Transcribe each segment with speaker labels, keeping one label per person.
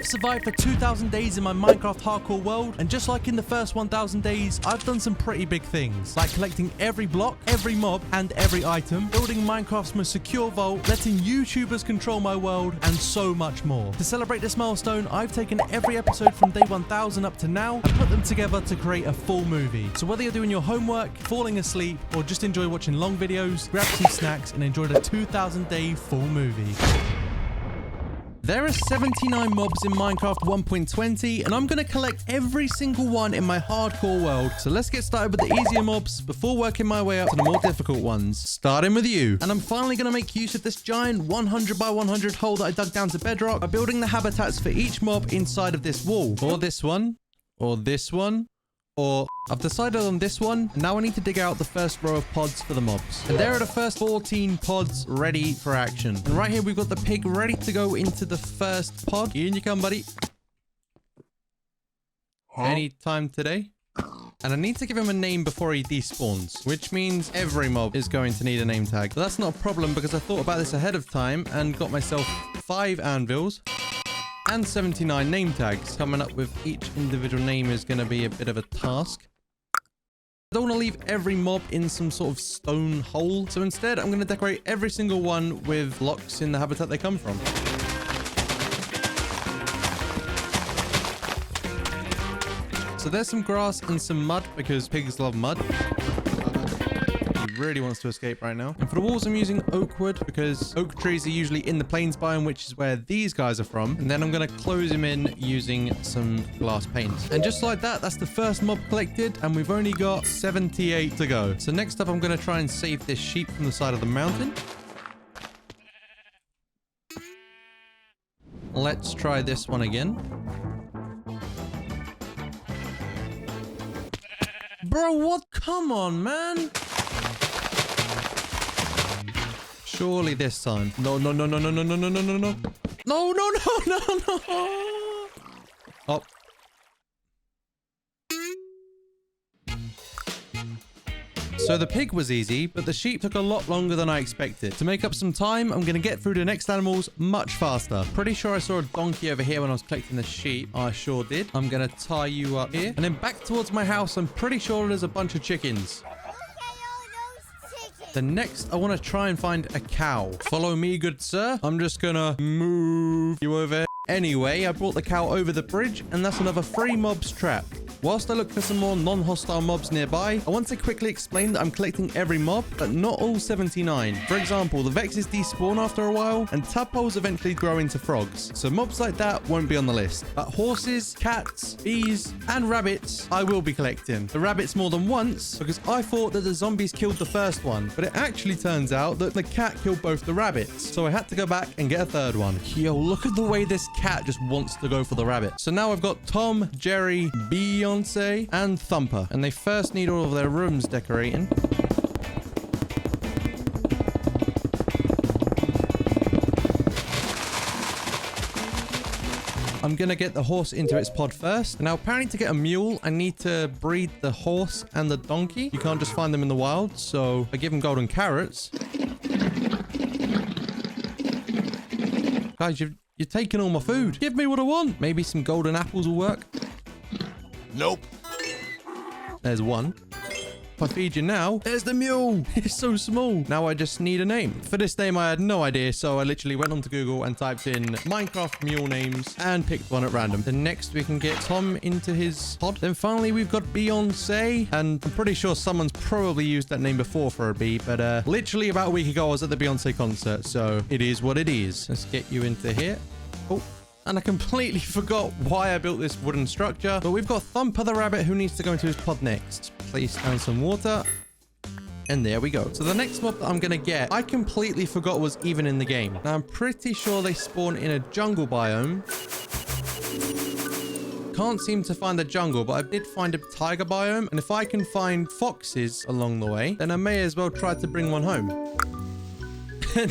Speaker 1: I've survived for 2,000 days in my Minecraft hardcore world, and just like in the first 1,000 days, I've done some pretty big things, like collecting every block, every mob, and every item, building Minecraft's most secure vault, letting YouTubers control my world, and so much more. To celebrate this milestone, I've taken every episode from day 1,000 up to now and put them together to create a full movie. So whether you're doing your homework, falling asleep, or just enjoy watching long videos, grab some snacks and enjoy the 2,000-day full movie. There are 79 mobs in Minecraft 1.20, and I'm going to collect every single one in my hardcore world. So let's get started with the easier mobs before working my way up to the more difficult ones. Starting with you. And I'm finally going to make use of this giant 100 by 100 hole that I dug down to bedrock by building the habitats for each mob inside of this wall. Or this one. Or this one. Or I've decided on this one. And now I need to dig out the first row of pods for the mobs. And there are the first 14 pods ready for action. And right here, we've got the pig ready to go into the first pod. In you come, buddy. Anytime today. And I need to give him a name before he despawns, which means every mob is going to need a name tag. But that's not a problem because I thought about this ahead of time and got myself 5 anvils and 79 name tags. Coming up with each individual name is going to be a bit of a task. I don't want to leave every mob in some sort of stone hole. So instead, I'm going to decorate every single one with blocks in the habitat they come from. So there's some grass and some mud because pigs love mud. He really wants to escape right now. And for the walls, I'm using oak wood because oak trees are usually in the plains biome, which is where these guys are from. And then I'm going to close him in using some glass panes. And just like that, that's the first mob collected. And we've only got 78 to go. So next up, I'm going to try and save this sheep from the side of the mountain. Let's try this one again. Bro, what? Come on, man. Surely this time. No, no, no, no, no, no, no, no, no, no, no. No, no, no, no, no. Oh. So the pig was easy, but the sheep took a lot longer than I expected. To make up some time, I'm going to get through the next animals much faster. Pretty sure I saw a donkey over here when I was collecting the sheep. I sure did. I'm going to tie you up here. And then back towards my house, I'm pretty sure there's a bunch of chickens. Then next, I want to try and find a cow. Follow me, good sir. I'm just going to move you over. Anyway, I brought the cow over the bridge, and that's another 3 mobs trapped. Whilst I look for some more non-hostile mobs nearby, I want to quickly explain that I'm collecting every mob, but not all 79. For example, the Vexes despawn after a while, and tadpoles eventually grow into frogs. So mobs like that won't be on the list. But horses, cats, bees, and rabbits, I will be collecting. The rabbits more than once, because I thought that the zombies killed the first one, but it actually turns out that the cat killed both the rabbits. So I had to go back and get a third one. Yo, look at the way this cat just wants to go for the rabbit. So now I've got Tom, Jerry, Beyonce, and Thumper. And they first need all of their rooms decorating. I'm going to get the horse into its pod first. Now, apparently to get a mule, I need to breed the horse and the donkey. You can't just find them in the wild. So I give them golden carrots. Guys, you're taking all my food. Give me what I want. Maybe some golden apples will work. Nope. There's one. If I feed you now, there's the mule. It's so small. Now I just need a name. For this name, I had no idea. So I literally went onto Google and typed in Minecraft mule names and picked one at random. Then next we can get Tom into his pod. Then finally we've got Beyonce. And I'm pretty sure someone's probably used that name before for a bee. But literally about a week ago, I was at the Beyonce concert. So it is what it is. Let's get you into here. Oh. And I completely forgot why I built this wooden structure. But we've got Thumper the rabbit who needs to go into his pod next. Place down some water. And there we go. So the next mob that I'm going to get, I completely forgot was even in the game. Now, I'm pretty sure they spawn in a jungle biome. Can't seem to find the jungle, but I did find a tiger biome. And if I can find foxes along the way, then I may as well try to bring one home.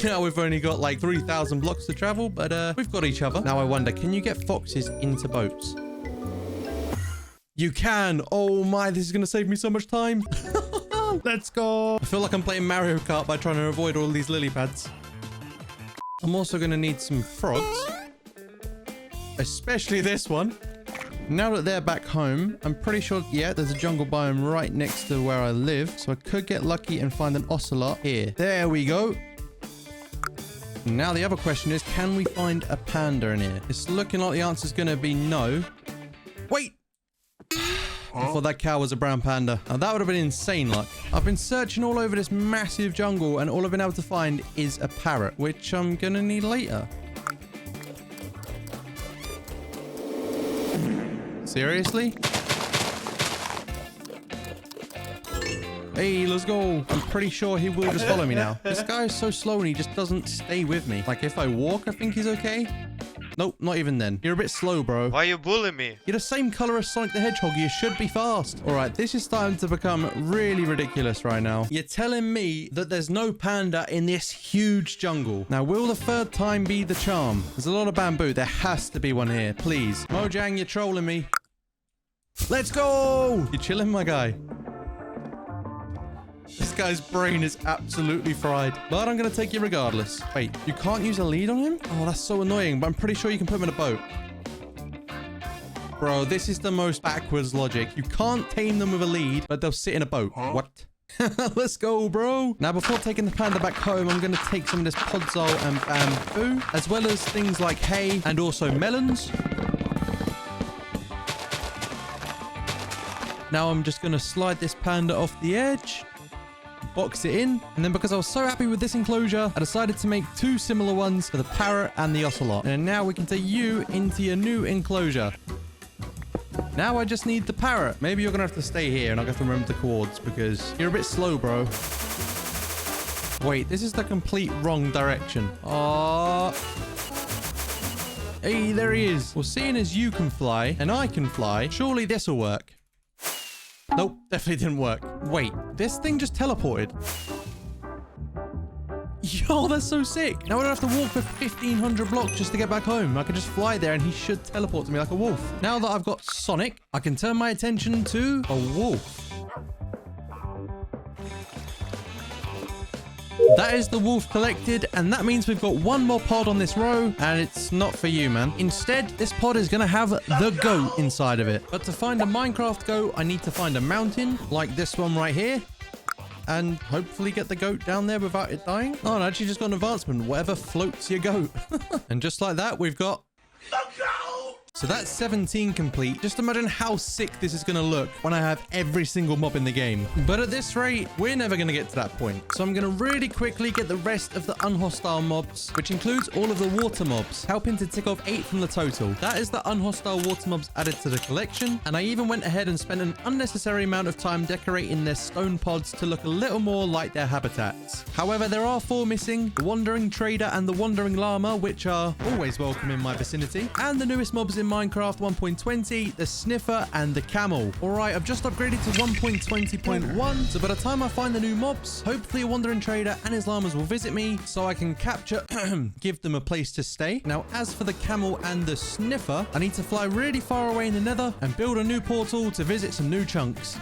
Speaker 1: Now we've only got like 3,000 blocks to travel, but we've got each other. Now I wonder, can you get foxes into boats? You can. Oh my, this is going to save me so much time. Let's go. I feel like I'm playing Mario Kart by trying to avoid all these lily pads. I'm also going to need some frogs. especially this one. Now that they're back home, I'm pretty sure, yeah, there's a jungle biome right next to where I live. So I could get lucky and find an ocelot here. There we go. Now the other question is, can we find a panda in here? It's looking like the answer's going to be no. Wait! I thought that cow was a brown panda. Now that would have been insane luck. I've been searching all over this massive jungle and all I've been able to find is a parrot, which I'm going to need later. Seriously? Hey, let's go. I'm pretty sure he will just follow me now. This guy is so slow and he just doesn't stay with me. Like, if I walk, I think he's okay. Nope, not even then. You're a bit slow, bro.
Speaker 2: Why you bullying me?
Speaker 1: You're the same color as Sonic the Hedgehog. You should be fast. All right, this is starting to become really ridiculous right now. You're telling me that there's no panda in this huge jungle. Now, will the third time be the charm? There's a lot of bamboo. There has to be one here. Please. Mojang, you're trolling me. Let's go! You chilling, my guy? This guy's brain is absolutely fried. But I'm going to take you regardless. Wait, you can't use a lead on him? Oh, that's so annoying. But I'm pretty sure you can put him in a boat. Bro, this is the most backwards logic. You can't tame them with a lead, but they'll sit in a boat. Huh? What? Let's go, bro. Now, before taking the panda back home, I'm going to take some of this podzol and bamboo, as well as things like hay and also melons. Now I'm just going to slide this panda off the edge, box it in, and then because I was so happy with this enclosure, I decided to make two similar ones for the parrot and the ocelot. And now we can take you into your new enclosure. Now I just need the parrot. Maybe you're going to have to stay here and I'll have to remember the coords because you're a bit slow, bro. Wait, this is the complete wrong direction. Hey, there he is. Well, seeing as you can fly and I can fly, surely this will work. Nope, definitely didn't work. Wait, this thing just teleported. Yo, that's so sick. Now I don't have to walk for 1,500 blocks just to get back home. I can just fly there and he should teleport to me like a wolf. Now that I've got Sonic, I can turn my attention to a wolf. That is the wolf collected, and that means we've got one more pod on this row, and it's not for you, man. Instead, this pod is going to have the goat inside of it. But to find a Minecraft goat, I need to find a mountain, like this one right here, and hopefully get the goat down there without it dying. Oh, and I actually just got an advancement. Whatever floats your goat. And just like that, we've got... So that's 17 complete. Just imagine how sick this is going to look when I have every single mob in the game. But at this rate, we're never going to get to that point. So I'm going to really quickly get the rest of the unhostile mobs, which includes all of the water mobs, helping to tick off 8 from the total. That is the unhostile water mobs added to the collection. And I even went ahead and spent an unnecessary amount of time decorating their stone pods to look a little more like their habitats. However, there are 4 missing, the Wandering Trader and the Wandering Llama, which are always welcome in my vicinity. And the newest mobs in Minecraft 1.20, the Sniffer and the Camel. Alright, I've just upgraded to 1.20.1, so by the time I find the new mobs, hopefully a Wandering Trader and his llamas will visit me so I can capture, give them a place to stay. Now, as for the Camel and the Sniffer, I need to fly really far away in the nether and build a new portal to visit some new chunks.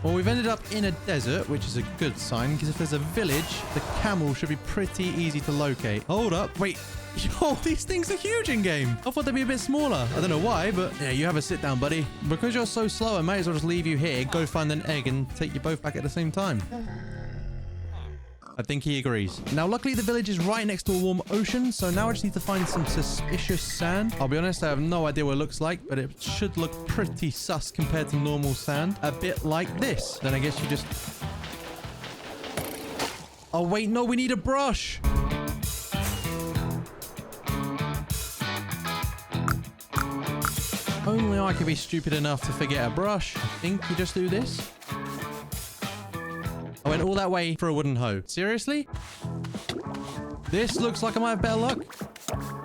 Speaker 1: Well, we've ended up in a desert, which is a good sign, because if there's a village, the camel should be pretty easy to locate. Hold up. Wait. Yo, these things are huge in-game. I thought they'd be a bit smaller. I don't know why, but yeah, you have a sit down, buddy. Because you're so slow, I might as well just leave you here, go find an egg, and take you both back at the same time. I think he agrees. Now, luckily, the village is right next to a warm ocean, so now I just need to find some suspicious sand. I'll be honest, I have no idea what it looks like, but it should look pretty sus compared to normal sand. A bit like this. Then I guess you just... Oh, wait, no, we need a brush. Only I could be stupid enough to forget a brush. I think you just do this. I went all that way for a wooden hoe. Seriously? This looks like I might have better luck.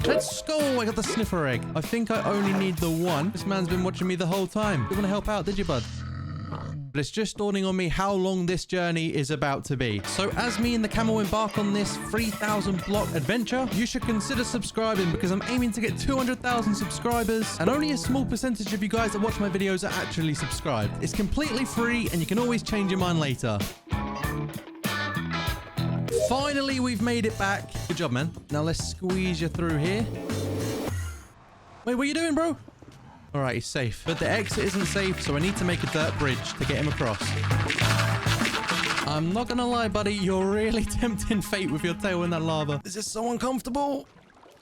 Speaker 1: Let's go! I got the sniffer egg. I think I only need the one. This man's been watching me the whole time. You want to help out, did you, bud? But it's just dawning on me how long this journey is about to be. So as me and the camel embark on this 3,000 block adventure, you should consider subscribing because I'm aiming to get 200,000 subscribers and only a small percentage of you guys that watch my videos are actually subscribed. It's completely free and you can always change your mind later. Finally, we've made it back. Good job, man. Now let's squeeze you through here. Wait, what are you doing, bro? All right, he's safe. But the exit isn't safe, so I need to make a dirt bridge to get him across. I'm not gonna lie, buddy. You're really tempting fate with your tail in that lava. This is so uncomfortable.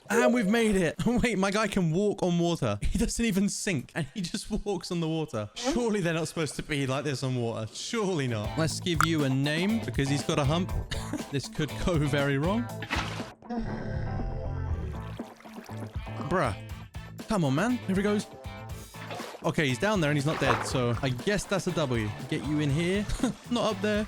Speaker 1: And we've made it. Wait, my guy can walk on water. He doesn't even sink, and he just walks on the water. Surely they're not supposed to be like this on water. Surely not. Let's give you a name because he's got a hump. This could go very wrong. Bruh. Come on, man. Here he goes. Okay, he's down there and he's not dead, so I guess that's a W. Get you in here. Not up there.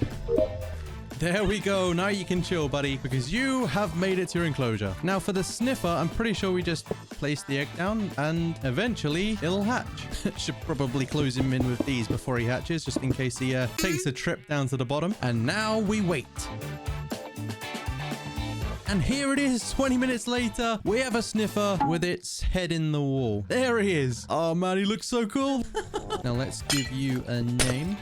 Speaker 1: There we go. Now you can chill, buddy, because you have made it to your enclosure. Now for the sniffer, I'm pretty sure we just place the egg down and eventually it'll hatch. Should probably close him in with these before he hatches, just in case he takes a trip down to the bottom. And now we wait. And here it is, 20 minutes later. We have a sniffer with its head in the wall. There he is. Oh man, he looks so cool. Now let's give you a name.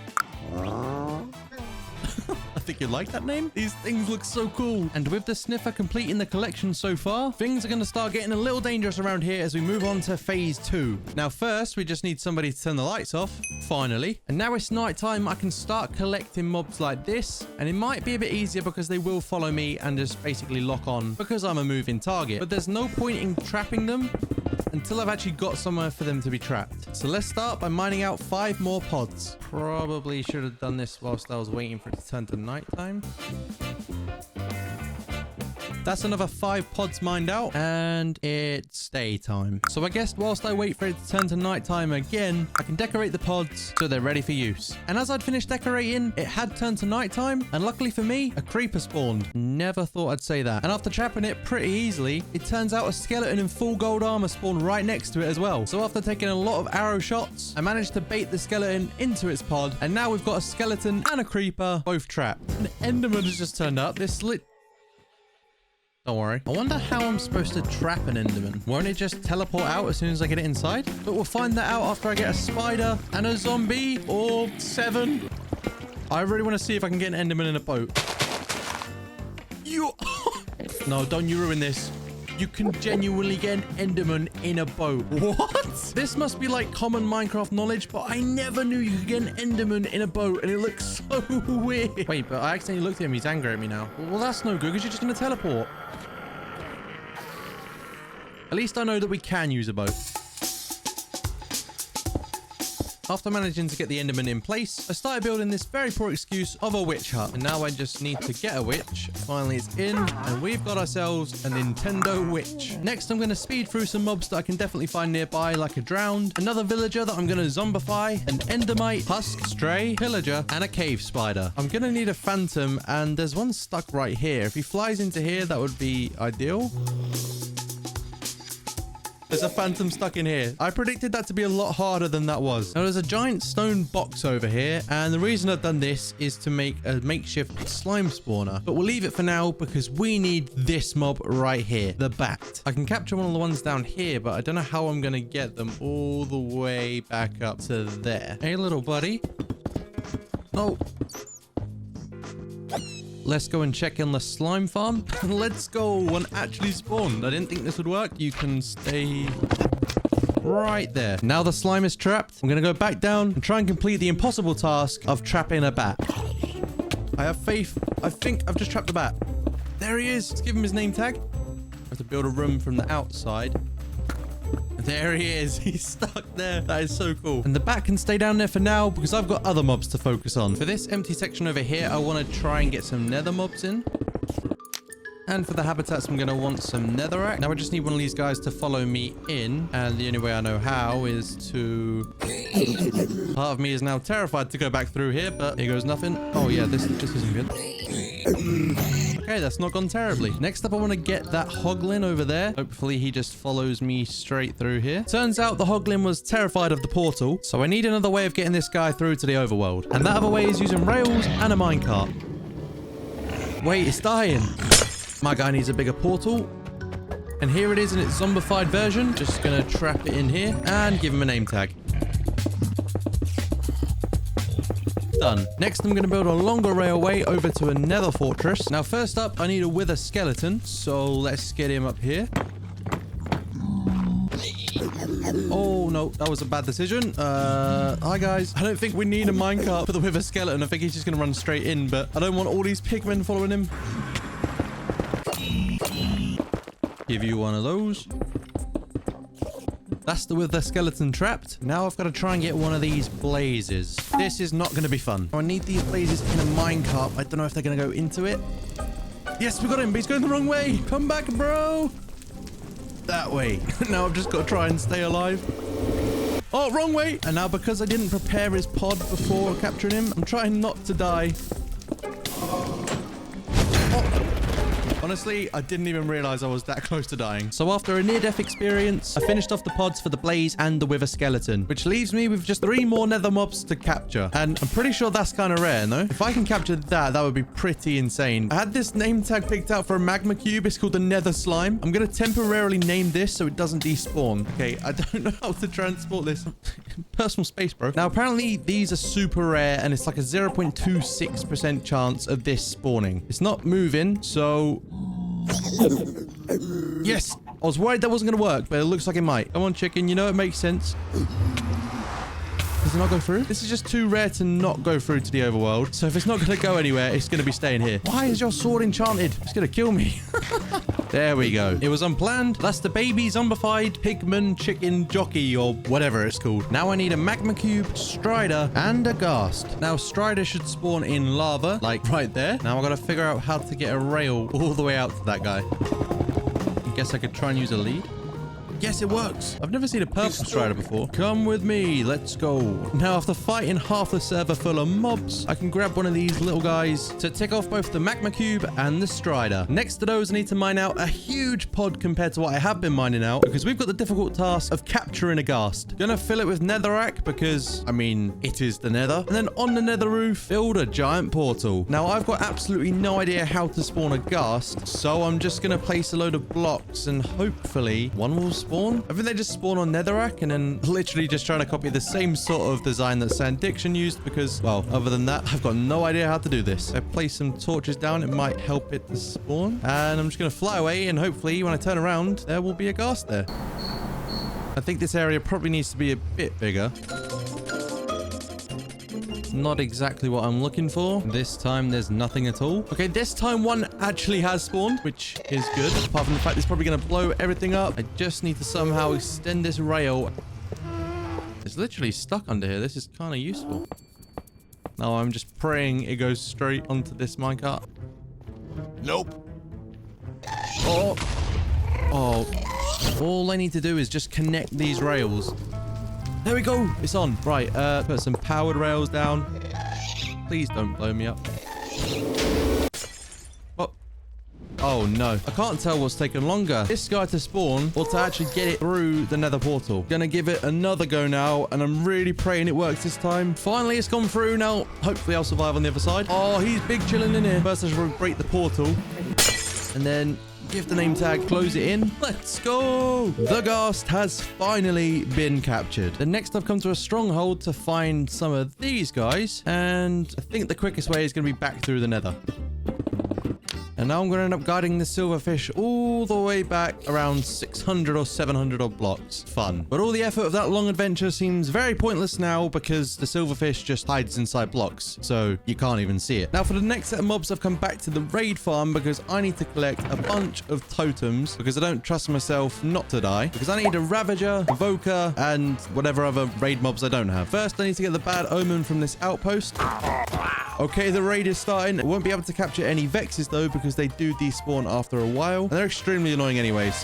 Speaker 1: I think you like that name. These things look so cool. And with the sniffer completing the collection so far, things are going to start getting a little dangerous around here as we move on to phase 2. Now first, we just need somebody to turn the lights off. Finally. And now it's night time. I can start collecting mobs like this. And it might be a bit easier because they will follow me and just basically lock on because I'm a moving target. But there's no point in trapping them until I've actually got somewhere for them to be trapped. So let's start by mining out 5 more pods. Probably should have done this whilst I was waiting for it to turn to nighttime. That's another 5 pods mined out, and it's daytime. So I guess whilst I wait for it to turn to nighttime again, I can decorate the pods so they're ready for use. And as I'd finished decorating, it had turned to nighttime, and luckily for me, a creeper spawned. Never thought I'd say that. And after trapping it pretty easily, it turns out a skeleton in full gold armor spawned right next to it as well. So after taking a lot of arrow shots, I managed to bait the skeleton into its pod, and now we've got a skeleton and a creeper both trapped. An enderman has just turned up. This lit... Don't worry. I wonder how I'm supposed to trap an enderman. Won't it just teleport out as soon as I get it inside? But we'll find that out after I get a spider and a zombie or 7. I really want to see if I can get an enderman in a boat. You... No, don't you ruin this. You can genuinely get an enderman in a boat. What? This must be like common Minecraft knowledge, but I never knew you could get an enderman in a boat, and it looks so weird. Wait, but I accidentally looked at him. He's angry at me now. Well, that's no good because you're just going to teleport. At least I know that we can use a boat. After managing to get the enderman in place, I started building this very poor excuse of a witch hut. And now I just need to get a witch. Finally, it's in, and we've got ourselves a Nintendo witch. Next, I'm going to speed through some mobs that I can definitely find nearby, like a drowned, another villager that I'm going to zombify, an endermite, husk, stray, pillager, and a cave spider. I'm going to need a phantom, and there's one stuck right here. If he flies into here, that would be ideal. There's a phantom stuck in here. I predicted that to be a lot harder than that was. Now, there's a giant stone box over here, and the reason I've done this is to make a makeshift slime spawner. But we'll leave it for now because we need this mob right here, the bat. I can capture one of the ones down here, but I don't know how I'm going to get them all the way back up to there. Hey, little buddy. No. Let's go and check in the slime farm. Let's go. One actually spawned. I didn't think this would work. You can stay right there. Now the slime is trapped. I'm going to go back down and try and complete the impossible task of trapping a bat. I have faith. I think I've just trapped the bat. There he is. Let's give him his name tag. I have to build a room from the outside. There he is. He's stuck there. That is so cool. And the bat can stay down there for now because I've got other mobs to focus on. For this empty section over here, I want to try and get some nether mobs in. And for the habitats, I'm going to want some netherrack. Now I just need one of these guys to follow me in. And the only way I know how is to... Part of me is now terrified to go back through here, but here goes nothing. Oh yeah, this isn't good. Okay, that's not gone terribly. Next up, I want to get that hoglin over there. Hopefully, he just follows me straight through here. Turns out the hoglin was terrified of the portal, so I need another way of getting this guy through to the overworld. And that other way is using rails and a minecart. Wait, it's dying. My guy needs a bigger portal. And here it is in its zombified version. Just gonna trap it in here and give him a name tag. Done. Next, I'm going to build a longer railway over to a nether fortress. Now, first up, I need a wither skeleton. So let's get him up here. Oh, no. That was a bad decision. Hi, guys. I don't think we need a minecart for the wither skeleton. I think he's just going to run straight in, but I don't want all these pigmen following him. Give you one of those. That's the wither skeleton trapped. Now I've got to try and get one of these blazes. This is not going to be fun. I need these blazes in a minecart. I don't know if they're going to go into it. Yes, we got him, but he's going the wrong way. Come back, bro. That way. Now I've just got to try and stay alive. Oh, wrong way. And now because I didn't prepare his pod before capturing him, I'm trying not to die. Honestly, I didn't even realize I was that close to dying. So after a near-death experience, I finished off the pods for the blaze and the wither skeleton, which leaves me with just 3 more nether mobs to capture. And I'm pretty sure that's kind of rare, no? If I can capture that, that would be pretty insane. I had this name tag picked out for a magma cube. It's called the nether slime. I'm going to temporarily name this so it doesn't despawn. Okay, I don't know how to transport this. Personal space, bro. Now, apparently, these are super rare, and it's like a 0.26% chance of this spawning. It's not moving, so... Yes! I was worried that wasn't going to work, but it looks like it might. Come on, chicken. You know it makes sense. Does it not go through? This is just too rare to not go through to the overworld. So if it's not going to go anywhere, it's going to be staying here. Why is your sword enchanted? It's going to kill me. There we go. It was unplanned. That's the baby zombified pigman chicken jockey or whatever it's called. Now I need a magma cube, strider, and a ghast. Now strider should spawn in lava, like right there. Now I got to figure out how to get a rail all the way out to that guy. I guess I could try and use a lead. Yes, it works. I've never seen a purple strider before. Come with me. Let's go. Now, after fighting half the server full of mobs, I can grab one of these little guys to tick off both the magma cube and the strider. Next to those, I need to mine out a huge pod compared to what I have been mining out because we've got the difficult task of capturing a ghast. Gonna fill it with netherrack because, I mean, it is the nether. And then on the nether roof, build a giant portal. Now, I've got absolutely no idea how to spawn a ghast, so I'm just gonna place a load of blocks and hopefully one will spawn. I think they just spawn on netherrack and then literally just trying to copy the same sort of design that Sand Diction used because, well, other than that, I've got no idea how to do this. I place some torches down. It might help it to spawn. And I'm just going to fly away and hopefully when I turn around, there will be a ghast there. I think this area probably needs to be a bit bigger. Not exactly what I'm looking for. This time there's nothing at all. Okay, this time one actually has spawned, which is good. Apart from the fact it's probably going to blow everything up. I just need to somehow extend this rail. It's literally stuck under here. This is kind of useful. Now I'm just praying it goes straight onto this minecart. Nope. Oh. All I need to do is just connect these rails. There we go. It's on. Right. Put some powered rails down. Please don't blow me up. Oh, no. I can't tell what's taken longer. This guy to spawn or to actually get it through the nether portal. Gonna give it another go now, and I'm really praying it works this time. Finally, it's gone through. Now, hopefully I'll survive on the other side. Oh, he's big chilling in here. First, I should break the portal. And then... give the name tag, close it in. Let's go. The ghast has finally been captured. Then next I've come to a stronghold to find some of these guys. And I think the quickest way is going to be back through the nether. And now I'm going to end up guiding the silverfish all the way back around 600 or 700 odd blocks. Fun. But all the effort of that long adventure seems very pointless now because the silverfish just hides inside blocks. So you can't even see it. Now for the next set of mobs, I've come back to the raid farm because I need to collect a bunch of totems because I don't trust myself not to die. Because I need a Ravager, Evoker, and whatever other raid mobs I don't have. First, I need to get the bad omen from this outpost. Okay, the raid is starting. I won't be able to capture any Vexes though because they do despawn after a while. And they're extremely annoying anyways.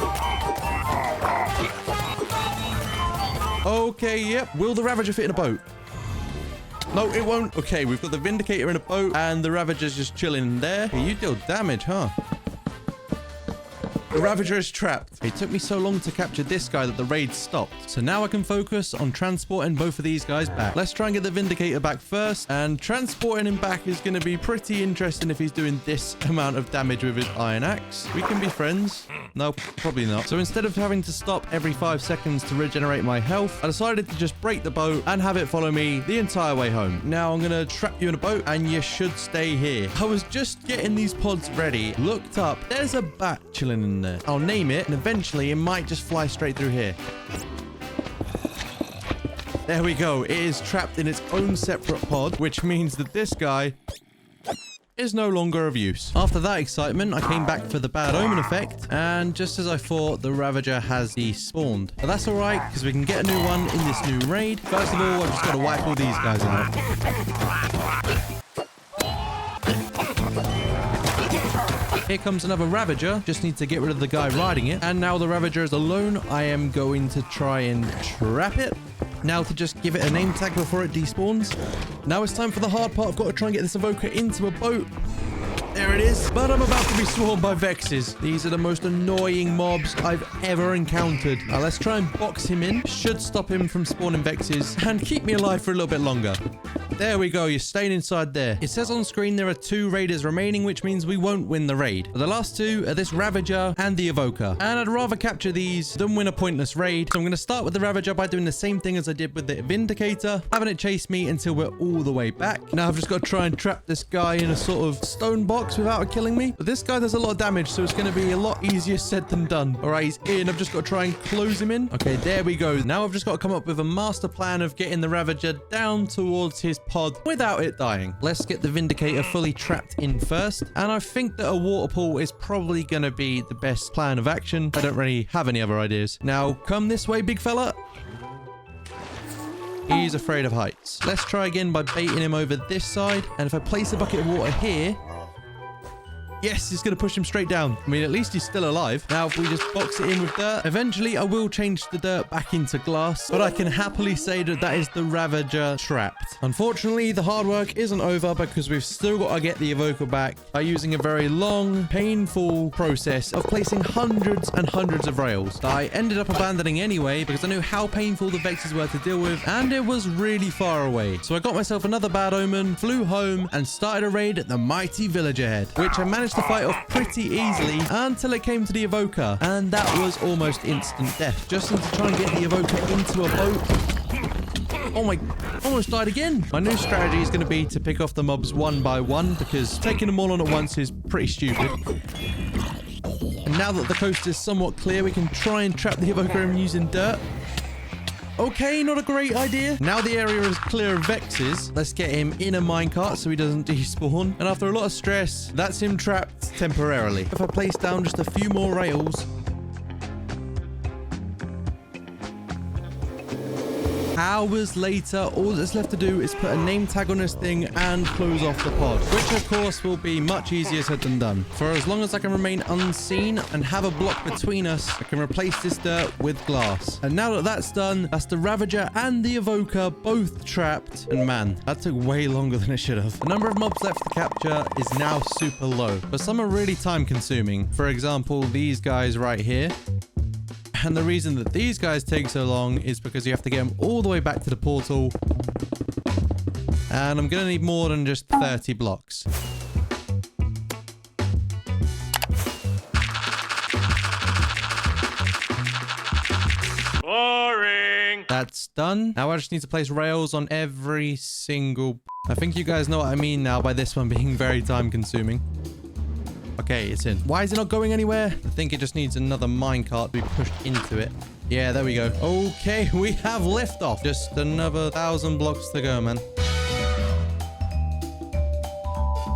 Speaker 1: Okay, yep. Will the Ravager fit in a boat? No, it won't. Okay, we've got the Vindicator in a boat and the Ravager's just chilling there. Okay, you deal damage, huh? The Ravager is trapped. It took me so long to capture this guy that the raid stopped. So now I can focus on transporting both of these guys back. Let's try and get the Vindicator back first. And transporting him back is going to be pretty interesting if he's doing this amount of damage with his iron axe. We can be friends. No, probably not. So instead of having to stop every 5 seconds to regenerate my health, I decided to just break the boat and have it follow me the entire way home. Now I'm going to trap you in a boat and you should stay here. I was just getting these pods ready, looked up. There's a bat chilling in there. I'll name it and eventually it might just fly straight through here. There we go. It is trapped in its own separate pod, which means that this guy is no longer of use. After that excitement, I came back for the bad omen effect, and just as I thought, the Ravager has despawned. But that's alright, because we can get a new one in this new raid. First of all, I've just got to wipe all these guys out. Here comes another Ravager. Just need to get rid of the guy riding it. And now the Ravager is alone. I am going to try and trap it. Now to just give it a name tag before it despawns. Now it's time for the hard part. I've got to try and get this evoker into a boat. There it is. But I'm about to be swarmed by Vexes. These are the most annoying mobs I've ever encountered. Now let's try and box him in. Should stop him from spawning Vexes and keep me alive for a little bit longer. There we go. You're staying inside there. It says on screen there are 2 raiders remaining, which means we won't win the raid. But the last 2 are this Ravager and the Evoker. And I'd rather capture these than win a pointless raid. So I'm going to start with the Ravager by doing the same thing as I did with the Vindicator, having it chase me until we're all the way back. Now I've just got to try and trap this guy in a sort of stone box without it killing me. But this guy does a lot of damage, so it's going to be a lot easier said than done. All right, he's in. I've just got to try and close him in. Okay, there we go. Now I've just got to come up with a master plan of getting the Ravager down towards his pod without it dying. Let's get the Vindicator fully trapped in first. And I think that a water pool is probably going to be the best plan of action. I don't really have any other ideas. Now, come this way, big fella. He's afraid of heights. Let's try again by baiting him over this side. And if I place a bucket of water here... Yes, it's going to push him straight down. I mean, at least he's still alive. Now, if we just box it in with dirt, eventually I will change the dirt back into glass, but I can happily say that that is the Ravager trapped. Unfortunately, the hard work isn't over because we've still got to get the Evoker back by using a very long, painful process of placing hundreds and hundreds of rails that I ended up abandoning anyway because I knew how painful the Vexes were to deal with, and it was really far away. So I got myself another bad omen, flew home, and started a raid at the mighty villager head, which I managed to fight off pretty easily until it came to the Evoker, and that was almost instant death. Just need to try and get the Evoker into a boat. Oh my, almost died again. My new strategy is going to be to pick off the mobs one by one because taking them all on at once is pretty stupid. And now that the coast is somewhat clear, we can try and trap the Evoker using dirt. Okay, not a great idea. Now the area is clear of Vexes. Let's get him in a minecart so he doesn't despawn. And after a lot of stress, that's him trapped temporarily. If I place down just a few more rails... Hours later, all that's left to do is put a name tag on this thing and close off the pod, which of course will be much easier said than done. For as long as I can remain unseen and have a block between us, I can replace this dirt with glass. And now that that's done, that's the Ravager and the Evoker both trapped. And man, that took way longer than it should have. The number of mobs left to capture is now super low, but some are really time consuming. For example, these guys right here. And the reason that these guys take so long is because you have to get them all the way back to the portal. And I'm going to need more than just 30 blocks.
Speaker 2: Boring.
Speaker 1: That's done. Now I just need to place rails on every single... I think you guys know what I mean now by this one being very time consuming. Okay, it's in. Why is it not going anywhere? I think it just needs another minecart to be pushed into it. Yeah, there we go. Okay, we have liftoff. Just another 1,000 blocks to go, man.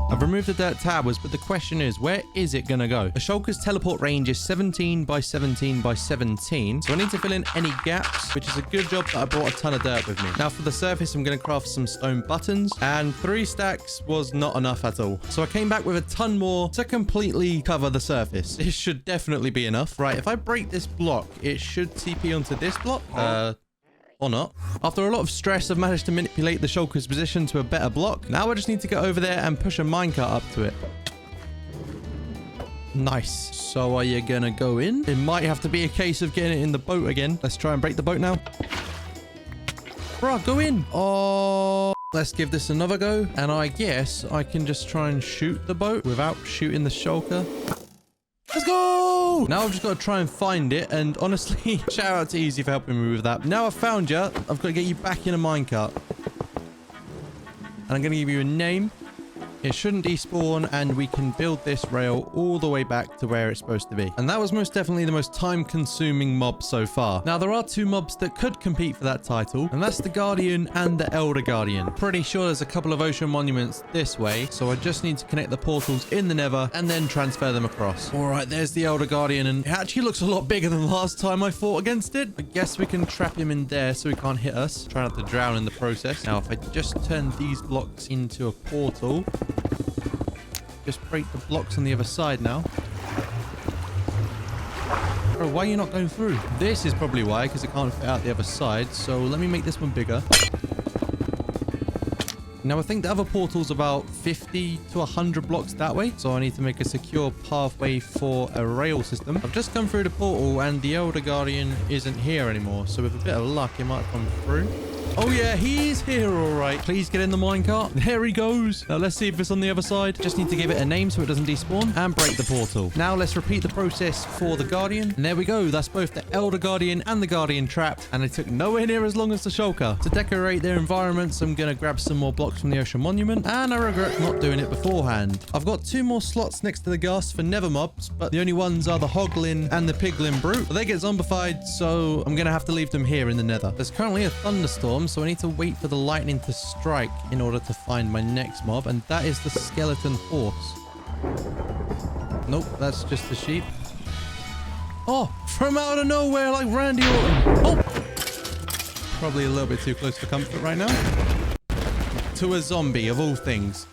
Speaker 1: I've removed the dirt towers, but the question is, where is it going to go? The shulker's teleport range is 17 by 17 by 17, so I need to fill in any gaps, which is a good job that I brought a ton of dirt with me. Now for the surface, I'm going to craft some stone buttons, and 3 stacks was not enough at all. So I came back with a ton more to completely cover the surface. This should definitely be enough. Right, if I break this block, it should TP onto this block. Or not. After a lot of stress, I've managed to manipulate the shulker's position to a better block. Now I just need to get over there and push a minecart up to it. Nice. So are you gonna go in? It might have to be a case of getting it in the boat again. Let's try and break the boat now. Bruh, go in. Oh, let's give this another go. And I guess I can just try and shoot the boat without shooting the shulker. Let's go! Now I've just got to try and find it, and honestly, shout out to Easy for helping me with that. Now I've found you, I've got to get you back in a minecart. And I'm going to give you a name. It shouldn't despawn, and we can build this rail all the way back to where it's supposed to be. And that was most definitely the most time-consuming mob so far. Now, there are two mobs that could compete for that title, and that's the Guardian and the Elder Guardian. Pretty sure there's a couple of ocean monuments this way, so I just need to connect the portals in the Nether and then transfer them across. All right, there's the Elder Guardian, and it actually looks a lot bigger than the last time I fought against it. I guess we can trap him in there so he can't hit us. Try not to drown in the process. Now, if I just turn these blocks into a portal, just break the blocks on the other side now. Bro, why are you not going through? This is probably why, because it can't fit out the other side. So let me make this one bigger. Now, I think the other portal's about 50 to 100 blocks that way. So I need to make a secure pathway for a rail system. I've just come through the portal and the Elder Guardian isn't here anymore. So with a bit of luck, it might come through. Oh yeah, he's here all right. Please get in the minecart. There he goes. Now let's see if it's on the other side. Just need to give it a name so it doesn't despawn and break the portal. Now let's repeat the process for the Guardian. And there we go. That's both the Elder Guardian and the Guardian trapped. And it took nowhere near as long as the shulker. To decorate their environments, I'm going to grab some more blocks from the Ocean Monument. And I regret not doing it beforehand. I've got 2 more slots next to the ghast for Nether mobs, but the only ones are the Hoglin and the Piglin Brute. But they get zombified, so I'm going to have to leave them here in the Nether. There's currently a thunderstorm, so I need to wait for the lightning to strike in order to find my next mob, and that is the skeleton horse. Nope, that's just the sheep. Oh, from out of nowhere like Randy Orton. Oh! Probably a little bit too close for comfort right now. To a zombie, of all things.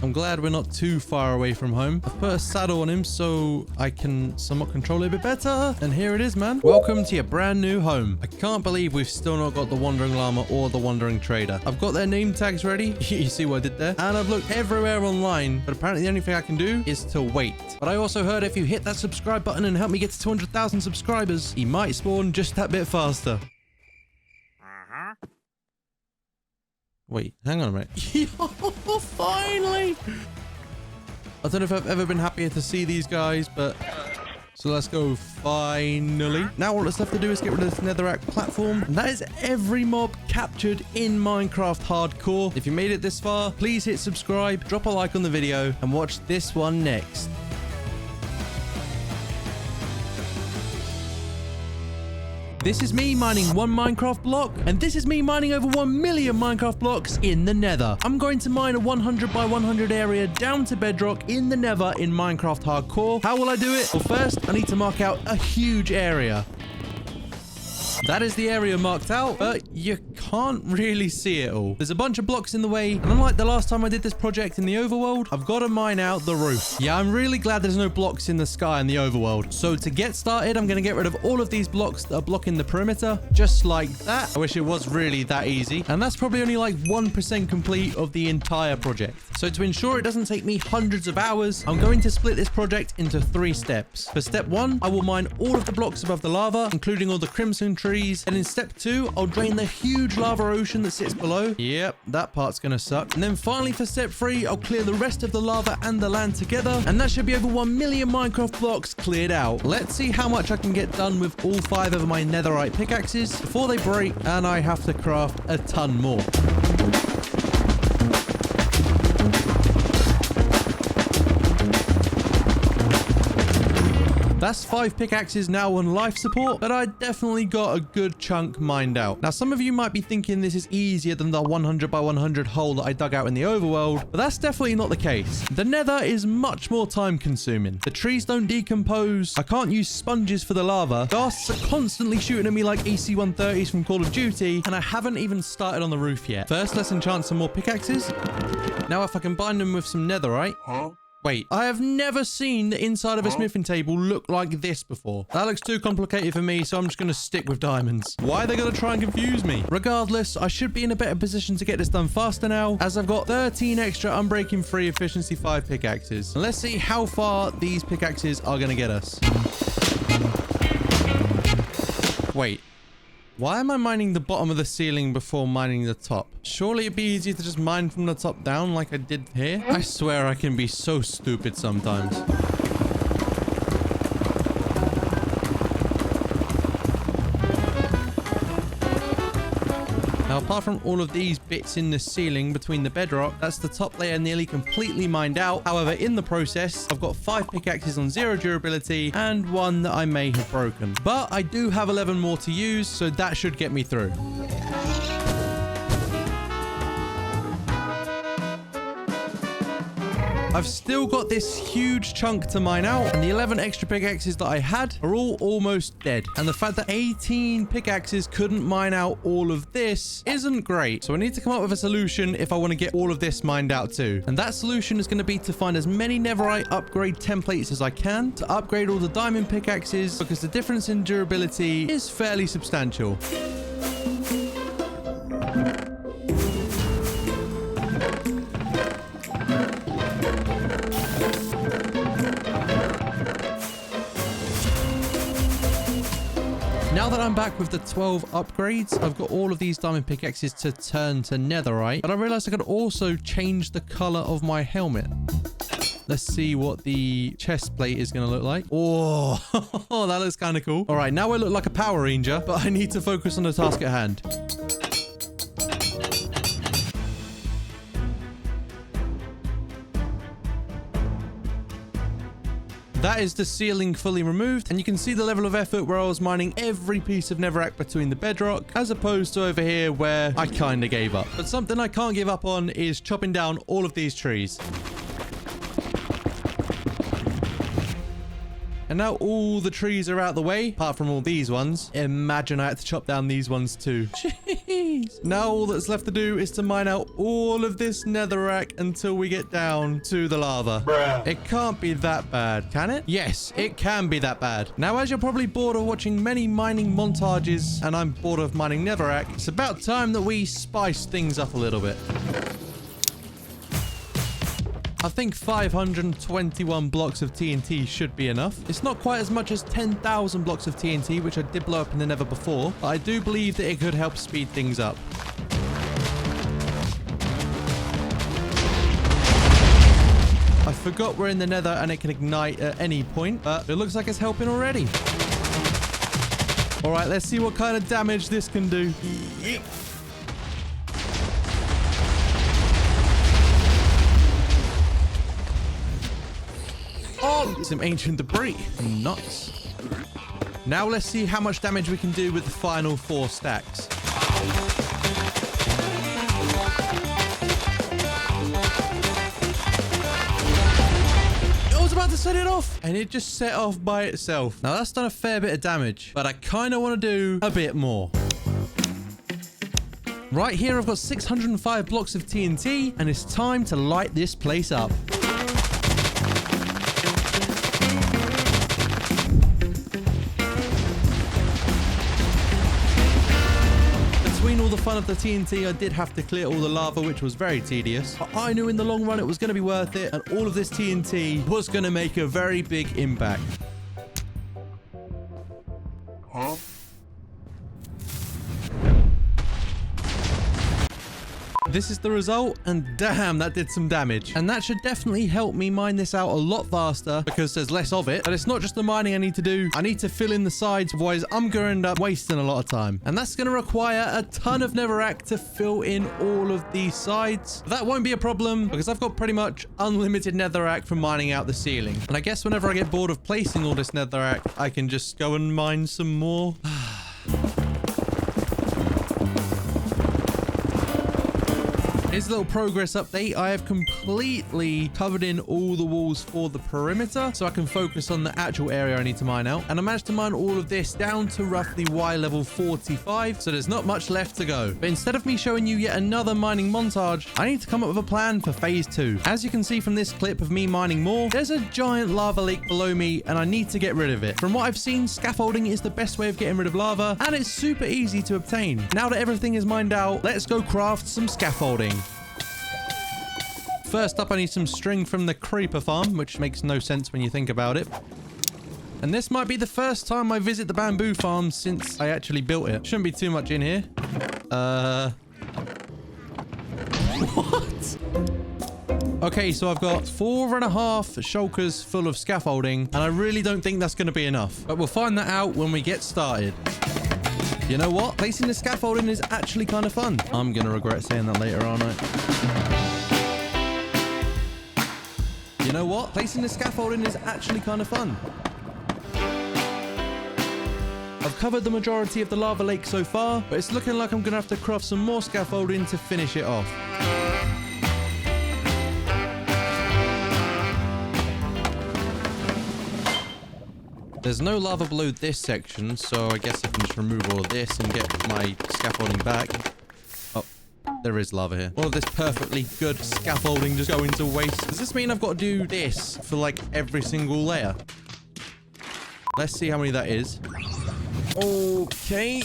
Speaker 1: I'm glad we're not too far away from home. I've put a saddle on him so I can somewhat control it a bit better. And here it is, man. Welcome to your brand new home. I can't believe we've still not got the Wandering Llama or the Wandering Trader. I've got their name tags ready. You see what I did there? And I've looked everywhere online, but apparently the only thing I can do is to wait. But I also heard if you hit that subscribe button and help me get to 200,000 subscribers, he might spawn just that bit faster. Wait, hang on a minute. Finally! I don't know if I've ever been happier to see these guys, but... So let's go, finally. Now all that's left to do is get rid of this netherrack platform. And that is every mob captured in Minecraft Hardcore. If you made it this far, please hit subscribe, drop a like on the video, and watch this one next. This is me mining 1 Minecraft block, and this is me mining over 1 million Minecraft blocks in the Nether. I'm going to mine a 100 by 100 area down to bedrock in the Nether in Minecraft Hardcore. How will I do it? Well, first, I need to mark out a huge area. That is the area marked out, but you can't really see it all. There's a bunch of blocks in the way, and unlike the last time I did this project in the overworld, I've got to mine out the roof. Yeah, I'm really glad there's no blocks in the sky in the overworld. So to get started, I'm going to get rid of all of these blocks that are blocking the perimeter, just like that. I wish it was really that easy, and that's probably only like 1% complete of the entire project. So to ensure it doesn't take me hundreds of hours, I'm going to split this project into 3 steps. For step 1, I will mine all of the blocks above the lava, including all the crimson trees. And in step 2, I'll drain the huge lava ocean that sits below. Yep, that part's gonna suck. And then finally for step 3, I'll clear the rest of the lava and the land together. And that should be over 1 million Minecraft blocks cleared out. Let's see how much I can get done with all 5 of my netherite pickaxes before they break and I have to craft a ton more. That's 5 pickaxes now on life support, but I definitely got a good chunk mined out. Now, some of you might be thinking this is easier than the 100 by 100 hole that I dug out in the overworld, but that's definitely not the case. The nether is much more time consuming. The trees don't decompose. I can't use sponges for the lava. Ghasts are constantly shooting at me like AC-130s from Call of Duty, and I haven't even started on the roof yet. First, let's enchant some more pickaxes. Now, if I combine them with some netherite... Wait, I have never seen the inside of a smithing table look like this before. That looks too complicated for me, so I'm just going to stick with diamonds. Why are they going to try and confuse me? Regardless, I should be in a better position to get this done faster now, as I've got 13 extra Unbreaking 3 Efficiency 5 pickaxes. And let's see how far these pickaxes are going to get us. Wait. Why am I mining the bottom of the ceiling before mining the top? Surely it'd be easier to just mine from the top down like I did here. I swear I can be so stupid sometimes. Now Now, apart from all of these bits in the ceiling between the bedrock, that's the top layer nearly completely mined out. However, in the process, I've got 5 pickaxes on 0 durability and 1 that I may have broken. But I do have 11 more to use, so that should get me through. I've still got this huge chunk to mine out, and the 11 extra pickaxes that I had are all almost dead. And the fact that 18 pickaxes couldn't mine out all of this isn't great. So I need to come up with a solution if I want to get all of this mined out too. And that solution is going to be to find as many netherite upgrade templates as I can to upgrade all the diamond pickaxes, because the difference in durability is fairly substantial. Now that I'm back with the 12 upgrades, I've got all of these diamond pickaxes to turn to netherite, but I realized I could also change the color of my helmet. Let's see what the chest plate is going to look like. Oh, that looks kind of cool. All right, now I look like a Power Ranger, but I need to focus on the task at hand. That is the ceiling fully removed, and you can see the level of effort where I was mining every piece of netherrack between the bedrock, as opposed to over here where I kind of gave up. But something I can't give up on is chopping down all of these trees. And now all the trees are out the way, apart from all these ones. Imagine I had to chop down these ones too. Jeez. Now all that's left to do is to mine out all of this netherrack until we get down to the lava. Bruh. It can't be that bad, can it? Yes, it can be that bad. Now, as you're probably bored of watching many mining montages, and I'm bored of mining netherrack, it's about time that we spice things up a little bit. I think 521 blocks of TNT should be enough. It's not quite as much as 10,000 blocks of TNT, which I did blow up in the nether before, but I do believe that it could help speed things up. I forgot we're in the nether and it can ignite at any point, but it looks like it's helping already. All right, let's see what kind of damage this can do. Oh, some ancient debris. Nice. Now let's see how much damage we can do with the final 4 stacks. I was about to set it off, and it just set off by itself. Now that's done a fair bit of damage, but I kind of want to do a bit more. Right here, I've got 605 blocks of TNT, and it's time to light this place up. Between all the fun of the TNT, I did have to clear all the lava, which was very tedious. But I knew in the long run it was going to be worth it, and all of this TNT was going to make a very big impact. Huh? This is the result, and damn, that did some damage. And that should definitely help me mine this out a lot faster because there's less of it. But it's not just the mining I need to do. I need to fill in the sides, otherwise I'm going to end up wasting a lot of time. And that's going to require a ton of netherrack to fill in all of these sides. That won't be a problem because I've got pretty much unlimited netherrack from mining out the ceiling. And I guess whenever I get bored of placing all this netherrack, I can just go and mine some more. Here's a little progress update. I have completely covered in all the walls for the perimeter so I can focus on the actual area I need to mine out. And I managed to mine all of this down to roughly Y level 45, so there's not much left to go. But instead of me showing you yet another mining montage, I need to come up with a plan for phase 2. As you can see from this clip of me mining more, there's a giant lava lake below me and I need to get rid of it. From what I've seen, scaffolding is the best way of getting rid of lava, and it's super easy to obtain. Now that everything is mined out, let's go craft some scaffolding. First up, I need some string from the creeper farm, which makes no sense when you think about it. And this might be the first time I visit the bamboo farm since I actually built it. Shouldn't be too much in here. What? Okay, so I've got 4.5 shulkers full of scaffolding, and I really don't think that's going to be enough. But we'll find that out when we get started. You know what? Placing the scaffolding is actually kind of fun. I'm going to regret saying that later, aren't I? You know what? Placing the scaffolding is actually kind of fun. I've covered the majority of the lava lake so far, but it's looking like I'm going to have to craft some more scaffolding to finish it off. There's no lava below this section, so I guess I can just remove all of this and get my scaffolding back. Oh, there is lava here. All of this perfectly good scaffolding just going to waste. Does this mean I've got to do this for like every single layer? Let's see how many that is. Okay.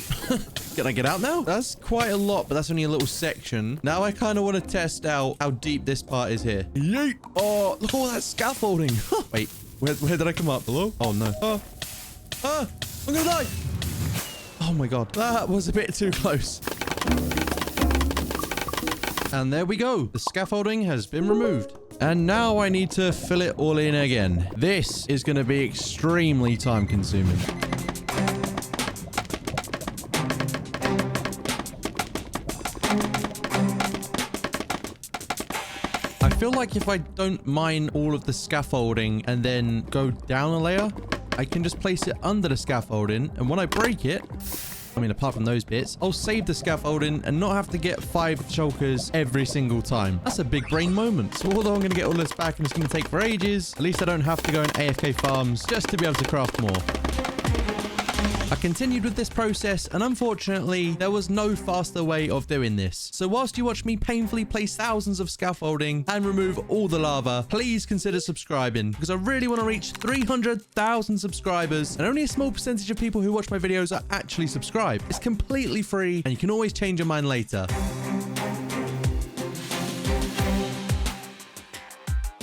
Speaker 1: Can I get out now? That's quite a lot, but that's only a little section. Now I kind of want to test out how deep this part is here. Yeet! Oh, look at all that scaffolding. Wait. Where did I come up? Hello? Oh, no. I'm gonna die. Oh, my God. That was a bit too close. And there we go. The scaffolding has been removed. And now I need to fill it all in again. This is going to be extremely time consuming. I feel like if I don't mine all of the scaffolding and then go down a layer, I can just place it under the scaffolding. And when I break it, I mean, apart from those bits, I'll save the scaffolding and not have to get 5 shulkers every single time. That's a big brain moment. So although I'm going to get all this back and it's going to take for ages, at least I don't have to go in AFK farms just to be able to craft more. I continued with this process, and unfortunately, there was no faster way of doing this. So whilst you watch me painfully place thousands of scaffolding and remove all the lava, please consider subscribing, because I really want to reach 300,000 subscribers, and only a small percentage of people who watch my videos are actually subscribed. It's completely free, and you can always change your mind later.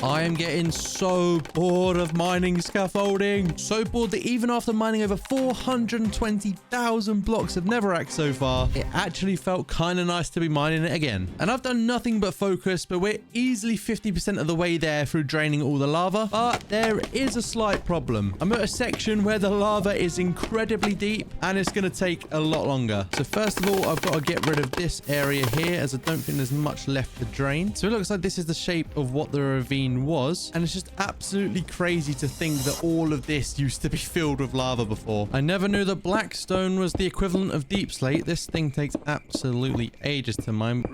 Speaker 1: I am getting so bored of mining scaffolding. So bored that even after mining over 420,000 blocks of netherrack so far, it actually felt kind of nice to be mining it again. And I've done nothing but focus, but we're easily 50% of the way there through draining all the lava. But there is a slight problem. I'm at a section where the lava is incredibly deep and it's going to take a lot longer. So first of all, I've got to get rid of this area here, as I don't think there's much left to drain. So it looks like this is the shape of what the ravine was, and it's just absolutely crazy to think that all of this used to be filled with lava before. I never knew that black stone was the equivalent of deep slate. This thing takes absolutely ages to mine.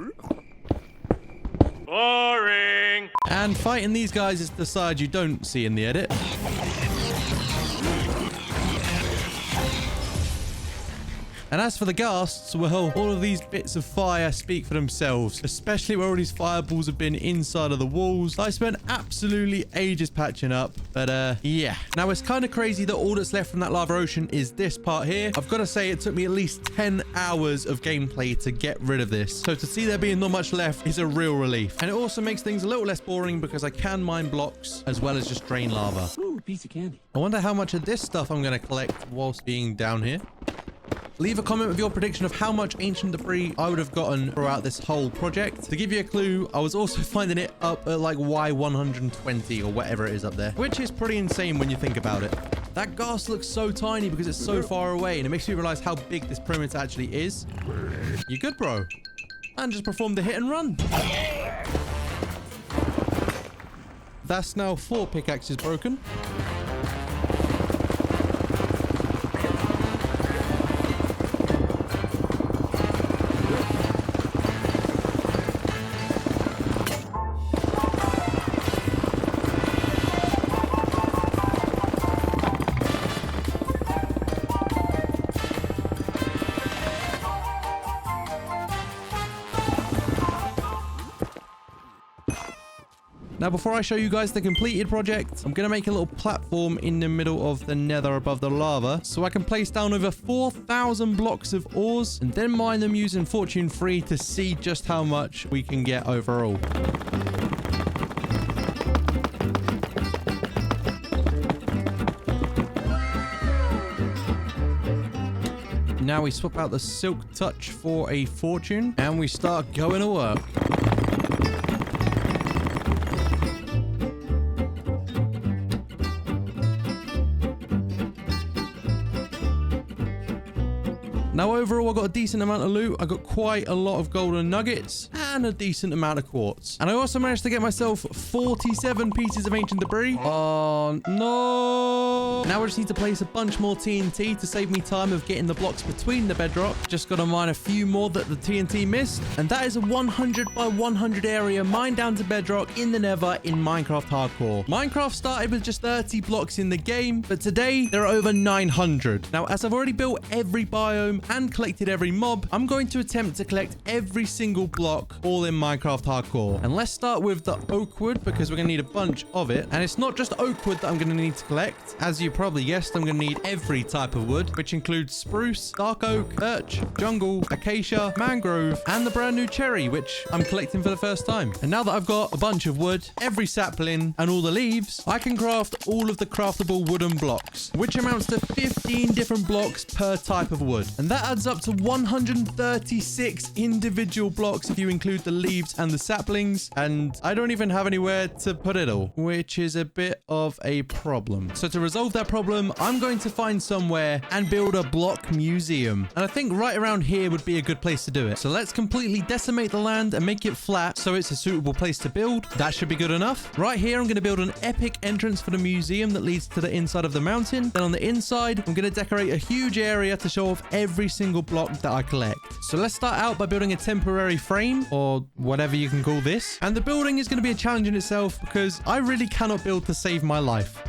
Speaker 1: Boring. And fighting these guys is the side you don't see in the edit. And as for the ghasts, well, all of these bits of fire speak for themselves, especially where all these fireballs have been inside of the walls. I spent absolutely ages patching up, but yeah. Now, it's kind of crazy that all that's left from that lava ocean is this part here. I've got to say, it took me at least 10 hours of gameplay to get rid of this. So to see there being not much left is a real relief. And it also makes things a little less boring because I can mine blocks as well as just drain lava.
Speaker 2: Ooh, piece of candy.
Speaker 1: I wonder how much of this stuff I'm going to collect whilst being down here. Leave a comment with your prediction of how much ancient debris I would have gotten throughout this whole project. To give you a clue, I was also finding it up at like Y120 or whatever it is up there, which is pretty insane when you think about it. That ghast looks so tiny because it's so far away, and it makes me realize how big this perimeter actually is. You good, bro? And just perform the hit and run. That's now 4 pickaxes broken. Now, before I show you guys the completed project, I'm going to make a little platform in the middle of the nether above the lava, so I can place down over 4,000 blocks of ores and then mine them using Fortune 3 to see just how much we can get overall. Now we swap out the Silk Touch for a Fortune and we start going to work. Now, overall, I got a decent amount of loot. I got quite a lot of golden nuggets and a decent amount of quartz. And I also managed to get myself 47 pieces of ancient debris. Oh, no. Now I just need to place a bunch more TNT to save me time of getting the blocks between the bedrock. Just got to mine a few more that the TNT missed. And that is a 100 by 100 area mined down to bedrock in the Nether in Minecraft Hardcore. Minecraft started with just 30 blocks in the game, but today there are over 900. Now, as I've already built every biome and collected every mob, I'm going to attempt to collect every single block all in Minecraft Hardcore. And let's start with the oak wood because we're going to need a bunch of it. And it's not just oak wood that I'm going to need to collect. As you probably guessed, I'm going to need every type of wood, which includes spruce, dark oak, birch, jungle, acacia, mangrove, and the brand new cherry, which I'm collecting for the first time. And now that I've got a bunch of wood, every sapling, and all the leaves, I can craft all of the craftable wooden blocks, which amounts to 15 different blocks per type of wood. And that adds up to 136 individual blocks if you include the leaves and the saplings. And I don't even have anywhere to put it all, which is a bit of a problem. So to resolve that problem, I'm going to find somewhere and build a block museum. And I think right around here would be a good place to do it. So let's completely decimate the land and make it flat so it's a suitable place to build. That should be good enough. Right here, I'm going to build an epic entrance for the museum that leads to the inside of the mountain. Then on the inside, I'm going to decorate a huge area to show off every single block that I collect. So let's start out by building a temporary frame, or whatever you can call this. And the building is going to be a challenge in itself because I really cannot build to save my life.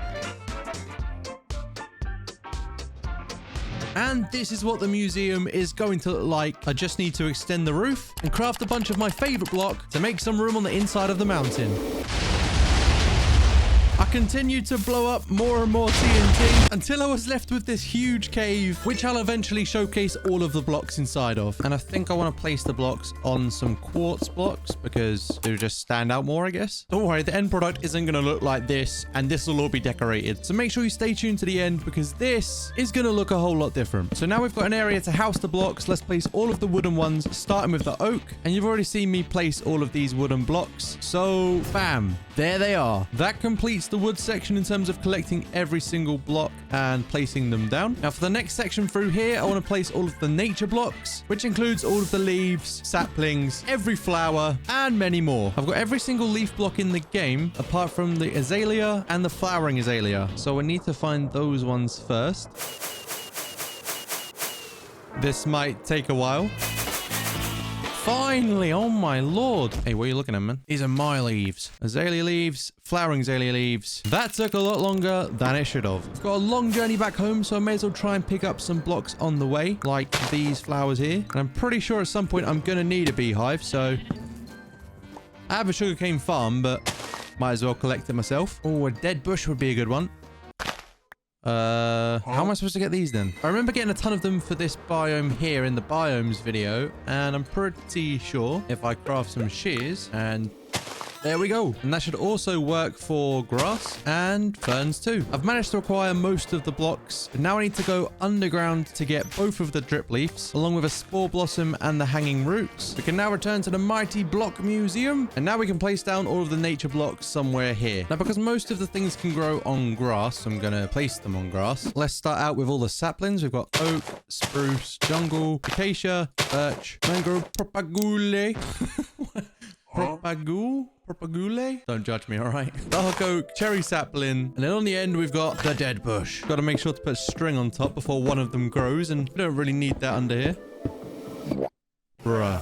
Speaker 1: And this is what the museum is going to look like. I just need to extend the roof and craft a bunch of my favorite block to make some room on the inside of the mountain. I continued to blow up more and more TNT until I was left with this huge cave, which I'll eventually showcase all of the blocks inside of. And I think I want to place the blocks on some quartz blocks because they'll just stand out more, I guess. Don't worry, the end product isn't going to look like this, and this will all be decorated. So make sure you stay tuned to the end because this is going to look a whole lot different. So now we've got an area to house the blocks. Let's place all of the wooden ones, starting with the oak. And you've already seen me place all of these wooden blocks. So, bam, there they are. That completes the wood section in terms of collecting every single block and placing them down. Now for the next section through here, I want to place all of the nature blocks, which includes all of the leaves, saplings, every flower, and many more. I've got every single leaf block in the game, apart from the azalea and the flowering azalea. So I need to find those ones first. This might take a while. Finally, oh my lord. Hey, what are you looking at, man? These are my leaves. Azalea leaves, flowering azalea leaves. That took a lot longer than it should have. I've got a long journey back home, so I may as well try and pick up some blocks on the way, like these flowers here. And I'm pretty sure at some point I'm going to need a beehive, so I have a sugarcane farm, but might as well collect it myself. Oh, a dead bush would be a good one. How am I supposed to get these then? I remember getting a ton of them for this biome here in the biomes video, and I'm pretty sure if I craft some shears and there we go. And that should also work for grass and ferns too. I've managed to acquire most of the blocks. And now I need to go underground to get both of the drip leaves, along with a spore blossom and the hanging roots. We can now return to the mighty block museum. And now we can place down all of the nature blocks somewhere here. Now, because most of the things can grow on grass, I'm going to place them on grass. Let's start out with all the saplings. We've got oak, spruce, jungle, acacia, birch, mangrove, propagule. Propagule? Don't judge me, all right? Dark oak, cherry sapling, and then on the end, we've got the dead bush. Got to make sure to put string on top before one of them grows, and we don't really need that under here. Bruh.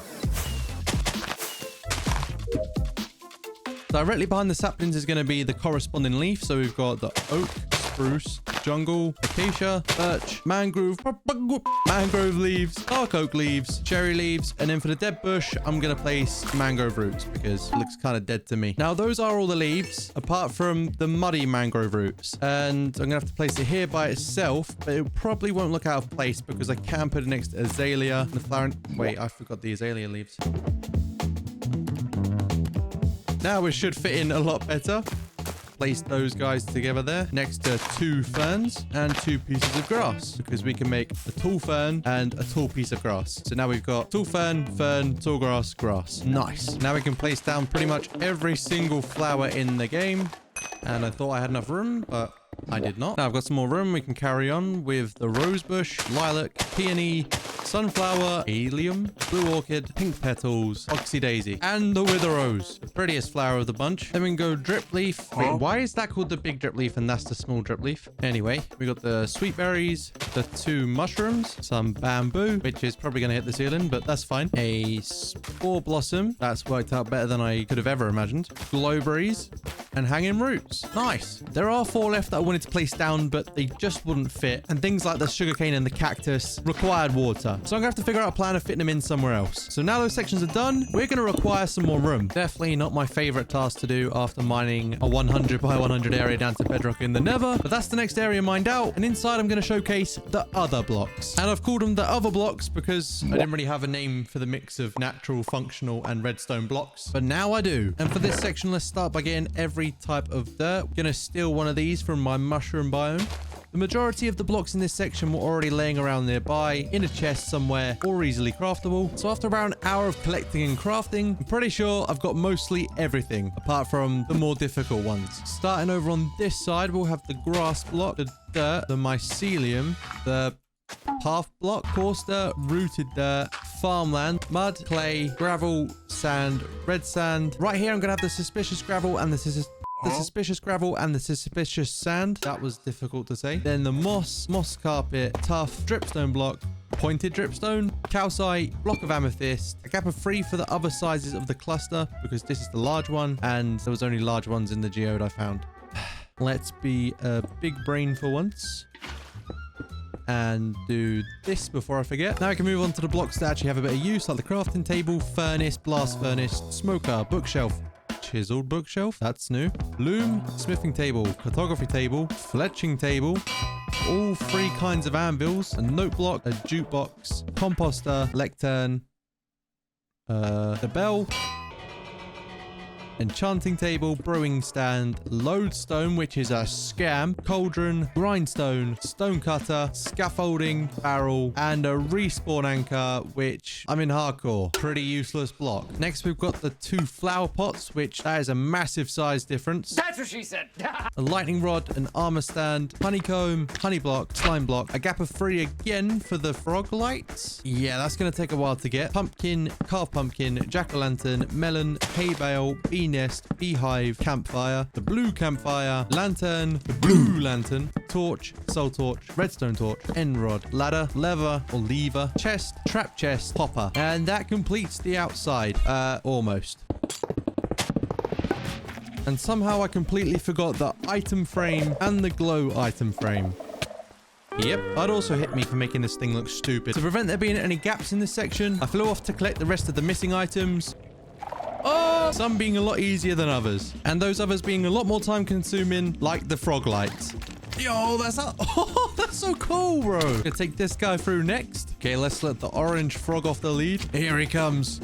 Speaker 1: Directly behind the saplings is going to be the corresponding leaf. So we've got the oak, spruce, jungle, acacia, birch, mangrove leaves, dark oak leaves, cherry leaves, and then for the dead bush, I'm going to place mangrove roots because it looks kind of dead to me. Now, those are all the leaves, apart from the muddy mangrove roots. And I'm going to have to place it here by itself, but it probably won't look out of place because I can put it next to azalea and the flower. Wait, I forgot the azalea leaves. Now it should fit in a lot better. Place those guys together there next to 2 ferns and 2 pieces of grass because we can make a tall fern and a tall piece of grass. So now we've got tall fern, fern, tall grass, grass. Nice. Now we can place down pretty much every single flower in the game. And I thought I had enough room, but I did not. Now I've got some more room. We can carry on with the rosebush, lilac, peony, sunflower, allium, blue orchid, pink petals, oxy daisy, and the wither rose, the prettiest flower of the bunch. Then we can go drip leaf. Wait, why is that called the big drip leaf and that's the small drip leaf? Anyway, we got the sweet berries, the 2 mushrooms, some bamboo, which is probably going to hit the ceiling, but that's fine. A spore blossom. That's worked out better than I could have ever imagined. Glowberries and hanging roots. Nice. There are 4 left that I wanted to place down, but they just wouldn't fit. And things like the sugarcane and the cactus required water. So I'm gonna have to figure out a plan of fitting them in somewhere else. So now those sections are done, we're gonna require some more room. Definitely not my favorite task to do after mining a 100 by 100 area down to bedrock in the nether, but that's the next area mined out. And inside I'm gonna showcase the other blocks. And I've called them the other blocks because I didn't really have a name for the mix of natural, functional, and redstone blocks. But now I do. And for this section, let's start by getting every type of dirt. I'm gonna steal one of these from my mushroom biome. The majority of the blocks in this section were already laying around nearby, in a chest somewhere, or easily craftable. So after about an hour of collecting and crafting, I'm pretty sure I've got mostly everything, apart from the more difficult ones. Starting over on this side, we'll have the grass block, the dirt, the mycelium, the path block, coarse dirt, rooted dirt, farmland, mud, clay, gravel, sand, red sand. Right here, I'm going to have the suspicious gravel and the suspicious gravel and the suspicious sand. That was difficult to say. Then the moss carpet, tough, dripstone block, pointed dripstone, calcite, block of amethyst, a gap of 3 for the other sizes of the cluster because this is the large one and there was only large ones in the geode I found. Let's be a big brain for once and do this before I forget. Now I can move on to the blocks that actually have a bit of use, like the crafting table, furnace, blast furnace, smoker, bookshelf, chiseled bookshelf, that's new, loom, smithing table, cartography table, fletching table, all 3 kinds of anvils, a note block, a jukebox, composter, lectern, the bell, enchanting table, brewing stand, lodestone, which is a scam, cauldron, grindstone, stone cutter, scaffolding, barrel, and a respawn anchor, which I'm in hardcore. Pretty useless block. Next, we've got the 2 flower pots, which that is a massive size difference.
Speaker 2: That's what she said.
Speaker 1: A lightning rod, an armor stand, honeycomb, honey block, slime block, a gap of 3 again for the frog lights. Yeah, that's going to take a while to get. Pumpkin, carved pumpkin, jack-o'-lantern, melon, hay bale, bee nest, beehive, campfire, the blue campfire, lantern, the blue lantern, torch, soul torch, redstone torch, end rod, ladder, lever or lever, chest, trap chest, hopper. And that completes the outside. Almost. And somehow I completely forgot the item frame and the glow item frame. Yep, that also hit me for making this thing look stupid. To prevent there being any gaps in this section, I flew off to collect the rest of the missing items. Oh, some being a lot easier than others. And those others being a lot more time consuming, like the frog lights. Yo, that's so cool, bro. Gonna take this guy through next. Okay, let's let the orange frog off the lead. Here he comes.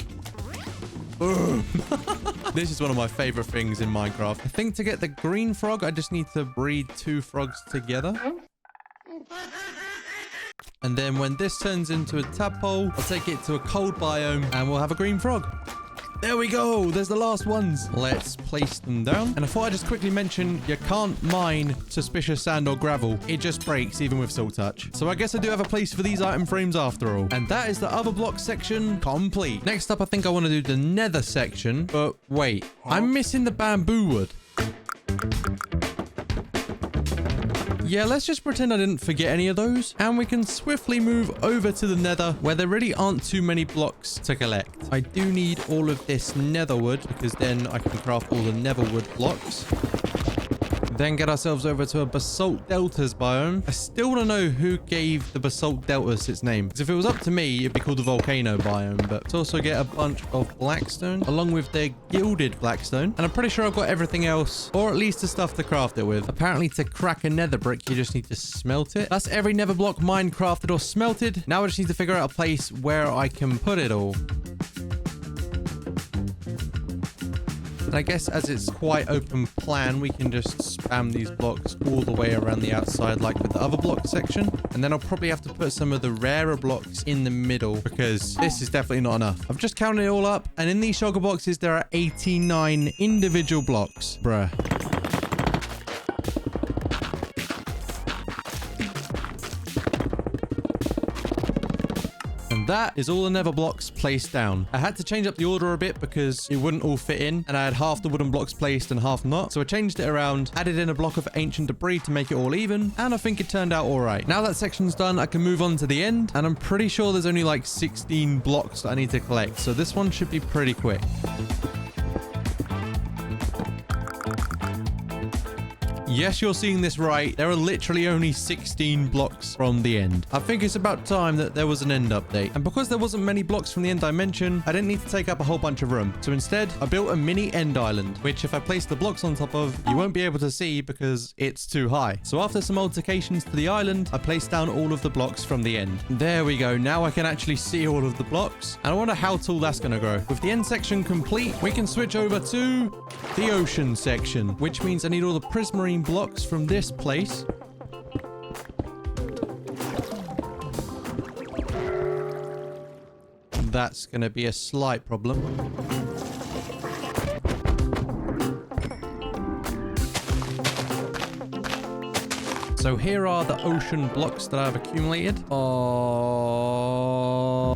Speaker 1: This is one of my favorite things in Minecraft. I think to get the green frog, I just need to breed 2 frogs together. And then when this turns into a tadpole, I'll take it to a cold biome and we'll have a green frog. There we go. There's the last ones. Let's place them down. And I thought I'd just quickly mention you can't mine suspicious sand or gravel. It just breaks even with Soul Touch. So I guess I do have a place for these item frames after all. And that is the other block section complete. Next up, I think I want to do the nether section. But wait, I'm missing the bamboo wood. Yeah, let's just pretend I didn't forget any of those. And we can swiftly move over to the nether where there really aren't too many blocks to collect. I do need all of this nether wood because then I can craft all the nether wood blocks. Then get ourselves over to a basalt deltas biome. I still want to know who gave the basalt deltas its name. Because if it was up to me, it'd be called the volcano biome. But let's also get a bunch of blackstone along with their gilded blackstone. And I'm pretty sure I've got everything else, or at least the stuff to craft it with. Apparently to crack a nether brick, you just need to smelt it. That's every nether block mined, crafted, or smelted. Now I just need to figure out a place where I can put it all. And I guess as it's quite open plan, we can just spam these blocks all the way around the outside like with the other block section. And then I'll probably have to put some of the rarer blocks in the middle because this is definitely not enough. I've just counted it all up and in these shulker boxes, there are 89 individual blocks. Bruh. that is all the nether blocks placed down. I had to change up the order a bit because it wouldn't all fit in, and I had half the wooden blocks placed and half not. So I changed it around, added in a block of ancient debris to make it all even, and I think it turned out all right. Now that section's done, I can move on to the end, and I'm pretty sure there's only like 16 blocks that I need to collect. So this one should be pretty quick. Yes, you're seeing this right. There are literally only 16 blocks from the end. I think it's about time that there was an end update. And because there wasn't many blocks from the end dimension, I didn't need to take up a whole bunch of room. So instead, I built a mini end island, which if I place the blocks on top of, you won't be able to see because it's too high. So after some altercations to the island, I placed down all of the blocks from the end. There we go. Now I can actually see all of the blocks. And I wonder how tall that's going to grow. With the end section complete, we can switch over to the ocean section, which means I need all the prismarine blocks from this place. That's going to be a slight problem. So here are the ocean blocks that I've accumulated.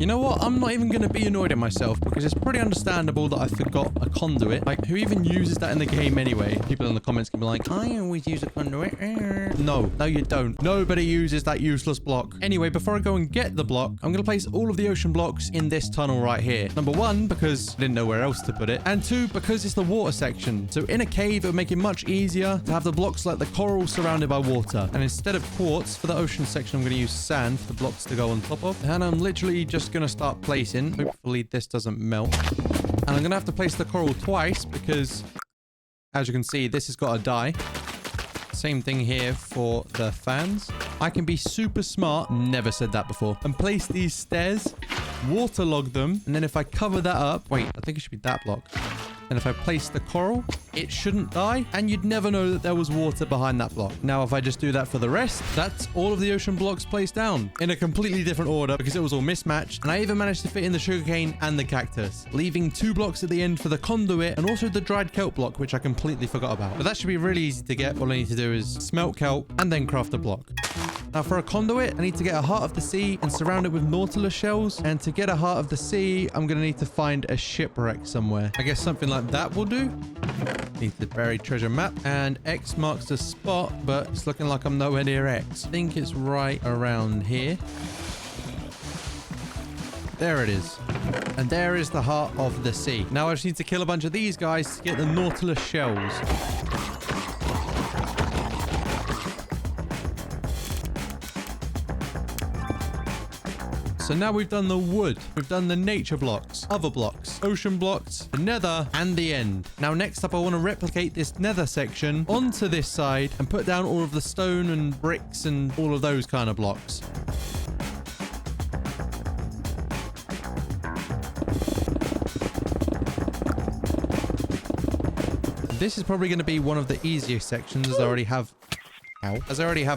Speaker 1: You know what? I'm not even going to be annoyed at myself because it's pretty understandable that I forgot a conduit. Like, who even uses that in the game anyway? People in the comments can be like, I always use a conduit. No, you don't. Nobody uses that useless block. Anyway, before I go and get the block, I'm going to place all of the ocean blocks in this tunnel right here. Number one, because I didn't know where else to put it. And two, because it's the water section. So in a cave, it would make it much easier to have the blocks like the coral surrounded by water. And instead of quartz for the ocean section, I'm going to use sand for the blocks to go on top of. And I'm literally just going to start placing. Hopefully this doesn't melt. And I'm going to have to place the coral twice because, as you can see, this has got to die. Same thing here for the fans. I can be super smart, never said that before, and place these stairs, waterlog them, and then if I cover that up, wait, I think it should be that block. And if I place the coral, it shouldn't die, and you'd never know that there was water behind that block. Now, if I just do that for the rest, that's all of the ocean blocks placed down in a completely different order because it was all mismatched. And I even managed to fit in the sugarcane and the cactus, leaving 2 blocks at the end for the conduit and also the dried kelp block, which I completely forgot about. But that should be really easy to get. All I need to do is smelt kelp and then craft a block. Now for a conduit, I need to get a heart of the sea and surround it with nautilus shells. And to get a heart of the sea, I'm going to need to find a shipwreck somewhere. I guess something like that will do. Need the buried treasure map. And X marks the spot, but it's looking like I'm nowhere near X. I think it's right around here. There it is. And there is the heart of the sea. Now I just need to kill a bunch of these guys to get the nautilus shells. So now we've done the wood, we've done the nature blocks, other blocks, ocean blocks, the nether, and the end. Now next up, I want to replicate this nether section onto this side and put down all of the stone and bricks and all of those kind of blocks. This is probably going to be one of the easiest sections as I already have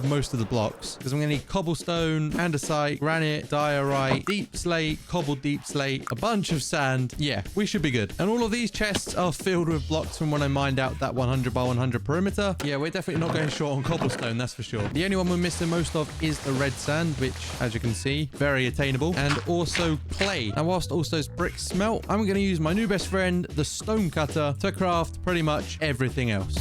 Speaker 1: most of the blocks, because I'm going to need cobblestone, andesite, granite, diorite, deep slate, cobbled deep slate, a bunch of sand. Yeah, we should be good. And all of these chests are filled with blocks from when I mined out that 100 by 100 perimeter. Yeah, we're definitely not going short on cobblestone, that's for sure. The only one we're missing most of is the red sand, which, as you can see, very attainable. And also clay. Now, whilst all those bricks smelt, I'm going to use my new best friend, the stone cutter, to craft pretty much everything else.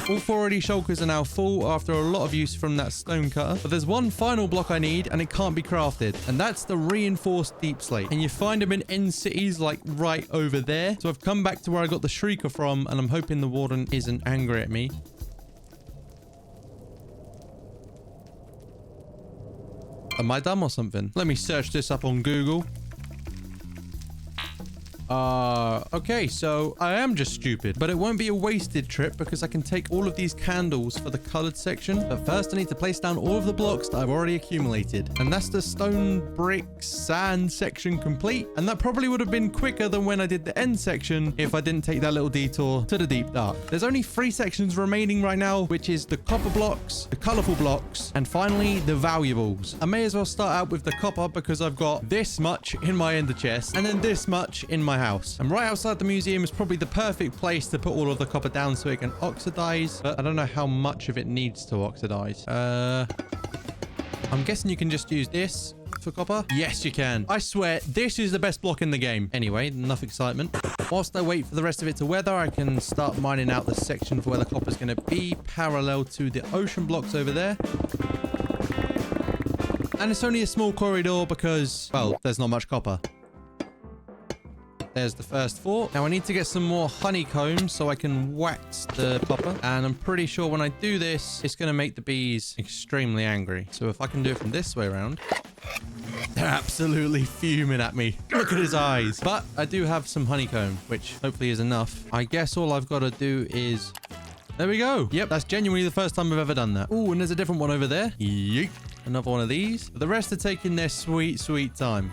Speaker 1: All 4 of these shulkers are now full after a lot of use from that stone cutter. But there's one final block I need and it can't be crafted. And that's the reinforced deep slate. And you find them in end cities like right over there. So I've come back to where I got the shrieker from and I'm hoping the warden isn't angry at me. Am I dumb or something? Let me search this up on Google. Okay, so I am just stupid, but it won't be a wasted trip because I can take all of these candles for the colored section. But first I need to place down all of the blocks that I've already accumulated. And that's the stone, brick, sand section complete. And that probably would have been quicker than when I did the end section if I didn't take that little detour to the deep dark. There's only 3 sections remaining right now, which is the copper blocks, the colorful blocks, and finally the valuables. I may as well start out with the copper because I've got this much in my ender chest and then this much in my house. And right outside the museum is probably the perfect place to put all of the copper down so it can oxidize. But I don't know how much of it needs to oxidize. I'm guessing you can just use this for copper. Yes, you can. I swear, this is the best block in the game. Anyway, enough excitement. Whilst I wait for the rest of it to weather, I can start mining out the section for where the copper's going to be, parallel to the ocean blocks over there. And it's only a small corridor because, well, there's not much copper. There's the first 4. Now I need to get some more honeycomb so I can wax the copper. And I'm pretty sure when I do this, it's going to make the bees extremely angry. So if I can do it from this way around, they're absolutely fuming at me. Look at his eyes. But I do have some honeycomb, which hopefully is enough. I guess all I've got to do is... There we go. Yep, that's genuinely the first time I've ever done that. Oh, and there's a different one over there. Yeet. Another one of these. But the rest are taking their sweet, sweet time.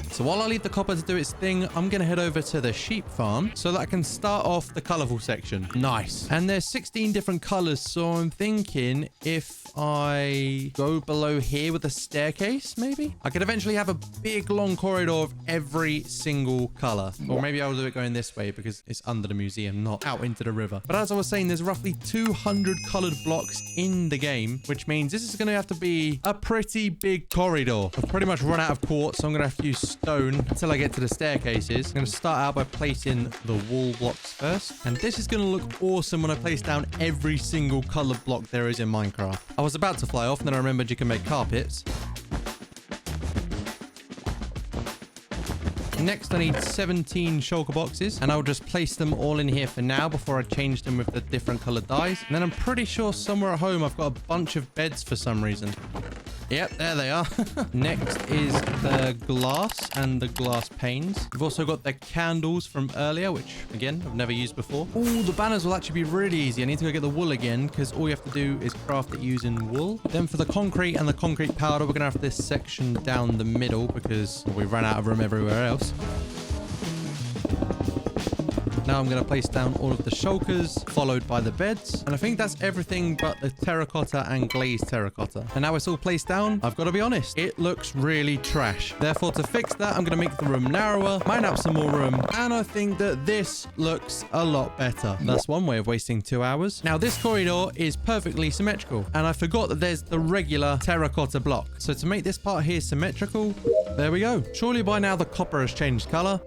Speaker 1: So while I leave the copper to do its thing, I'm going to head over to the sheep farm so that I can start off the colorful section. Nice. And there's 16 different colors, so I'm thinking if I go below here with a staircase, maybe? I could eventually have a big, long corridor of every single color. Or maybe I'll do it going this way because it's under the museum, not out into the river. But as I was saying, there's roughly 200 colored blocks in the game, which means this is going to have to be a pretty big corridor. I've pretty much run out of quartz, so I'm going to have to use stone until I get to the staircases. I'm going to start out by placing the wall blocks first. And this is going to look awesome when I place down every single colored block there is in Minecraft. I was about to fly off, and then I remembered you can make carpets. Next, I need 17 shulker boxes, and I'll just place them all in here for now before I change them with the different colored dyes. And then I'm pretty sure somewhere at home I've got a bunch of beds for some reason. Yep, there they are. Next is the glass and the glass panes. We've also got the candles from earlier, which, again, I've never used before. Oh, the banners will actually be really easy. I need to go get the wool again, because all you have to do is craft it using wool. Then for the concrete and the concrete powder, we're going to have this section down the middle, because we ran out of room everywhere else. Now I'm going to place down all of the shulkers, followed by the beds. And I think that's everything but the terracotta and glazed terracotta. And now it's all placed down. I've got to be honest, it looks really trash. Therefore, to fix that, I'm going to make the room narrower, mine out some more room. And I think that this looks a lot better. That's one way of wasting 2 hours. Now, this corridor is perfectly symmetrical. And I forgot that there's the regular terracotta block. So to make this part here symmetrical, there we go. Surely by now the copper has changed color,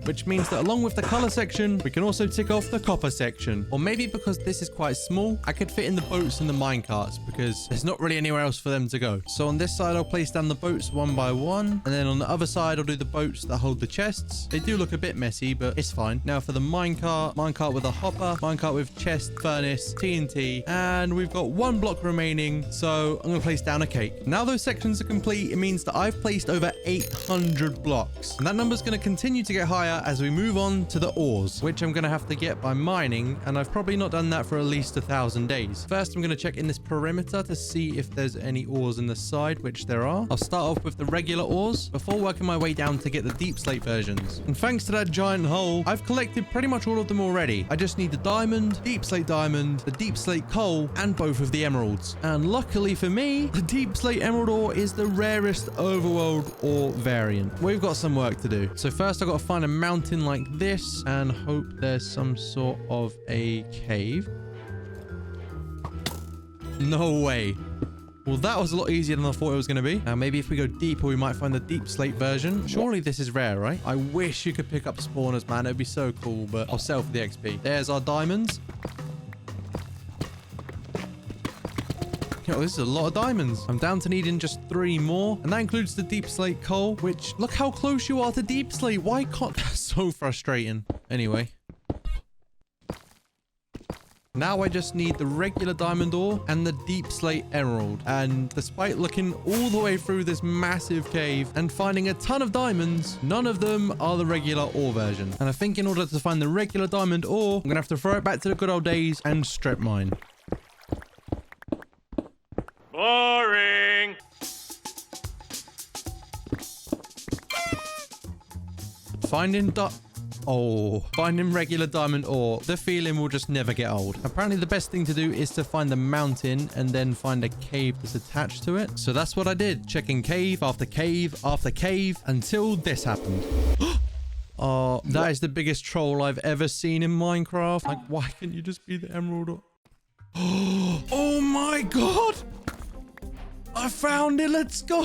Speaker 1: which means that along with the color section, we can also tick off the copper section. Or maybe because this is quite small, I could fit in the boats and the minecarts because there's not really anywhere else for them to go. So on this side, I'll place down the boats one by one. And then on the other side, I'll do the boats that hold the chests. They do look a bit messy, but it's fine. Now for the minecart with a hopper, minecart with chest, furnace, TNT, and we've got 1 block remaining. So I'm gonna place down a cake. Now those sections are complete, it means that I've placed over 800 blocks. And that number's gonna continue to get higher as we move on to the ores, which I'm going to have to get by mining, and I've probably not done that for at least 1,000 days. First, I'm going to check in this perimeter to see if there's any ores in the side, which there are. I'll start off with the regular ores before working my way down to get the deep slate versions. And thanks to that giant hole, I've collected pretty much all of them already. I just need the diamond, deep slate diamond, the deep slate coal, and both of the emeralds. And luckily for me, the deep slate emerald ore is the rarest overworld ore variant. We've got some work to do. So first, I've got to find a mountain like this and hope there's some sort of a cave. No way. Well, that was a lot easier than I thought it was going to be. Now, maybe if we go deeper, we might find the deep slate version. Surely this is rare, right? I wish you could pick up spawners, man. It'd be so cool, but I'll sell for the XP. There's our diamonds. Yo, this is a lot of diamonds. I'm down to needing just 3 more. And that includes the deep slate coal, which, look how close you are to deep slate. Why can't... That's so frustrating. Anyway. Now I just need the regular diamond ore and the deep slate emerald. And despite looking all the way through this massive cave and finding a ton of diamonds, none of them are the regular ore version. And I think in order to find the regular diamond ore, I'm going to have to throw it back to the good old days and strip mine.
Speaker 2: Boring.
Speaker 1: Finding regular diamond ore. The feeling will just never get old. Apparently the best thing to do is to find the mountain and then find a cave that's attached to it. So that's what I did. Checking cave after cave after cave until this happened. Oh, that is the biggest troll I've ever seen in Minecraft. Like, why can't you just be the emerald ore? Oh my god! I found it. Let's go.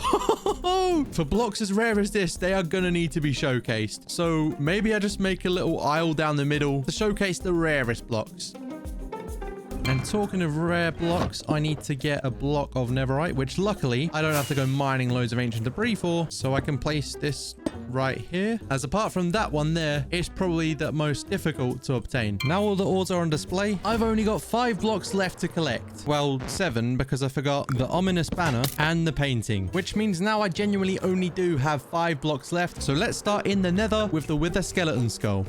Speaker 1: For blocks as rare as this, they are going to need to be showcased. So maybe I just make a little aisle down the middle to showcase the rarest blocks. And talking of rare blocks, I need to get a block of netherite, which luckily I don't have to go mining loads of ancient debris for. So I can place this right here. As apart from that one there, it's probably the most difficult to obtain. Now all the ores are on display. I've only got 5 blocks left to collect. Well, 7 because I forgot the ominous banner and the painting, which means now I genuinely only do have 5 blocks left. So let's start in the nether with the wither skeleton skull.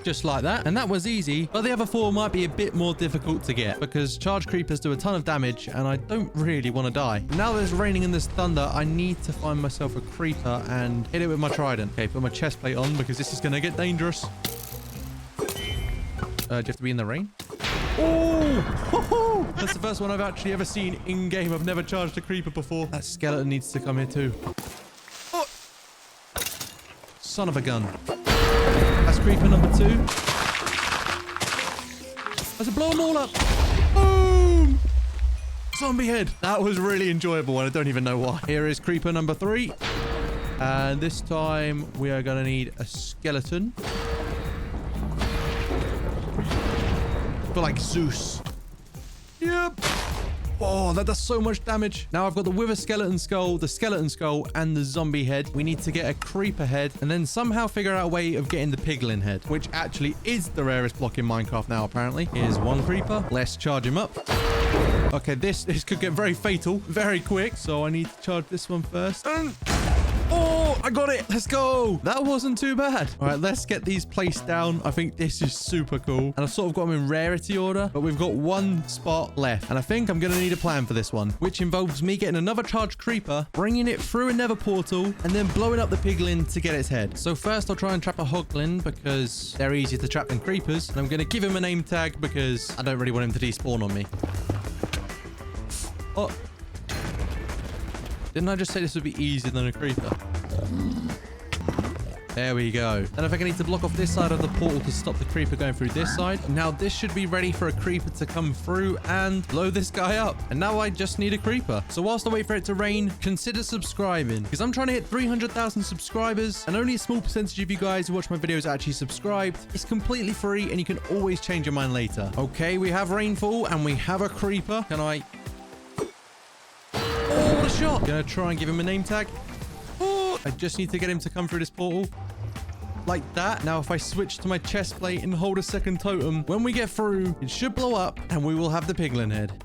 Speaker 1: Just like that. And that was easy, but the other 4 might be a bit more difficult to get because charge creepers do a ton of damage and I don't really want to die. Now that it's raining and there's thunder, I need to find myself a creeper and hit it with my trident. Okay, put my chest plate on because this is going to get dangerous. Do you have to be in the rain? Oh! That's the first one I've actually ever seen in-game. I've never charged a creeper before. That skeleton needs to come here too. Oh! Son of a gun. That's creeper number 2. Let's blow them all up. Boom! Zombie head. That was really enjoyable and I don't even know why. Here is creeper number 3. And this time we are going to need a skeleton. But like Zeus. Yep. Oh, that does so much damage. Now I've got the wither skeleton skull, the skeleton skull, and the zombie head. We need to get a creeper head and then somehow figure out a way of getting the piglin head, which actually is the rarest block in Minecraft now, apparently. Here's one creeper. Let's charge him up. Okay, this could get very fatal very quick. So I need to charge this one first. Oh, I got it. Let's go. That wasn't too bad. All right, let's get these placed down. I think this is super cool. And I've sort of got them in rarity order, but we've got 1 spot left. And I think I'm going to need a plan for this one, which involves me getting another charged creeper, bringing it through a nether portal, and then blowing up the piglin to get its head. So first I'll try and trap a hoglin because they're easier to trap than creepers. And I'm going to give him a name tag because I don't really want him to despawn on me. Oh. Didn't I just say this would be easier than a creeper? There we go. Then I think I need to block off this side of the portal to stop the creeper going through this side. Now this should be ready for a creeper to come through and blow this guy up. And now I just need a creeper. So whilst I wait for it to rain, consider subscribing because I'm trying to hit 300,000 subscribers and only a small percentage of you guys who watch my videos are actually subscribed. It's completely free and you can always change your mind later. Okay, we have rainfall and we have a creeper. Can I... Oh, what a shot. Gonna try and give him a name tag. Oh, I just need to get him to come through this portal. Like that. Now, if I switch to my chest plate and hold a second totem, when we get through, it should blow up and we will have the piglin head.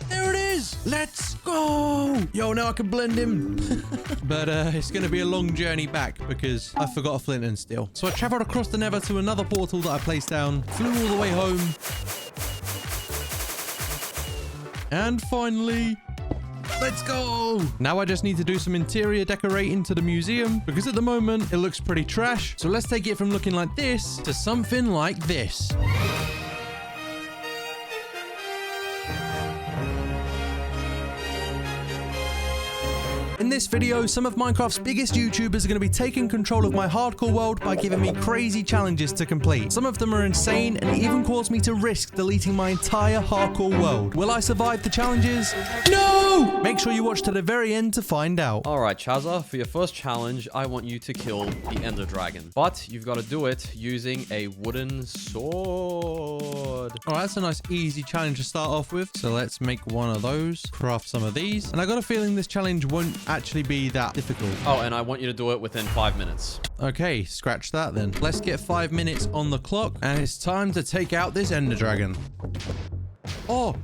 Speaker 1: There it is. Let's go. Yo, now I can blend him. But it's going to be a long journey back because I forgot a flint and steel. So I traveled across the nether to another portal that I placed down, flew all the way home. And finally, let's go. Now I just need to do some interior decorating to the museum because at the moment it looks pretty trash. So let's take it from looking like this to something like this. In this video, some of Minecraft's biggest YouTubers are going to be taking control of my hardcore world by giving me crazy challenges to complete. Some of them are insane and even cause me to risk deleting my entire hardcore world. Will I survive the challenges? No! Make sure you watch to the very end to find out.
Speaker 3: Alright, Chaza, for your first challenge, I want you to kill the Ender Dragon. But you've got to do it using a wooden sword.
Speaker 1: Alright, that's a nice easy challenge to start off with. So let's make one of those, craft some of these. And I got a feeling this challenge won't actually be that difficult.
Speaker 3: Oh, and I want you to do it within 5 minutes.
Speaker 1: Okay, scratch that then. Let's get 5 minutes on the clock and it's time to take out this Ender Dragon. Oh!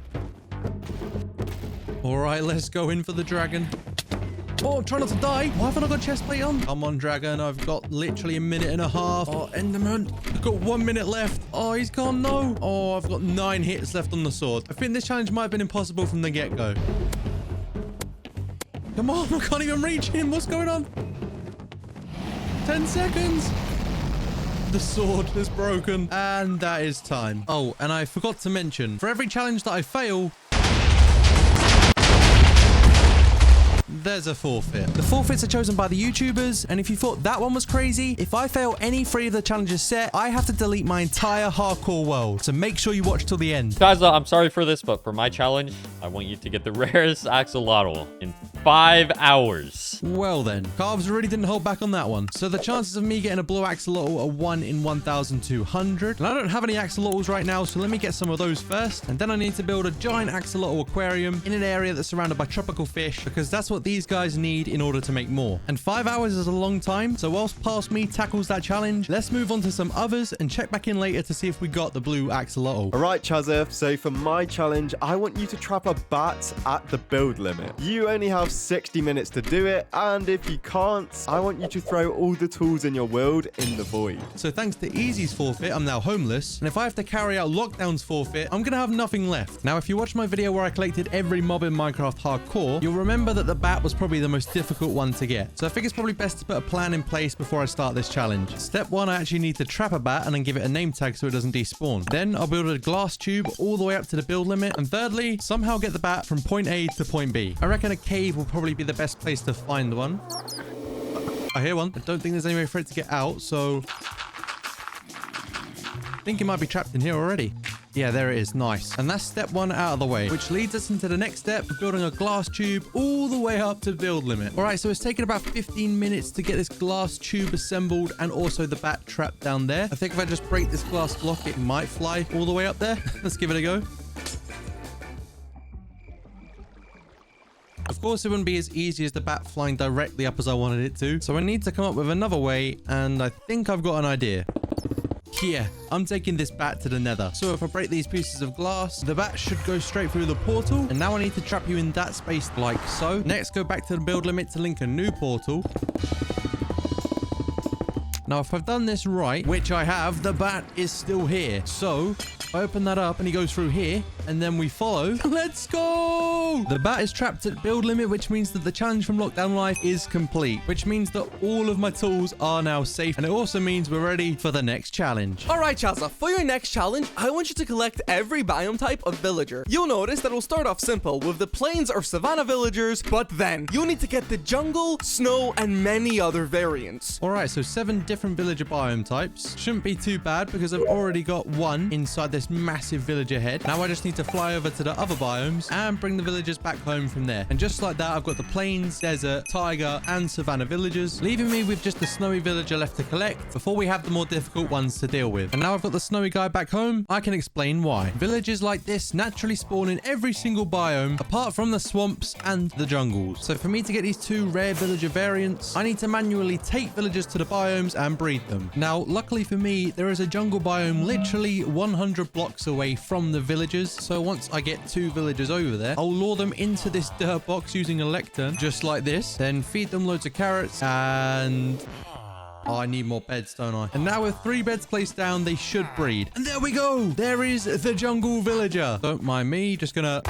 Speaker 1: Alright, let's go in for the dragon. Oh, try not to die. Why haven't I got chest plate on? Come on, dragon. I've got literally a minute and a half. Oh, Enderman. I've got 1 minute left. Oh, he's gone. No. Oh, I've got 9 hits left on the sword. I think this challenge might have been impossible from the get-go. Come on, I can't even reach him. What's going on? 10 seconds. The sword is broken. And that is time. Oh, and I forgot to mention, for every challenge that I fail, there's a forfeit. The forfeits are chosen by the YouTubers, and if you thought that one was crazy, if I fail any 3 of the challenges set, I have to delete my entire hardcore world. So make sure you watch till the end.
Speaker 2: Chaza, I'm sorry for this, but for my challenge, I want you to get the rarest axolotl in 5 hours.
Speaker 1: Well then, Carves really didn't hold back on that one. So the chances of me getting a blue axolotl are 1 in 1,200. And I don't have any axolotls right now, so let me get some of those first. And then I need to build a giant axolotl aquarium in an area that's surrounded by tropical fish, because that's what these guys need in order to make more. And 5 hours is a long time, so whilst Past Me tackles that challenge, let's move on to some others and check back in later to see if we got the blue axolotl.
Speaker 4: All right, Chaza, so for my challenge, I want you to trap a bat at the build limit. You only have 60 minutes to do it, and if you can't, I want you to throw all the tools in your world in the void.
Speaker 1: So thanks to Easy's forfeit, I'm now homeless, and if I have to carry out Lockdown's forfeit, I'm gonna have nothing left. Now, if you watched my video where I collected every mob in Minecraft Hardcore, you'll remember that the bat was probably the most difficult one to get. So I think it's probably best to put a plan in place before I start this challenge. Step 1, I actually need to trap a bat and then give it a name tag so it doesn't despawn. Then I'll build a glass tube all the way up to the build limit, and thirdly, somehow get the bat from point A to point B. I reckon a cave will probably be the best place to find one. I hear one. I don't think there's any way for it to get out, so I think it might be trapped in here already. Yeah, there it is. Nice. And that's step 1 out of the way, which leads us into the next step of building a glass tube all the way up to build limit. All right, so it's taken about 15 minutes to get this glass tube assembled and also the bat trapped down there. I think if I just break this glass block, it might fly all the way up there. Let's give it a go. Of course, it wouldn't be as easy as the bat flying directly up as I wanted it to. So I need to come up with another way, and I think I've got an idea. Yeah, I'm taking this bat to the nether. So if I break these pieces of glass, the bat should go straight through the portal. And now I need to trap you in that space like so. Next, go back to the build limit to link a new portal. Now, if I've done this right, which I have, the bat is still here. So I open that up and he goes through here, and then we follow. Let's go! The bat is trapped at build limit, which means that the challenge from Lockdown Life is complete, which means that all of my tools are now safe, and it also means we're ready for the next challenge.
Speaker 5: Alright, Chaza, for your next challenge, I want you to collect every biome type of villager. You'll notice that it'll start off simple with the plains or savanna villagers, but then you'll need to get the jungle, snow, and many other variants.
Speaker 1: Alright, so 7 different villager biome types. Shouldn't be too bad because I've already got 1 inside this massive villager head. Now I just need to fly over to the other biomes and bring the villagers back home from there. And just like that, I've got the plains, desert, tiger, and savanna villagers, leaving me with just the snowy villager left to collect before we have the more difficult ones to deal with. And now I've got the snowy guy back home, I can explain why. Villages like this naturally spawn in every single biome apart from the swamps and the jungles. So for me to get these 2 rare villager variants, I need to manually take villagers to the biomes and breed them. Now, luckily for me, there is a jungle biome literally 100 blocks away from the villagers. So once I get 2 villagers over there, I'll lure them into this dirt box using a lectern, just like this, then feed them loads of carrots, and oh, I need more beds, don't I? And now with 3 beds placed down, they should breed. And there we go. There is the jungle villager. Don't mind me, just gonna...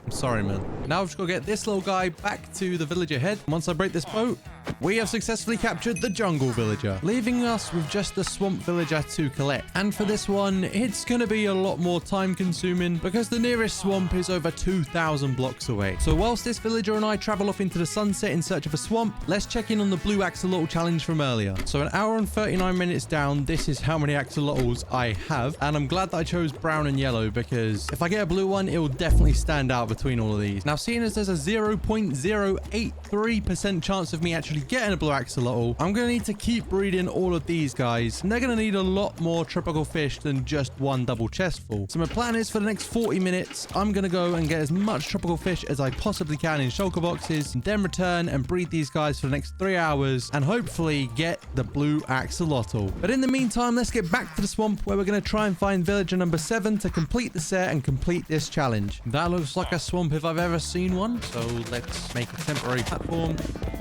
Speaker 1: I'm sorry, man. Now I've just got to get this little guy back to the villager head. Once I break this boat, we have successfully captured the jungle villager, leaving us with just the swamp villager to collect. And for this one, it's going to be a lot more time consuming because the nearest swamp is over 2,000 blocks away. So whilst this villager and I travel off into the sunset in search of a swamp, let's check in on the blue axolotl challenge from earlier. So an hour and 39 minutes down, this is how many axolotls I have. And I'm glad that I chose brown and yellow because if I get a blue one, it will definitely stand out between all of these. Now, seeing as there's a 0.083% chance of me actually getting a blue axolotl, I'm going to need to keep breeding all of these guys, and they're going to need a lot more tropical fish than just 1 double chest full. So my plan is for the next 40 minutes, I'm going to go and get as much tropical fish as I possibly can in shulker boxes, and then return and breed these guys for the next 3 hours, and hopefully get the blue axolotl. But in the meantime, let's get back to the swamp where we're going to try and find villager number 7 to complete the set and complete this challenge. That looks like a swamp if I've ever seen one, so let's make a temporary platform.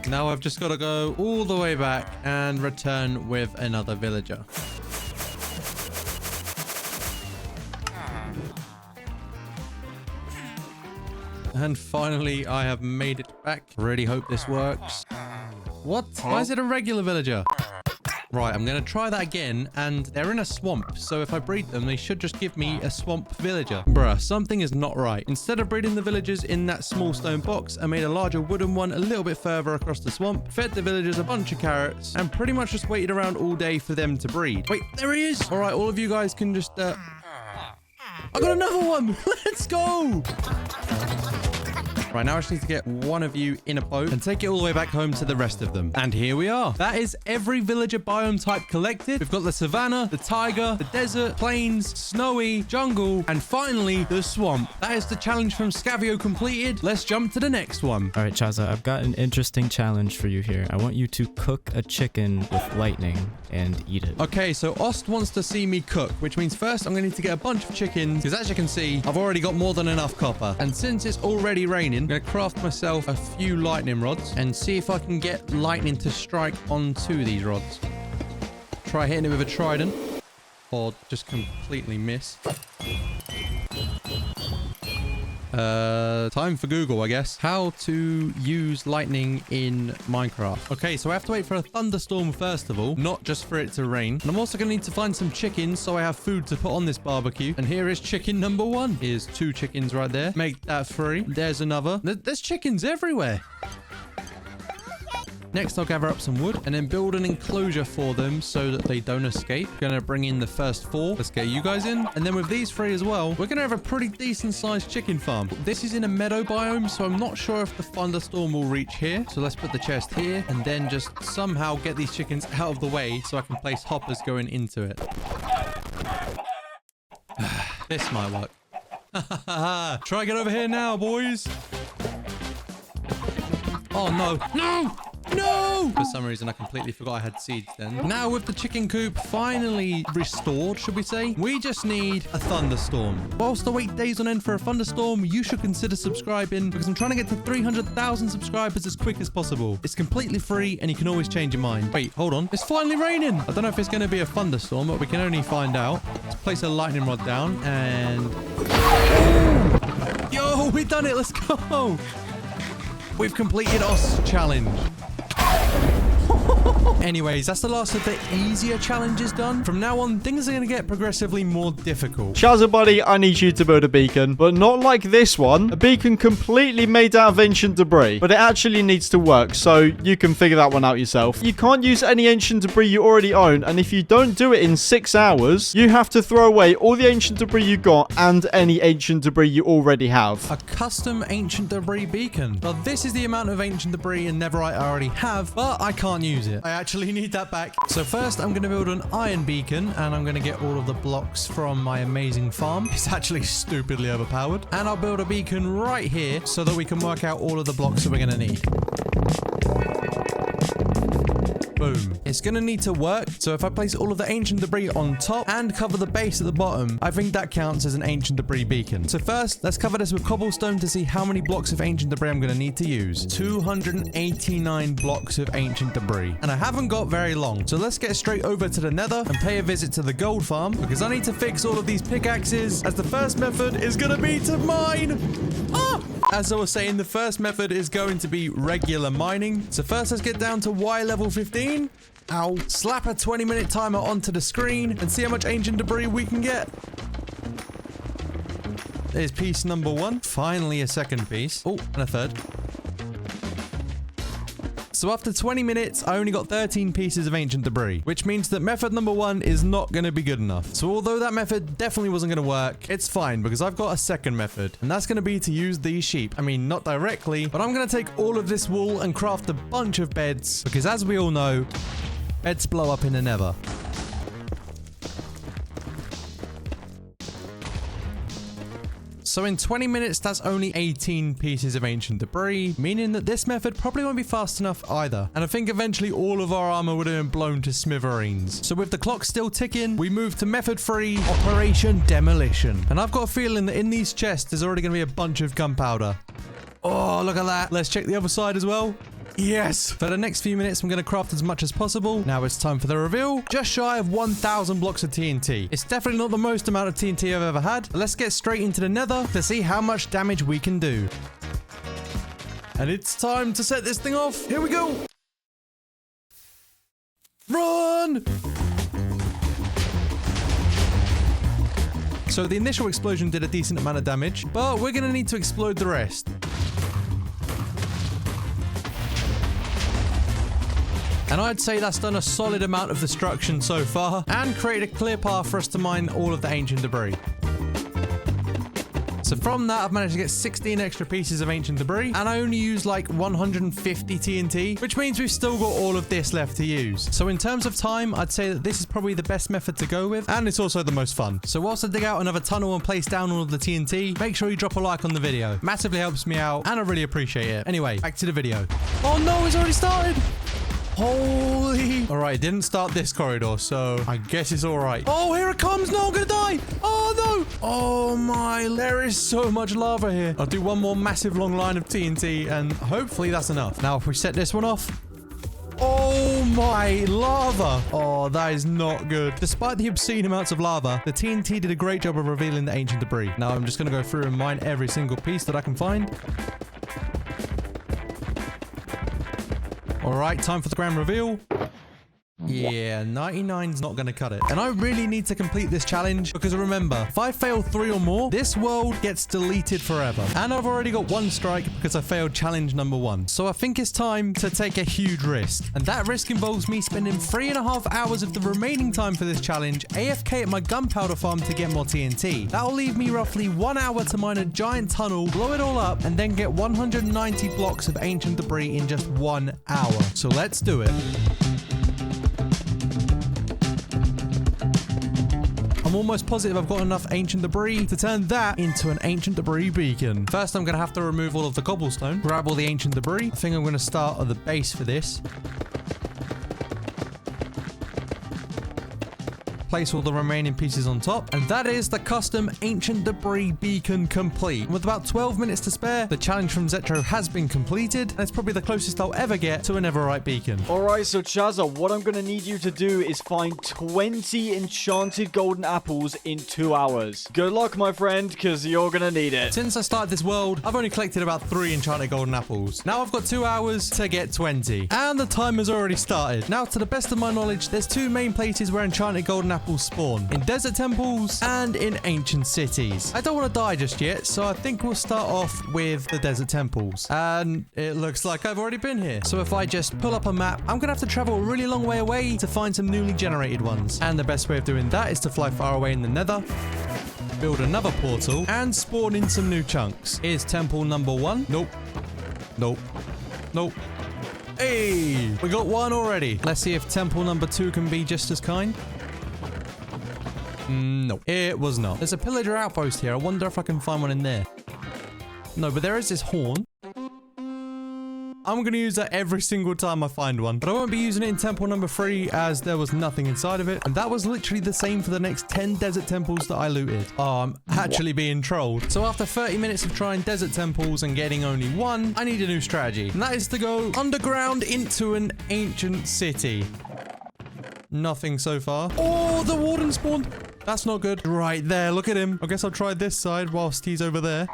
Speaker 1: Now I've just got to go all the way back and return with another villager. And finally, I have made it back. Really hope this works. What? Why is it a regular villager? Right, I'm going to try that again, and they're in a swamp, so if I breed them, they should just give me a swamp villager. Bruh, something is not right. Instead of breeding the villagers in that small stone box, I made a larger wooden one a little bit further across the swamp, fed the villagers a bunch of carrots, and pretty much just waited around all day for them to breed. Wait, there he is! All right, all of you guys can just, I got another one! Let's go! Right, now I just need to get one of you in a boat and take it all the way back home to the rest of them. And here we are. That is every villager biome type collected. We've got the savannah, the taiga, the desert, plains, snowy, jungle, and finally the swamp. That is the challenge from Scavio completed. Let's jump to the next one.
Speaker 6: All right, Chaza, I've got an interesting challenge for you here. I want you to cook a chicken with lightning and eat it.
Speaker 1: Okay, so Ost wants to see me cook, which means first I'm going to need to get a bunch of chickens, because as you can see, I've already got more than enough copper. And since it's already raining, I'm going to craft myself a few lightning rods and see if I can get lightning to strike onto these rods. Try hitting it with a trident, or just completely miss. Time for Google, I guess. How to use lightning in Minecraft. Okay, so I have to wait for a thunderstorm first of all, not just for it to rain. And I'm also going to need to find some chickens so I have food to put on this barbecue. And here is chicken number 1. Here's 2 chickens right there. Make that 3. There's another. There's chickens everywhere. Next, I'll gather up some wood and then build an enclosure for them so that they don't escape. Gonna bring in the first 4. Let's get you guys in. And then with these 3 as well, we're gonna have a pretty decent sized chicken farm. This is in a meadow biome, so I'm not sure if the thunderstorm will reach here. So let's put the chest here and then just somehow get these chickens out of the way so I can place hoppers going into it. This might work. Try get over here now, boys. Oh, no. No! No! For some reason, I completely forgot I had seeds then. Now, with the chicken coop finally restored, should we say, we just need a thunderstorm. Whilst I wait days on end for a thunderstorm, you should consider subscribing because I'm trying to get to 300,000 subscribers as quick as possible. It's completely free and you can always change your mind. Wait, hold on. It's finally raining. I don't know if it's going to be a thunderstorm, but we can only find out. Let's place a lightning rod down and... Yo, we've done it. Let's go. We've completed Ost's challenge. Anyways, that's the last of the easier challenges done. From now on, things are going to get progressively more difficult.
Speaker 7: Chaza buddy, I need you to build a beacon, but not like this one. A beacon completely made out of ancient debris, but it actually needs to work, so you can figure that one out yourself. You can't use any ancient debris you already own, and if you don't do it in 6 hours, you have to throw away all the ancient debris you got and any ancient debris you already have.
Speaker 1: A custom ancient debris beacon. Well, this is the amount of ancient debris and netherite I already have, but I can't use it. I actually need that back. So first, I'm going to build an iron beacon, and I'm going to get all of the blocks from my amazing farm. It's actually stupidly overpowered. And I'll build a beacon right here so that we can work out all of the blocks that we're going to need. Boom. It's going to need to work. So if I place all of the ancient debris on top and cover the base at the bottom, I think that counts as an ancient debris beacon. So first, let's cover this with cobblestone to see how many blocks of ancient debris I'm going to need to use. 289 blocks of ancient debris. And I haven't got very long. So let's get straight over to the nether and pay a visit to the gold farm because I need to fix all of these pickaxes as the first method is going to be to mine. Ah! As I was saying, the first method is going to be regular mining. So first, let's get down to Y level 15. Ow. Slap a 20-minute timer onto the screen and see how much ancient debris we can get. There's piece number 1. Finally, a second piece. Oh, and a third. So after 20 minutes, I only got 13 pieces of ancient debris, which means that method number 1 is not going to be good enough. So although that method definitely wasn't going to work, it's fine because I've got a second method, and that's going to be to use these sheep. I mean, not directly, but I'm going to take all of this wool and craft a bunch of beds because as we all know, beds blow up in the nether. So in 20 minutes, that's only 18 pieces of ancient debris, meaning that this method probably won't be fast enough either. And I think eventually all of our armor would have been blown to smithereens. So with the clock still ticking, we move to method 3, Operation Demolition. And I've got a feeling that in these chests, there's already going to be a bunch of gunpowder. Oh, look at that. Let's check the other side as well. Yes! For the next few minutes, I'm going to craft as much as possible. Now it's time for the reveal. Just shy of 1,000 blocks of TNT. It's definitely not the most amount of TNT I've ever had. But let's get straight into the nether to see how much damage we can do. And it's time to set this thing off. Here we go! Run! So the initial explosion did a decent amount of damage, but we're going to need to explode the rest. And I'd say that's done a solid amount of destruction so far and created a clear path for us to mine all of the ancient debris. So from that, I've managed to get 16 extra pieces of ancient debris, and I only used like 150 TNT, which means we've still got all of this left to use. So in terms of time, I'd say that this is probably the best method to go with, and it's also the most fun. So whilst I dig out another tunnel and place down all of the TNT, make sure you drop a like on the video. Massively helps me out, and I really appreciate it. Anyway, back to the video. Oh no, it's already started! Holy... Alright, it didn't start this corridor, so I guess it's alright. Oh, here it comes! No, I'm gonna die! Oh, no! Oh, my... There is so much lava here. I'll do one more massive long line of TNT, and hopefully that's enough. Now, if we set this one off... Oh, my... Lava! Oh, that is not good. Despite the obscene amounts of lava, the TNT did a great job of revealing the ancient debris. Now, I'm just gonna go through and mine every single piece that I can find. All right, time for the grand reveal. Yeah, 99's not going to cut it. And I really need to complete this challenge because remember, if I fail 3 or more, this world gets deleted forever. And I've already got 1 strike because I failed challenge number 1. So I think it's time to take a huge risk. And that risk involves me spending 3.5 hours of the remaining time for this challenge AFK at my gunpowder farm to get more TNT. That'll leave me roughly 1 hour to mine a giant tunnel, blow it all up, and then get 190 blocks of ancient debris in just 1 hour. So let's do it. I'm almost positive I've got enough ancient debris to turn that into an ancient debris beacon. First, I'm going to have to remove all of the cobblestone, grab all the ancient debris. I think I'm going to start at the base for this. Place all the remaining pieces on top, and that is the custom ancient debris beacon complete. With about 12 minutes to spare, the challenge from Zetro has been completed, and it's probably the closest I'll ever get to a netherite beacon.
Speaker 7: Alright, so Chaza, what I'm going to need you to do is find 20 enchanted golden apples in 2 hours. Good luck, my friend, because you're going to need it.
Speaker 1: Since I started this world, I've only collected about 3 enchanted golden apples. Now I've got 2 hours to get 20, and the time has already started. Now, to the best of my knowledge, there's 2 main places where enchanted golden apples spawn: in desert temples and in ancient cities. I don't want to die just yet, so I think we'll start off with the desert temples. And it looks like I've already been here. So if I just pull up a map, I'm gonna have to travel a really long way away to find some newly generated ones. And the best way of doing that is to fly far away in the nether, build another portal, and spawn in some new chunks. Here's temple number 1. Nope. Nope. Nope. Hey, we got 1 already. Let's see if temple number 2 can be just as kind. No, it was not. There's a pillager outpost here. I wonder if I can find one in there. No, but there is this horn. I'm going to use that every single time I find one. But I won't be using it in temple number 3 as there was nothing inside of it. And that was literally the same for the next 10 desert temples that I looted. Oh, I'm actually being trolled. So after 30 minutes of trying desert temples and getting only 1, I need a new strategy. And that is to go underground into an ancient city. Nothing so far. Oh, the warden spawned. That's not good. Right there, look at him. I guess I'll try this side whilst he's over there.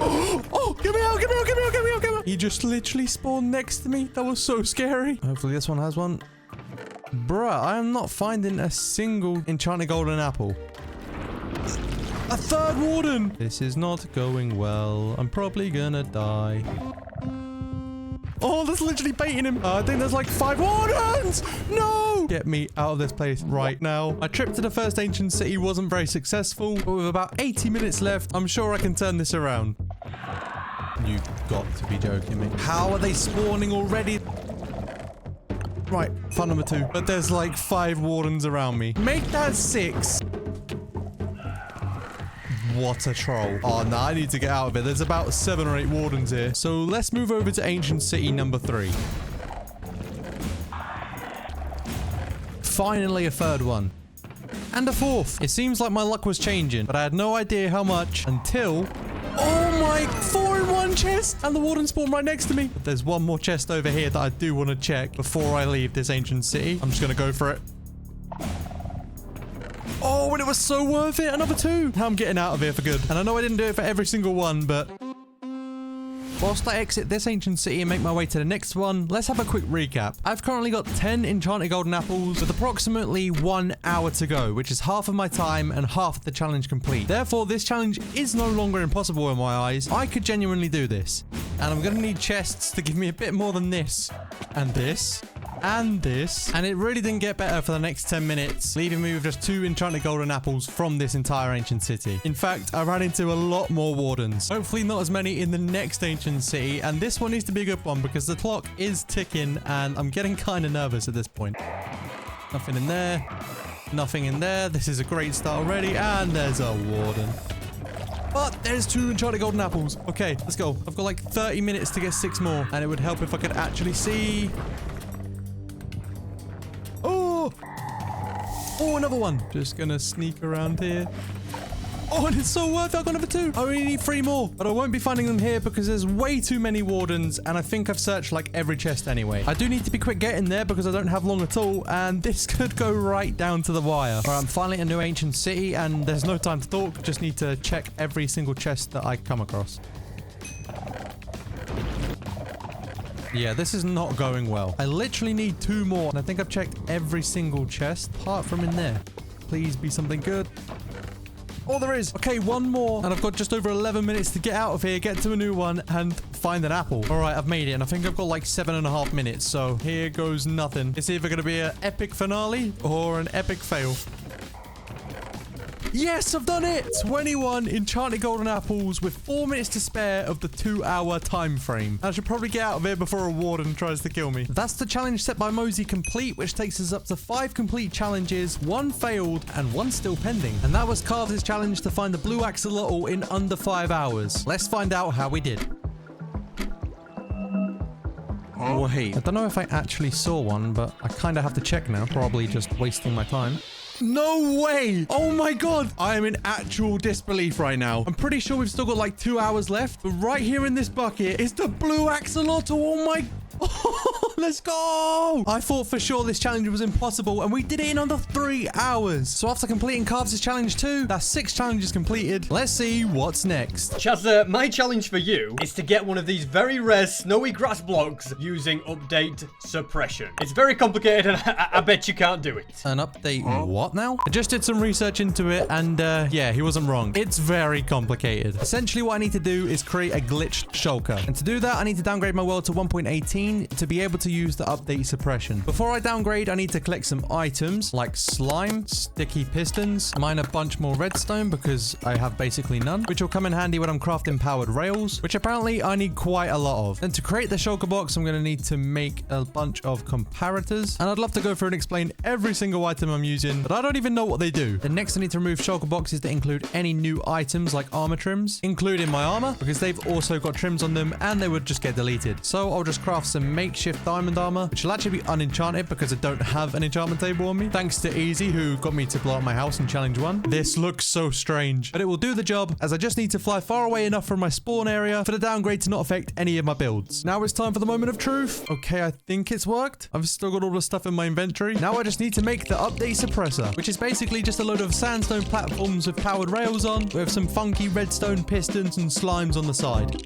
Speaker 1: Oh, get me out, get me out, get me out, get me out, get me out. He just literally spawned next to me. That was so scary. Hopefully this one has one. Bruh, I am not finding a single enchanted golden apple. A 3rd warden. This is not going well. I'm probably gonna die. Oh, that's literally baiting him. I think there's like 5 wardens. No! Get me out of this place right now. My trip to the first ancient city wasn't very successful, but with about 80 minutes left, I'm sure I can turn this around. You've got to be joking me. How are they spawning already? Right, fun number 2. But there's like 5 wardens around me. Make that 6. What a troll. Oh, no, I need to get out of it. There's about 7 or 8 wardens here. So let's move over to ancient city number 3. Finally a 3rd one. And a 4th. It seems like my luck was changing, but I had no idea how much until... Oh my, 4-in-1 chest! And the warden spawned right next to me. But there's one more chest over here that I do want to check before I leave this ancient city. I'm just going to go for it. Oh, and it was so worth it. Another 2. Now I'm getting out of here for good. And I know I didn't do it for every single one, but... Whilst I exit this ancient city and make my way to the next one, let's have a quick recap. I've currently got 10 enchanted golden apples with approximately 1 hour to go, which is half of my time and half of the challenge complete. Therefore, this challenge is no longer impossible in my eyes. I could genuinely do this. And I'm going to need chests to give me a bit more than this. And this. And this. And it really didn't get better for the next 10 minutes, leaving me with just 2 enchanted golden apples from this entire ancient city. In fact, I ran into a lot more wardens. Hopefully not as many in the next ancient city, and this one needs to be a good one because the clock is ticking and I'm getting kind of nervous at this point. Nothing in there. Nothing in there. This is a great start already, and there's a warden. But there's 2 enchanted golden apples. Okay, let's go. I've got like 30 minutes to get 6 more, and it would help if I could actually see... Oh, another one. Just gonna sneak around here. Oh, and it's so worth it. I got number 2. I only need 3 more. But I won't be finding them here because there's way too many wardens. And I think I've searched like every chest anyway. I do need to be quick getting there because I don't have long at all. And this could go right down to the wire. All right, I'm finally in a new ancient city and there's no time to talk. Just need to check every single chest that I come across. Yeah, this is not going well. I literally need 2 more. And I think I've checked every single chest apart from in there. Please be something good. Oh, there is. Okay, 1 more. And I've got just over 11 minutes to get out of here, get to a new one, and find an apple. All right, I've made it. And I think I've got like 7.5 minutes. So here goes nothing. It's either going to be an epic finale or an epic fail. Yes, I've done it! 21 enchanted golden apples with 4 minutes to spare of the 2-hour time frame. I should probably get out of here before a warden tries to kill me. That's the challenge set by Mosey complete, which takes us up to 5 complete challenges, 1 failed, and 1 still pending. And that was Carver's challenge to find the blue axolotl in under 5 hours. Let's find out how we did. Oh, wait. I don't know if I actually saw one, but I kind of have to check now. Probably just wasting my time. No way! Oh my god! I am in actual disbelief right now. I'm pretty sure we've still got like 2 hours left, but right here in this bucket is the blue axolotl. Oh my... Oh, let's go! I thought for sure this challenge was impossible, and we did it in under 3 hours. So after completing Carves' challenge 2, that's 6 challenges completed. Let's see what's next.
Speaker 8: Chaza, my challenge for you is to get one of these very rare snowy grass blocks using update suppression. It's very complicated, and I bet you can't do it.
Speaker 1: An update what now? I just did some research into it, and yeah, he wasn't wrong. It's very complicated. Essentially, what I need to do is create a glitched shulker. And to do that, I need to downgrade my world to 1.18 to be able to use the update suppression. Before I downgrade, I need to collect some items like slime, sticky pistons, mine a bunch more redstone because I have basically none, which will come in handy when I'm crafting powered rails, which apparently I need quite a lot of. Then to create the shulker box, I'm going to need to make a bunch of comparators, and I'd love to go through and explain every single item I'm using, but I don't even know what they do. Then next I need to remove shulker boxes that include any new items like armor trims, including my armor, because they've also got trims on them and they would just get deleted. So I'll just craft some makeshift diamond armor, which will actually be unenchanted because I don't have an enchantment table on me. Thanks to Easy, who got me to blow up my house in challenge 1. This looks so strange, but it will do the job as I just need to fly far away enough from my spawn area for the downgrade to not affect any of my builds. Now it's time for the moment of truth. Okay, I think it's worked. I've still got all the stuff in my inventory. Now I just need to make the update suppressor, which is basically just a load of sandstone platforms with powered rails on, with some funky redstone pistons and slimes on the side.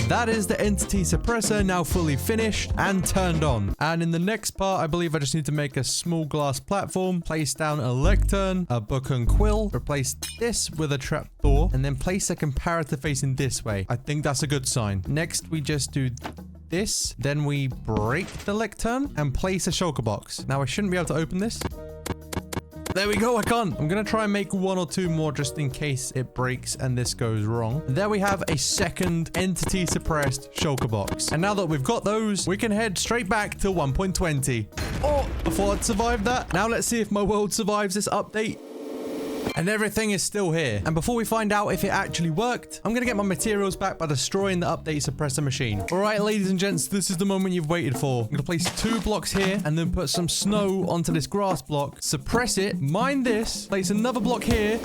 Speaker 1: That is the entity suppressor now fully finished and turned on. And in the next part, I believe I just need to make a small glass platform, place down a lectern, a book and quill, replace this with a trapdoor, and then place a comparator facing this way. I think that's a good sign. Next, we just do this. Then we break the lectern and place a shulker box. Now I shouldn't be able to open this. There we go, I can't. I'm going to try and make 1 or 2 more just in case it breaks and this goes wrong. There we have a second entity suppressed shulker box. And now that we've got those, we can head straight back to 1.20. Oh, I thought I'd survived that. Now let's see if my world survives this update. And everything is still here. And before we find out if it actually worked, I'm going to get my materials back by destroying the update suppressor machine. All right, ladies and gents, this is the moment you've waited for. I'm going to place 2 blocks here and then put some snow onto this grass block, suppress it, mine this, place another block here,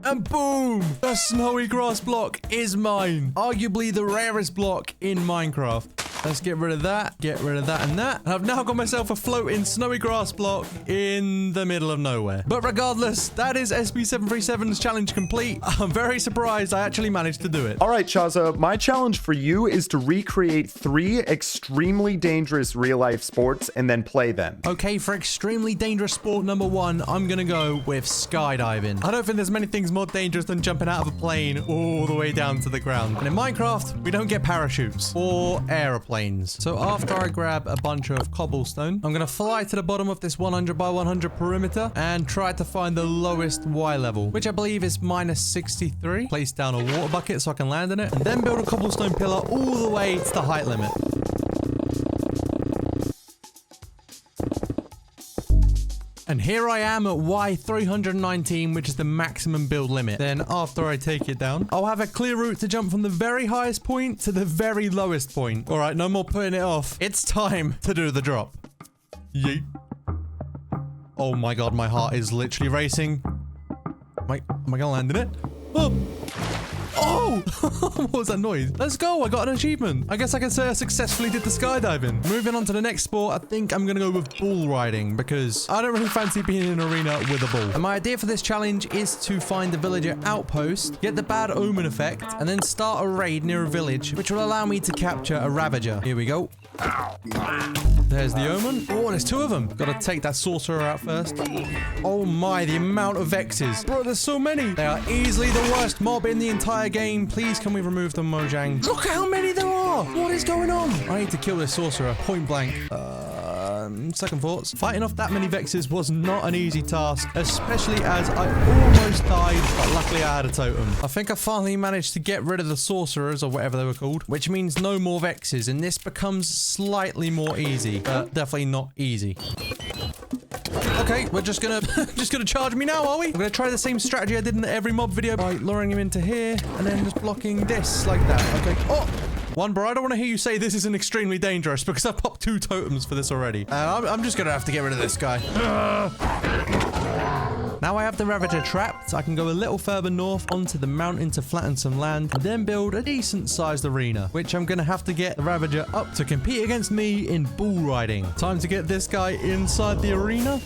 Speaker 1: and boom! The snowy grass block is mine. Arguably the rarest block in Minecraft. Let's get rid of that. Get rid of that and that. And I've now got myself a floating snowy grass block in the middle of nowhere. But regardless, that is SB737's challenge complete. I'm very surprised I actually managed to do it.
Speaker 9: All right, Chaza, my challenge for you is to recreate 3 extremely dangerous real-life sports and then play them.
Speaker 1: Okay, for extremely dangerous sport number 1, I'm gonna go with skydiving. I don't think there's many things more dangerous than jumping out of a plane all the way down to the ground. And in Minecraft, we don't get parachutes or aeroplanes. So after I grab a bunch of cobblestone, I'm gonna fly to the bottom of this 100 by 100 perimeter and try to find the lowest Y level, which I believe is -63. Place down a water bucket so I can land in it, and then build a cobblestone pillar all the way to the height limit. And here I am at Y319, which is the maximum build limit. Then after I take it down, I'll have a clear route to jump from the very highest point to the very lowest point. All right, no more putting it off. It's time to do the drop. Yeet. Oh my god, my heart is literally racing. Am I gonna land in it? Oh! Oh! What was that noise? Let's go! I got an achievement. I guess I can say I successfully did the skydiving. Moving on to the next sport, I think I'm gonna go with bull riding because I don't really fancy being in an arena with a bull. And my idea for this challenge is to find the villager outpost, get the bad omen effect, and then start a raid near a village, which will allow me to capture a ravager. Here we go. There's the omen. Oh, there's 2 of them. Gotta take that sorcerer out first. Oh my, the amount of X's. Bro, there's so many. They are easily the worst mob in the entire game. Please, can we remove the Mojang? Look how many there are. What is going on? I need to kill this sorcerer. Point blank. Second thoughts. Fighting off that many Vexes was not an easy task, especially as I almost died, but luckily I had a totem. I think I finally managed to get rid of the sorcerers, or whatever they were called, which means no more Vexes, and this becomes slightly more easy, but definitely not easy. Okay, we're just gonna charge me now, are we? I'm gonna try the same strategy I did in every mob video by luring him into here and then just blocking this like that. Okay. Oh! One, bro, I don't want to hear you say this isn't extremely dangerous because I've popped 2 totems for this already. I'm just gonna have to get rid of this guy. Now I have the Ravager trapped, I can go a little further north onto the mountain to flatten some land, and then build a decent-sized arena, which I'm gonna have to get the Ravager up to compete against me in bull riding. Time to get this guy inside the arena.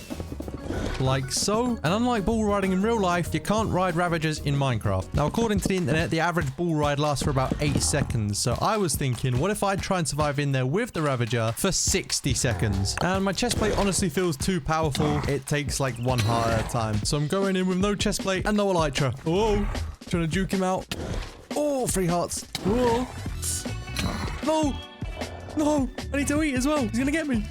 Speaker 1: Like so. And unlike bull riding in real life, you can't ride Ravagers in Minecraft. Now, according to the internet, the average bull ride lasts for about 8 seconds. So I was thinking, what if I try and survive in there with the Ravager for 60 seconds? And my chestplate honestly feels too powerful. It takes like 1 heart at a time. So I'm going in with no chestplate and no elytra. Oh, trying to juke him out. Oh, 3 hearts. Oh. No. No. I need to eat as well. He's going to get me.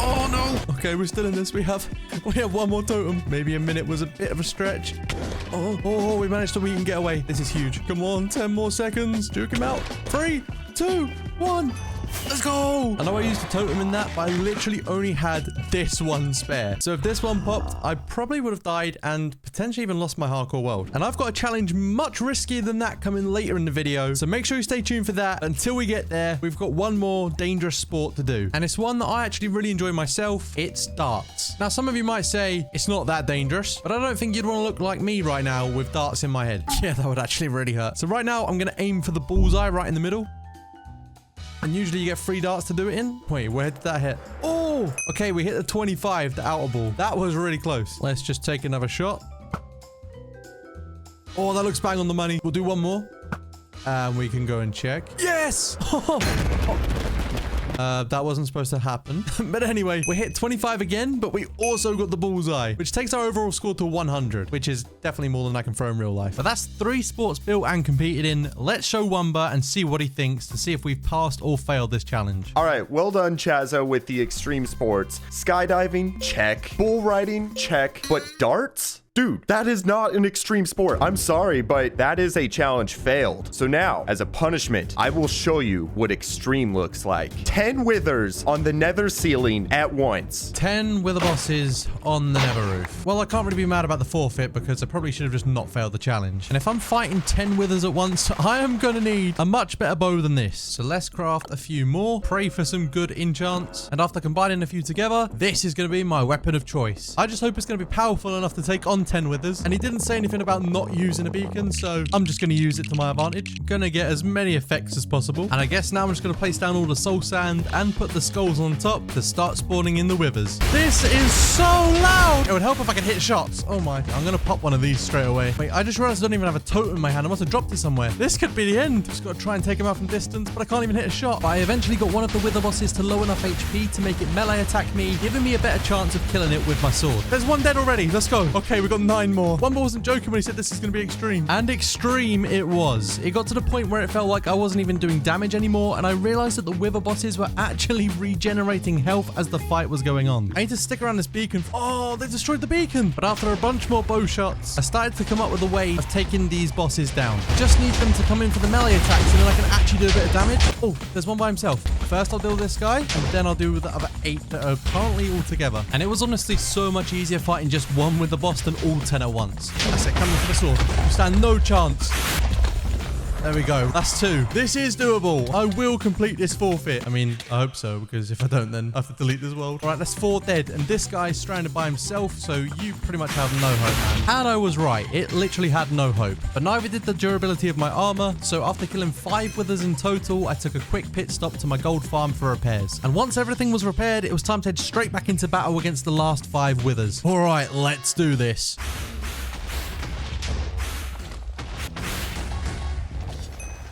Speaker 1: Oh no! Okay, we're still in this. We have 1 more totem. Maybe a minute was a bit of a stretch. Oh, we managed to eat and get away. This is huge. Come on, 10 more seconds. Juke him out. 3, 2, 1. Let's go! I know I used a totem in that, but I literally only had this one spare. So if this one popped, I probably would have died and potentially even lost my hardcore world. And I've got a challenge much riskier than that coming later in the video. So make sure you stay tuned for that. Until we get there, we've got 1 more dangerous sport to do. And it's one that I actually really enjoy myself. It's darts. Now, some of you might say it's not that dangerous, but I don't think you'd want to look like me right now with darts in my head. Yeah, that would actually really hurt. So right now, I'm going to aim for the bullseye right in the middle. And usually you get 3 darts to do it in. Wait, where did that hit? Oh, okay, we hit the 25, the outer ball. That was really close. Let's just take another shot. Oh, that looks bang on the money. We'll do 1 more. And we can go and check. Yes! That wasn't supposed to happen. But anyway, we hit 25 again, but we also got the bullseye, which takes our overall score to 100, which is definitely more than I can throw in real life. But that's 3 sports built and competed in. Let's show Wumba and see what he thinks to see if we've passed or failed this challenge.
Speaker 9: All right, well done, Chaza, with the extreme sports. Skydiving, check. Bull riding, check. But darts? Dude, that is not an extreme sport. I'm sorry, but that is a challenge failed. So now, as a punishment, I will show you what extreme looks like. 10 withers on the nether ceiling at once.
Speaker 1: 10 wither bosses on the nether roof. Well, I can't really be mad about the forfeit because I probably should have just not failed the challenge. And if I'm fighting 10 withers at once, I am going to need a much better bow than this. So let's craft a few more, pray for some good enchants. And after combining a few together, this is going to be my weapon of choice. I just hope it's going to be powerful enough to take on down 10 withers, and he didn't say anything about not using a beacon, so I'm just going to use it to my advantage. Gonna get as many effects as possible. And I guess now I'm just going to place down all the soul sand and put the skulls on top to start spawning in the withers. This is so loud. It would help if I could hit shots. Oh my. I'm going to pop one of these straight away. Wait, I just realized I don't even have a totem in my hand. I must have dropped it somewhere. This could be the end. Just got to try and take him out from distance, but I can't even hit a shot. But I eventually got one of the wither bosses to low enough HP to make it melee attack me, giving me a better chance of killing it with my sword. There's one dead already. Let's go. Okay, we got 9 more. One wasn't joking when he said this is going to be extreme. And extreme it was. It got to the point where it felt like I wasn't even doing damage anymore, and I realized that the wither bosses were actually regenerating health as the fight was going on. I need to stick around this beacon. Oh, they destroyed the beacon. But after a bunch more bow shots, I started to come up with a way of taking these bosses down. I just need them to come in for the melee attacks, and then I can actually do a bit of damage. Oh, there's one by himself. First I'll deal this guy, and then I'll do the other 8 that are currently all together. And it was honestly so much easier fighting just one with the boss than all 10 at once. That's it, coming for the sword. You stand no chance. There we go. That's 2. This is doable. I will complete this forfeit. I mean, I hope so, because if I don't, then I have to delete this world. All right, that's 4 dead. And this guy's stranded by himself, so you pretty much have no hope, man. And I was right. It literally had no hope. But neither did the durability of my armor. So after killing 5 withers in total, I took a quick pit stop to my gold farm for repairs. And once everything was repaired, it was time to head straight back into battle against the last 5 withers. All right, let's do this.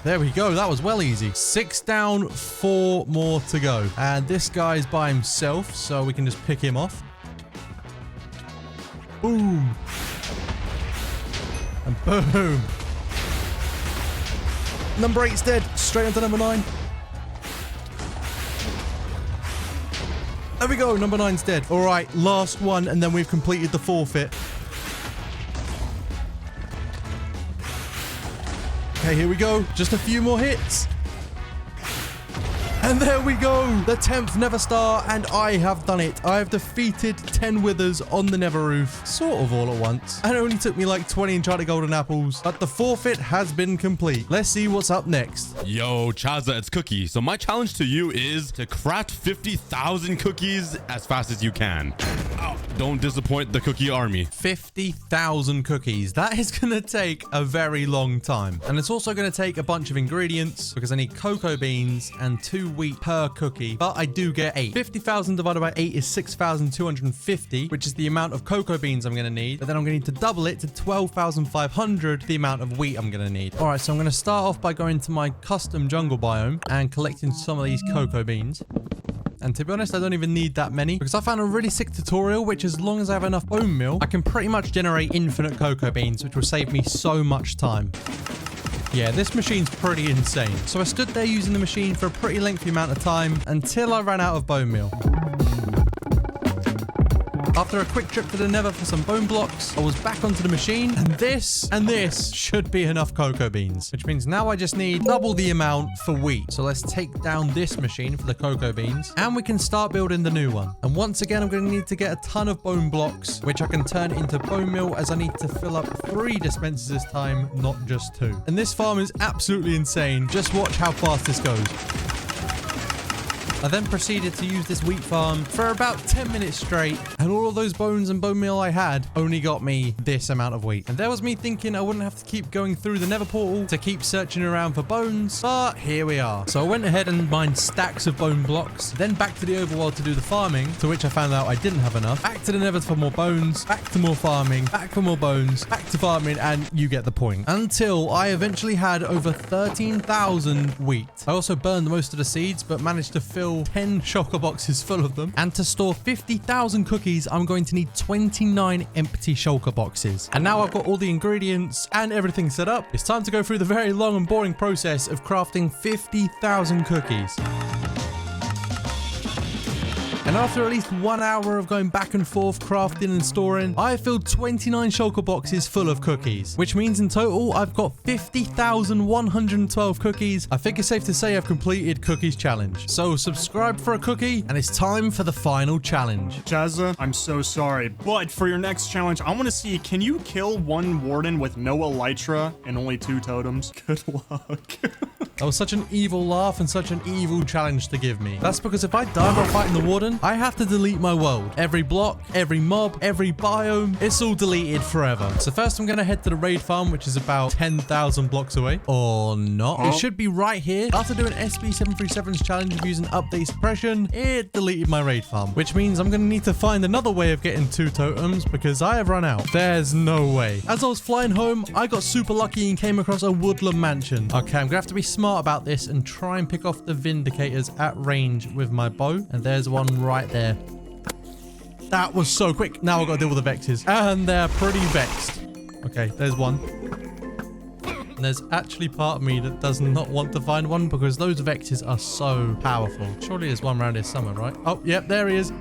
Speaker 1: There we go. That was well easy. 6 down, 4 more to go. And this guy's by himself, so we can just pick him off. Boom. And boom. Number 8's dead. Straight onto number 9. There we go. Number 9's dead. All right, last one, and then we've completed the forfeit. Okay, here we go. Just a few more hits. And there we go. The 10th Nether Star, and I have done it. I have defeated 10 withers on the Nether roof, sort of all at once. And it only took me like 20 enchanted golden apples, but the forfeit has been complete. Let's see what's up next.
Speaker 10: Yo, Chaza, it's Cookie. So my challenge to you is to craft 50,000 cookies as fast as you can. Oh, don't disappoint the cookie army.
Speaker 1: 50,000 cookies. That is going to take a very long time. And it's also going to take a bunch of ingredients because I need cocoa beans and 2 wheat per cookie, but I do get 8. 50,000 divided by 8 is 6,250, which is the amount of cocoa beans I'm going to need. But then I'm going to need to double it to 12,500, the amount of wheat I'm going to need. All right, so I'm going to start off by going to my custom jungle biome and collecting some of these cocoa beans. And to be honest, I don't even need that many because I found a really sick tutorial, which as long as I have enough bone meal, I can pretty much generate infinite cocoa beans, which will save me so much time. Yeah, this machine's pretty insane. So I stood there using the machine for a pretty lengthy amount of time until I ran out of bone meal. After a quick trip to the Nether for some bone blocks, I was back onto the machine, and this should be enough cocoa beans, which means now I just need double the amount for wheat. So let's take down this machine for the cocoa beans, and we can start building the new one. And once again, I'm going to need to get a ton of bone blocks, which I can turn into bone meal, as I need to fill up 3 dispensers this time, not just 2. And this farm is absolutely insane. Just watch how fast this goes. I then proceeded to use this wheat farm for about 10 minutes straight, and all of those bones and bone meal I had only got me this amount of wheat. And there was me thinking I wouldn't have to keep going through the Nether portal to keep searching around for bones, but here we are. So I went ahead and mined stacks of bone blocks, then back to the overworld to do the farming, to which I found out I didn't have enough, back to the Nether for more bones, back to more farming, back for more bones, back to farming, and you get the point. Until I eventually had over 13,000 wheat. I also burned most of the seeds, but managed to fill 10 shulker boxes full of them. And to store 50,000 cookies, I'm going to need 29 empty shulker boxes. And now I've got all the ingredients and everything set up. It's time to go through the very long and boring process of crafting 50,000 cookies. And after at least 1 hour of going back and forth crafting and storing, I have filled 29 shulker boxes full of cookies, which means in total I've got 50,112 cookies. I think it's safe to say I've completed Cookies Challenge. So subscribe for a cookie, and it's time for the final challenge.
Speaker 11: Chaza, I'm so sorry, but for your next challenge, I want to see, can you kill 1 warden with no elytra and only 2 totems? Good luck.
Speaker 1: That was such an evil laugh and such an evil challenge to give me. That's because if I die while fighting the warden, I have to delete my world. Every block, every mob, every biome, it's all deleted forever. So first I'm going to head to the raid farm, which is about 10,000 blocks away. Or not. It should be right here. After doing SB737's challenge of using update suppression, it deleted my raid farm, which means I'm going to need to find another way of getting 2 totems because I have run out. There's no way. As I was flying home, I got super lucky and came across a woodland mansion. Okay, I'm going to have to be smart about this and try and pick off the vindicators at range with my bow. And there's one right there. That was so quick. Now I've got to deal with the vexes. And they're pretty vexed. Okay, there's one. And there's actually part of me that does not want to find one because those vexes are so powerful. Surely there's one around here somewhere, right? Oh, yep, there he is.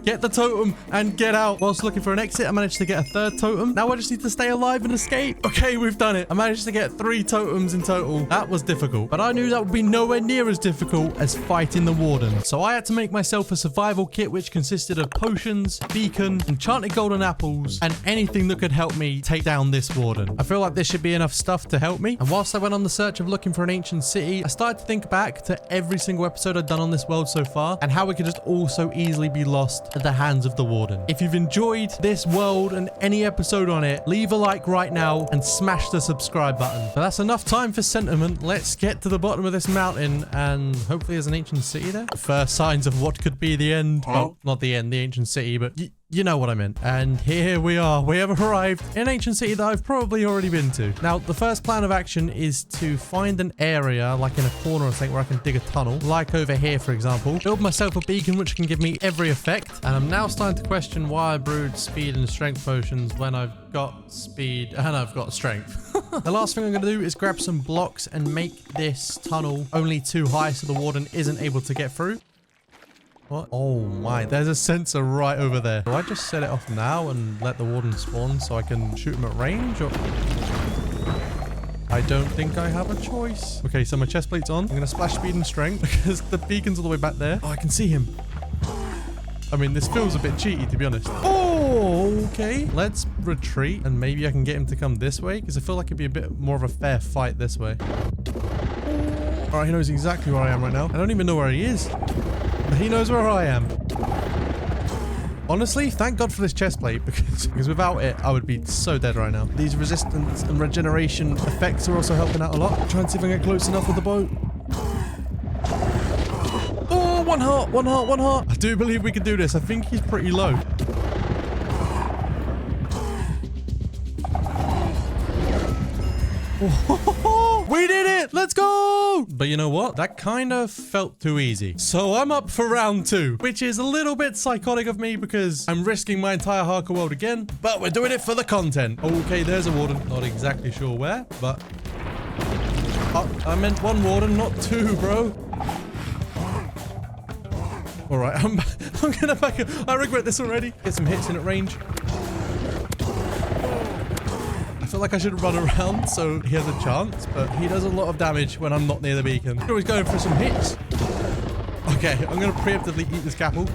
Speaker 1: Get the totem and get out. Whilst looking for an exit, I managed to get a 3rd totem. Now I just need to stay alive and escape. Okay, we've done it. I managed to get 3 totems in total. That was difficult, but I knew that would be nowhere near as difficult as fighting the warden. So I had to make myself a survival kit, which consisted of potions, beacon, enchanted golden apples, and anything that could help me take down this warden. I feel like there should be enough stuff to help me. And whilst I went on the search of looking for an ancient city, I started to think back to every single episode I've done on this world so far and how we could just all so easily be lost at the hands of the warden. If you've enjoyed this world and any episode on it, leave a like right now and smash the subscribe button. But that's enough time for sentiment. Let's get to the bottom of this mountain and hopefully there's an ancient city there. First signs of what could be the end. Well, not the end, the ancient city, but you know what I meant. And here we are. We have arrived in an ancient city that I've probably already been to. Now, the first plan of action is to find an area, like in a corner or something, where I can dig a tunnel. Like over here, for example. Build myself a beacon, which can give me every effect. And I'm now starting to question why I brewed speed and strength potions when I've got speed and I've got strength. The last thing I'm going to do is grab some blocks and make this tunnel only too high so the warden isn't able to get through. What? Oh my, there's a sensor right over there. Do I just set it off now and let the warden spawn so I can shoot him at range? Or I don't think I have a choice. Okay, so my chest plate's on. I'm going to splash speed and strength because the beacon's all the way back there. Oh, I can see him. I mean, this feels a bit cheaty, to be honest. Oh, okay. Let's retreat and maybe I can get him to come this way because I feel like it'd be a bit more of a fair fight this way. All right, he knows exactly where I am right now. I don't even know where he is. He knows where I am. Honestly, thank God for this chest plate because without it, I would be so dead right now. These resistance and regeneration effects are also helping out a lot. Try and see if I can get close enough with the bow. Oh, one heart, one heart, one heart. I do believe we can do this. I think he's pretty low. We did it! Let's go! But you know what? That kind of felt too easy. So I'm up for round 2, which is a little bit psychotic of me because I'm risking my entire hardcore world again, but we're doing it for the content. Okay, there's a warden. Not exactly sure where, but... Oh, I meant 1 warden, not 2, bro. All right, I'm gonna back up. I regret this already. Get some hits in at range. I feel like I should run around so he has a chance, but he does a lot of damage when I'm not near the beacon. Oh, he's going for some hits. Okay, I'm going to preemptively eat this capel.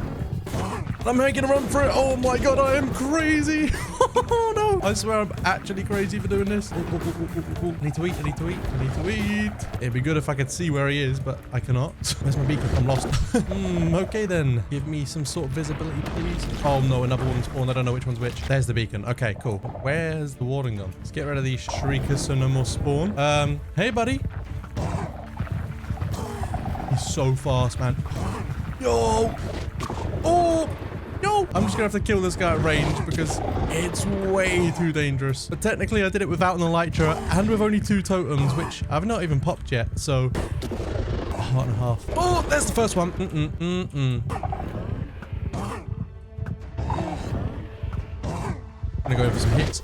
Speaker 1: I'm making a run for it. Oh my god, I am crazy. Oh no. I swear I'm actually crazy for doing this. I need to eat, I need to eat, I need to eat. It'd be good if I could see where he is, but I cannot. Where's my beacon? I'm lost. Okay then. Give me some sort of visibility, please. Oh no, another one spawned. I don't know which one's which. There's the beacon. Okay, cool. Where's the warden gone? Let's get rid of these shriekers so no more spawn. Hey buddy. He's so fast, man. Yo. Oh. No! I'm just gonna have to kill this guy at range because it's way too dangerous. But technically I did it without an elytra and with only 2 totems, which I've not even popped yet, so... heart and a half. Oh, there's the first one. I'm gonna go in for some hits.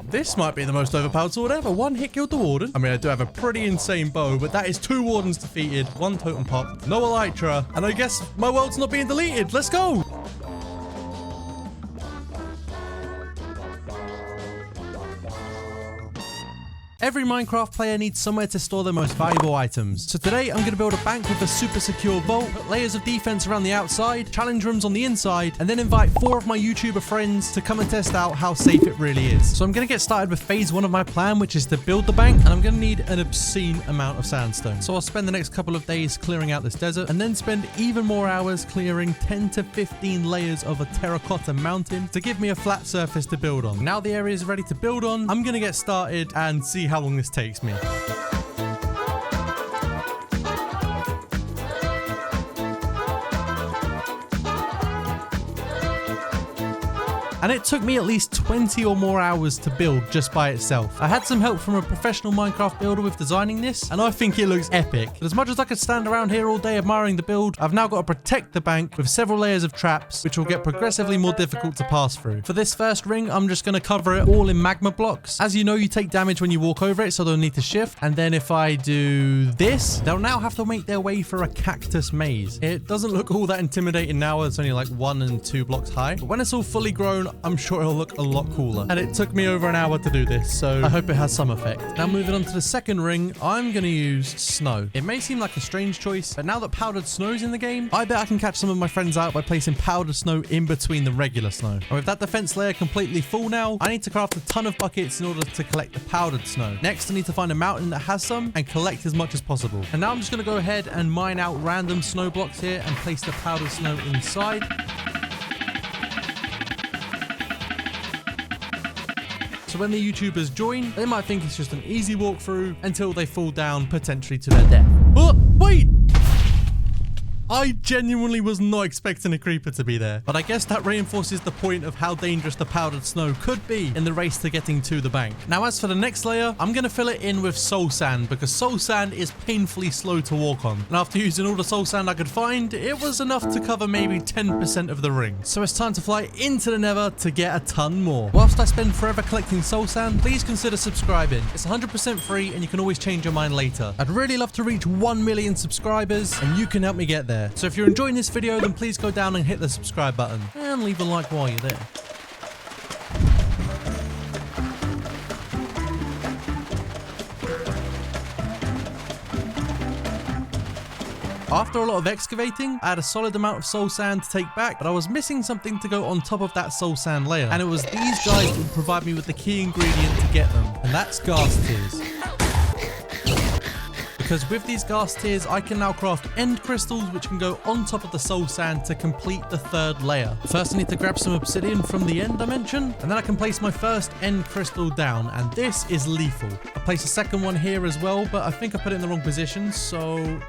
Speaker 1: This might be the most overpowered sword ever. 1 hit killed the warden. I mean, I do have a pretty insane bow, but that is 2 wardens defeated, 1 totem pop, no elytra, and I guess my world's not being deleted. Let's go! Every Minecraft player needs somewhere to store their most valuable items. So today I'm going to build a bank with a super secure vault, put layers of defense around the outside, challenge rooms on the inside, and then invite 4 of my YouTuber friends to come and test out how safe it really is. So I'm going to get started with phase 1 of my plan, which is to build the bank, and I'm going to need an obscene amount of sandstone. So I'll spend the next couple of days clearing out this desert, and then spend even more hours clearing 10 to 15 layers of a terracotta mountain to give me a flat surface to build on. Now the area is ready to build on, I'm going to get started and see how long this takes me. And it took me at least 20 or more hours to build just by itself. I had some help from a professional Minecraft builder with designing this, and I think it looks epic. But as much as I could stand around here all day admiring the build, I've now got to protect the bank with several layers of traps, which will get progressively more difficult to pass through. For this first ring, I'm just going to cover it all in magma blocks. As you know, you take damage when you walk over it, so they'll need to shift. And then if I do this, they'll now have to make their way for a cactus maze. It doesn't look all that intimidating now. It's only like 1 and 2 blocks high. But when it's all fully grown, I'm sure it'll look a lot cooler. And it took me over an hour to do this, so I hope it has some effect. Now moving on to the second ring, I'm going to use snow. It may seem like a strange choice, but now that powdered snow's in the game, I bet I can catch some of my friends out by placing powdered snow in between the regular snow. And with that defense layer completely full now, I need to craft a ton of buckets in order to collect the powdered snow. Next, I need to find a mountain that has some and collect as much as possible. And now I'm just going to go ahead and mine out random snow blocks here and place the powdered snow inside. So when the YouTubers join, they might think it's just an easy walkthrough until they fall down, potentially to their death. Oh, wait! I genuinely was not expecting a creeper to be there, but I guess that reinforces the point of how dangerous the powdered snow could be in the race to getting to the bank. Now, as for the next layer, I'm going to fill it in with soul sand because soul sand is painfully slow to walk on. And after using all the soul sand I could find, it was enough to cover maybe 10% of the ring. So it's time to fly into the nether to get a ton more. Whilst I spend forever collecting soul sand, please consider subscribing. It's 100% free and you can always change your mind later. I'd really love to reach 1 million subscribers and you can help me get there. So if you're enjoying this video, then please go down and hit the subscribe button and leave a like while you're there. After a lot of excavating, I had a solid amount of soul sand to take back, but I was missing something to go on top of that soul sand layer. And it was these guys that would provide me with the key ingredient to get them, and that's ghast tears. Because with these ghast tears, I can now craft end crystals which can go on top of the soul sand to complete the third layer. First, I need to grab some obsidian from the end dimension, and then I can place my first end crystal down, and this is lethal. I place a second one here as well, but I think I put it in the wrong position, so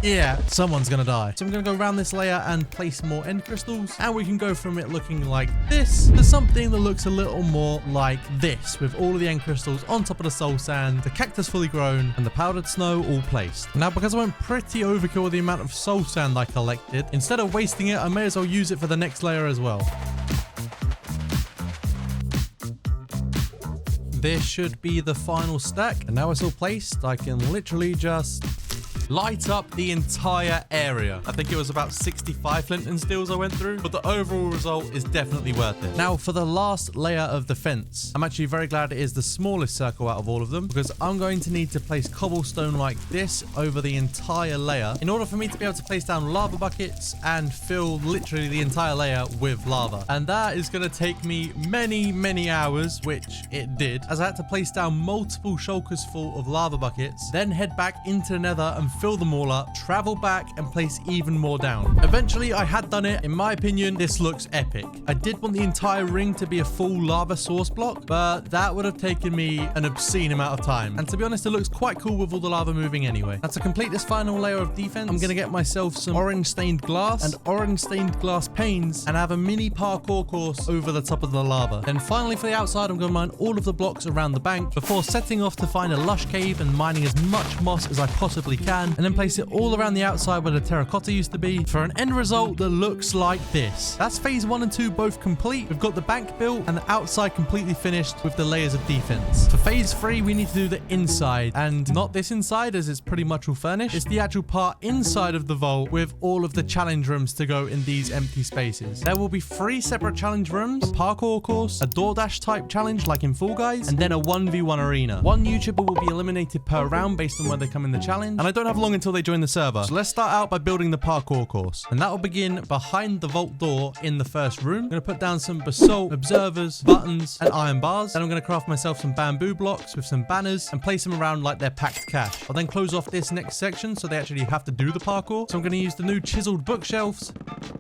Speaker 1: yeah, someone's gonna die. So I'm gonna go around this layer and place more end crystals, and we can go from it looking like this to something that looks a little more like this, with all of the end crystals on top of the soul sand, the cactus fully grown, and the powdered snow all placed. Now, because I went pretty overkill with the amount of soul sand I collected, instead of wasting it, I may as well use it for the next layer as well. This should be the final stack, and now it's all placed, I can literally just light up the entire area. I think it was about 65 flint and steels I went through, but the overall result is definitely worth it. Now, for the last layer of the fence, I'm actually very glad it is the smallest circle out of all of them, because I'm going to need to place cobblestone like this over the entire layer in order for me to be able to place down lava buckets and fill literally the entire layer with lava. And that is going to take me many hours, which it did, as I had to place down multiple shulkers full of lava buckets, then head back into the nether and fill them all up, travel back and place even more down. Eventually I had done it. In my opinion, this looks epic. I did want the entire ring to be a full lava source block, but that would have taken me an obscene amount of time. And to be honest, it looks quite cool with all the lava moving anyway. Now, to complete this final layer of defense, I'm going to get myself some orange stained glass and orange stained glass panes and have a mini parkour course over the top of the lava. Then finally for the outside, I'm going to mine all of the blocks around the bank before setting off to find a lush cave and mining as much moss as I possibly can pan, and then place it all around the outside where the terracotta used to be for an end result that looks like this. That's phase 1 and 2 both complete. We've got the bank built and the outside completely finished with the layers of defense. For phase 3, we need to do the inside, and not this inside as it's pretty much all furnished. It's the actual part inside of the vault with all of the challenge rooms to go in these empty spaces. There will be 3 separate challenge rooms, a parkour course, a DoorDash type challenge like in Fall Guys, and then a 1v1 arena. One YouTuber will be eliminated per round based on where they come in the challenge, and I don't have long until they join the server. So let's start out by building the parkour course, and that will begin behind the vault door in the first room. I'm going to put down some basalt, observers, buttons, and iron bars. Then I'm going to craft myself some bamboo blocks with some banners and place them around like they're packed cash. I'll then close off this next section so they actually have to do the parkour. So I'm going to use the new chiseled bookshelves,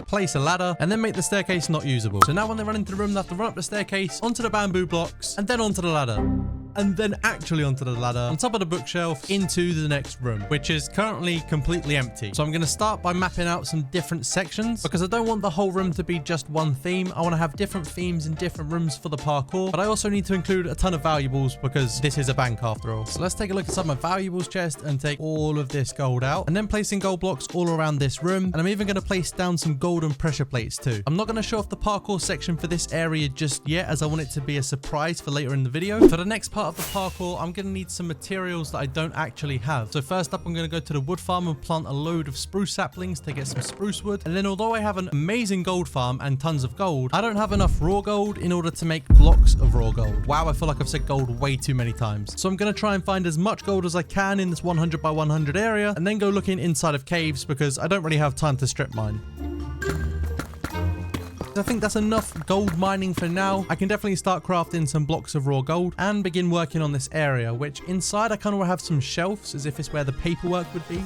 Speaker 1: place a ladder, and then make the staircase not usable. So now when they run into the room, they have to run up the staircase, onto the bamboo blocks, and then onto the ladder. And then actually onto the ladder, on top of the bookshelf, into the next room, which is currently completely empty. So I'm going to start by mapping out some different sections because I don't want the whole room to be just one theme. I want to have different themes in different rooms for the parkour, but I also need to include a ton of valuables because this is a bank after all. So let's take a look inside my valuables chest and take all of this gold out, and then placing gold blocks all around this room. And I'm even going to place down some golden pressure plates too. I'm not going to show off the parkour section for this area just yet as I want it to be a surprise for later in the video. For the next part of the parkour, I'm going to need some materials that I don't actually have. So first up, I'm going to go to the wood farm and plant a load of spruce saplings to get some spruce wood. And then although I have an amazing gold farm and tons of gold, I don't have enough raw gold in order to make blocks of raw gold. Wow, I feel like I've said gold way too many times. So I'm going to try and find as much gold as I can in this 100 by 100 area and then go looking inside of caves because I don't really have time to strip mine. I think that's enough gold mining for now. I can definitely start crafting some blocks of raw gold and begin working on this area, which inside I kind of have some shelves as if it's where the paperwork would be.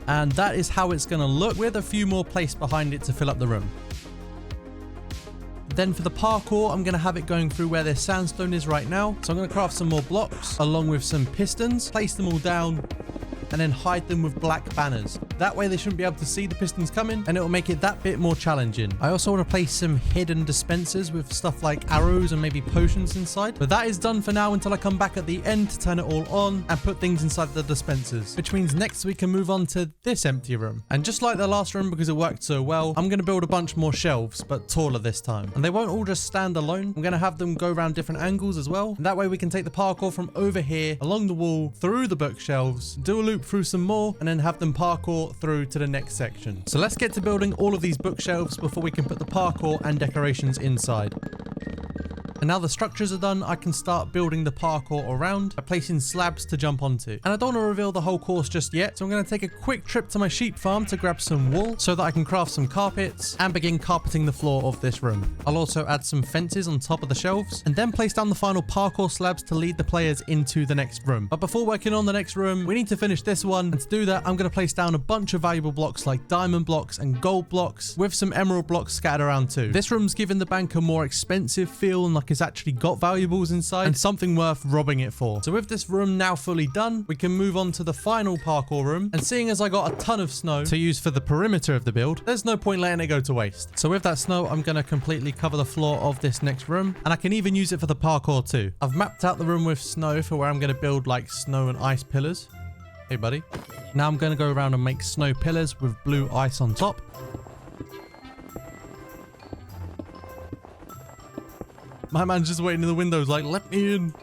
Speaker 1: And that is how it's going to look with a few more placed behind it to fill up the room. Then for the parkour, I'm going to have it going through where this sandstone is right now. So I'm going to craft some more blocks along with some pistons, place them all down, and then hide them with black banners. That way they shouldn't be able to see the pistons coming, and it will make it that bit more challenging. I also want to place some hidden dispensers with stuff like arrows and maybe potions inside. But that is done for now until I come back at the end to turn it all on and put things inside the dispensers. Which means next we can move on to this empty room. And just like the last room, because it worked so well, I'm going to build a bunch more shelves, but taller this time. And they won't all just stand alone. I'm going to have them go around different angles as well. And that way we can take the parkour from over here, along the wall, through the bookshelves, do a loop through some more, and then have them parkour through to the next section. So let's get to building all of these bookshelves before we can put the parkour and decorations inside. And now the structures are done, I can start building the parkour around by placing slabs to jump onto. And I don't want to reveal the whole course just yet, so I'm going to take a quick trip to my sheep farm to grab some wool so that I can craft some carpets and begin carpeting the floor of this room. I'll also add some fences on top of the shelves and then place down the final parkour slabs to lead the players into the next room. But before working on the next room, we need to finish this one, and to do that, I'm going to place down a bunch of valuable blocks like diamond blocks and gold blocks with some emerald blocks scattered around too. This room's given the bank a more expensive feel and like it's actually got valuables inside and something worth robbing it for. So with this room now fully done, we can move on to the final parkour room. And seeing as I got a ton of snow to use for the perimeter of the build, there's no point letting it go to waste. So with that snow, I'm going to completely cover the floor of this next room, and I can even use it for the parkour too. I've mapped out the room with snow for where I'm going to build like snow and ice pillars. Hey buddy. Now I'm going to go around and make snow pillars with blue ice on top. My man's just waiting in the windows like, let me in.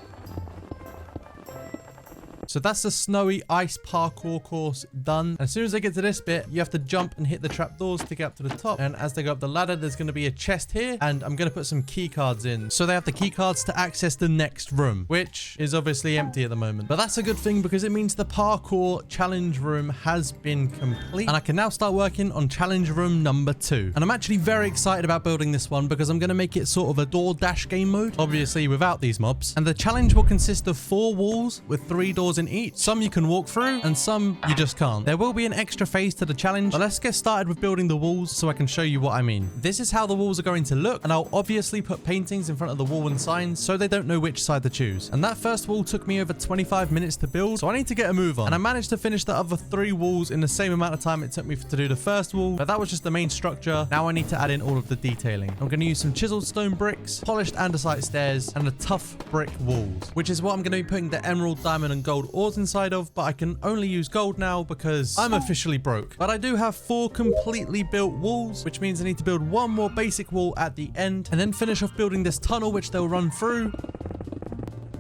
Speaker 1: So that's the snowy ice parkour course done. And as soon as I get to this bit, you have to jump and hit the trapdoors to get up to the top. And as they go up the ladder, there's going to be a chest here. And I'm going to put some key cards in. So they have the key cards to access the next room, which is obviously empty at the moment. But that's a good thing because it means the parkour challenge room has been complete. And I can now start working on challenge room number 2. And I'm actually very excited about building this one because I'm going to make it sort of a DoorDash game mode, obviously without these mobs. And the challenge will consist of 4 walls with 3 doors in each. Some you can walk through and some you just can't. There will be an extra phase to the challenge, but let's get started with building the walls so I can show you what I mean. This is how the walls are going to look, and I'll obviously put paintings in front of the wall and signs so they don't know which side to choose. And that first wall took me over 25 minutes to build, so I need to get a move on. And I managed to finish the other 3 walls in the same amount of time it took me to do the first wall, but that was just the main structure. Now I need to add in all of the detailing. I'm going to use some chiseled stone bricks, polished andesite stairs, and the tough brick walls, which is what I'm going to be putting the emerald, diamond, and gold ores inside of, but I can only use gold now because I'm officially broke. But I do have 4 completely built walls, which means I need to build 1 more basic wall at the end and then finish off building this tunnel which they'll run through.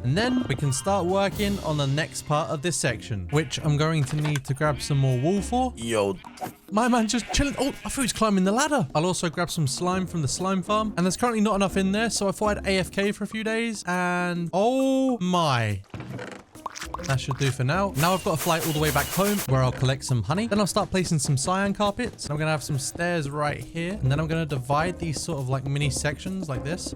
Speaker 1: And then we can start working on the next part of this section, which I'm going to need to grab some more wool for. Yo, my man just chilling. Oh, I thought he was climbing the ladder. I'll also grab some slime from the slime farm. And there's currently not enough in there, so I thought I'd AFK for a few days. And oh my. That should do for now. Now I've got to fly all the way back home where I'll collect some honey. Then I'll start placing some cyan carpets. I'm going to have some stairs right here. And then I'm going to divide these sort of like mini sections like this,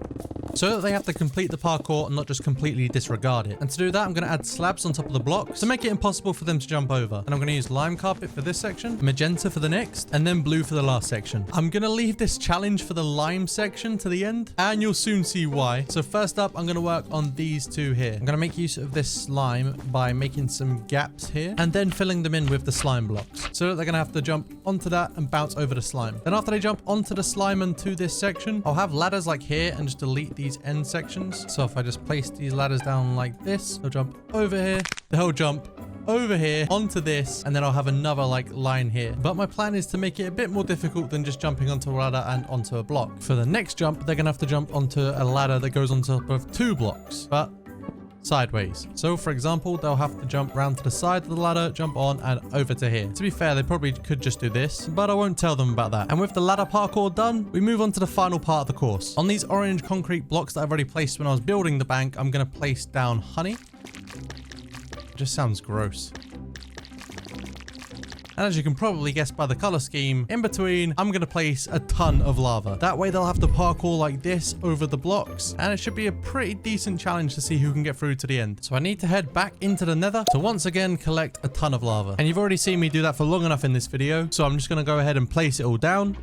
Speaker 1: so that they have to complete the parkour and not just completely disregard it. And to do that, I'm going to add slabs on top of the blocks to make it impossible for them to jump over. And I'm going to use lime carpet for this section, magenta for the next, and then blue for the last section. I'm going to leave this challenge for the lime section to the end, and you'll soon see why. So first up, I'm going to work on these 2 here. I'm going to make use of this slime by making some gaps here and then filling them in with the slime blocks, so that they're going to have to jump onto that and bounce over the slime. Then after they jump onto the slime and to this section, I'll have ladders like here and just delete these end sections. So if I just place these ladders down like this, they'll jump over here, they'll jump over here onto this, and then I'll have another like line here. But my plan is to make it a bit more difficult than just jumping onto a ladder and onto a block. For the next jump, they're gonna have to jump onto a ladder that goes on top of 2 blocks, but sideways. So for example, they'll have to jump round to the side of the ladder, jump on and over to here. To be fair, they probably could just do this, but I won't tell them about that. And with the ladder parkour done, we move on to the final part of the course. On these orange concrete blocks that I've already placed when I was building the bank, I'm going to place down honey. It just sounds gross. And as you can probably guess by the color scheme, in between, I'm going to place a ton of lava. That way they'll have to parkour like this over the blocks, and it should be a pretty decent challenge to see who can get through to the end. So I need to head back into the nether to once again collect a ton of lava. And you've already seen me do that for long enough in this video, so I'm just going to go ahead and place it all down.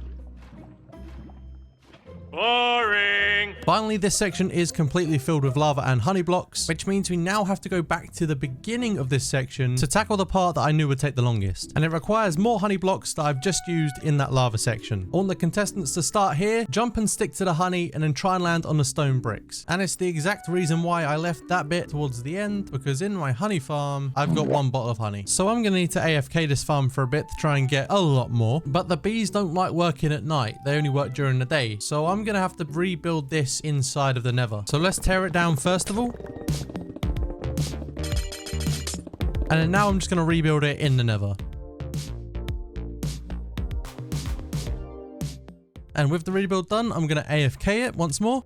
Speaker 1: Boring. Finally, this section is completely filled with lava and honey blocks, which means we now have to go back to the beginning of this section to tackle the part that I knew would take the longest. And it requires more honey blocks that I've just used in that lava section. I want the contestants to start here, jump and stick to the honey, and then try and land on the stone bricks. And it's the exact reason why I left that bit towards the end, because in my honey farm, I've got 1 bottle of honey. So I'm going to need to AFK this farm for a bit to try and get a lot more. But the bees don't like working at night. They only work during the day. So I'm going to have to rebuild this inside of the nether. So let's tear it down first of all. And then now I'm just going to rebuild it in the nether. And with the rebuild done, I'm going to AFK it once more.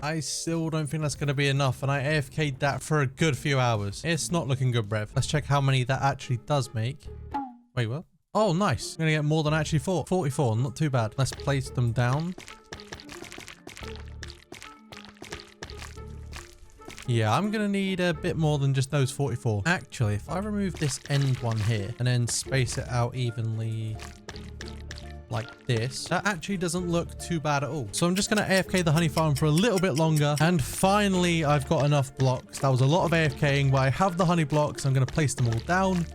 Speaker 1: I still don't think that's going to be enough, and I AFK'd that for a good few hours. It's not looking good, Brev. Let's check how many that actually does make. Wait, what? Oh, nice. I'm going to get more than I actually thought. 44, not too bad. Let's place them down. Yeah, I'm going to need a bit more than just those 44. Actually, if I remove this end one here and then space it out evenly like this, that actually doesn't look too bad at all. So I'm just going to AFK the honey farm for a little bit longer. And finally, I've got enough blocks. That was a lot of AFKing, but I have the honey blocks. I'm going to place them all down.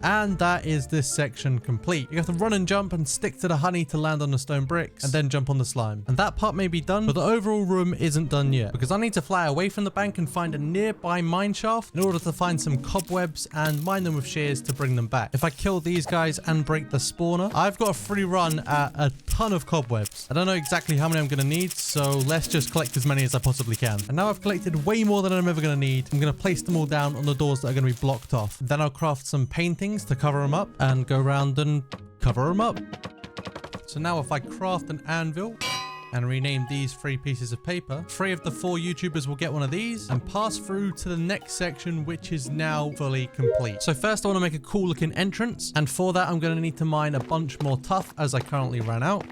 Speaker 1: And that is this section complete. You have to run and jump and stick to the honey to land on the stone bricks and then jump on the slime. And that part may be done, but the overall room isn't done yet because I need to fly away from the bank and find a nearby mine shaft in order to find some cobwebs and mine them with shears to bring them back. If I kill these guys and break the spawner, I've got a free run at a ton of cobwebs. I don't know exactly how many I'm going to need, so let's just collect as many as I possibly can. And now I've collected way more than I'm ever going to need. I'm going to place them all down on the doors that are going to be blocked off. Then I'll craft some paintings to cover them up and go around and cover them up. So now if I craft an anvil and rename these 3 pieces of paper, 3 of the 4 YouTubers will get one of these and pass through to the next section, which is now fully complete. So first I want to make a cool looking entrance, and for that I'm going to need to mine a bunch more tuff as I currently ran out.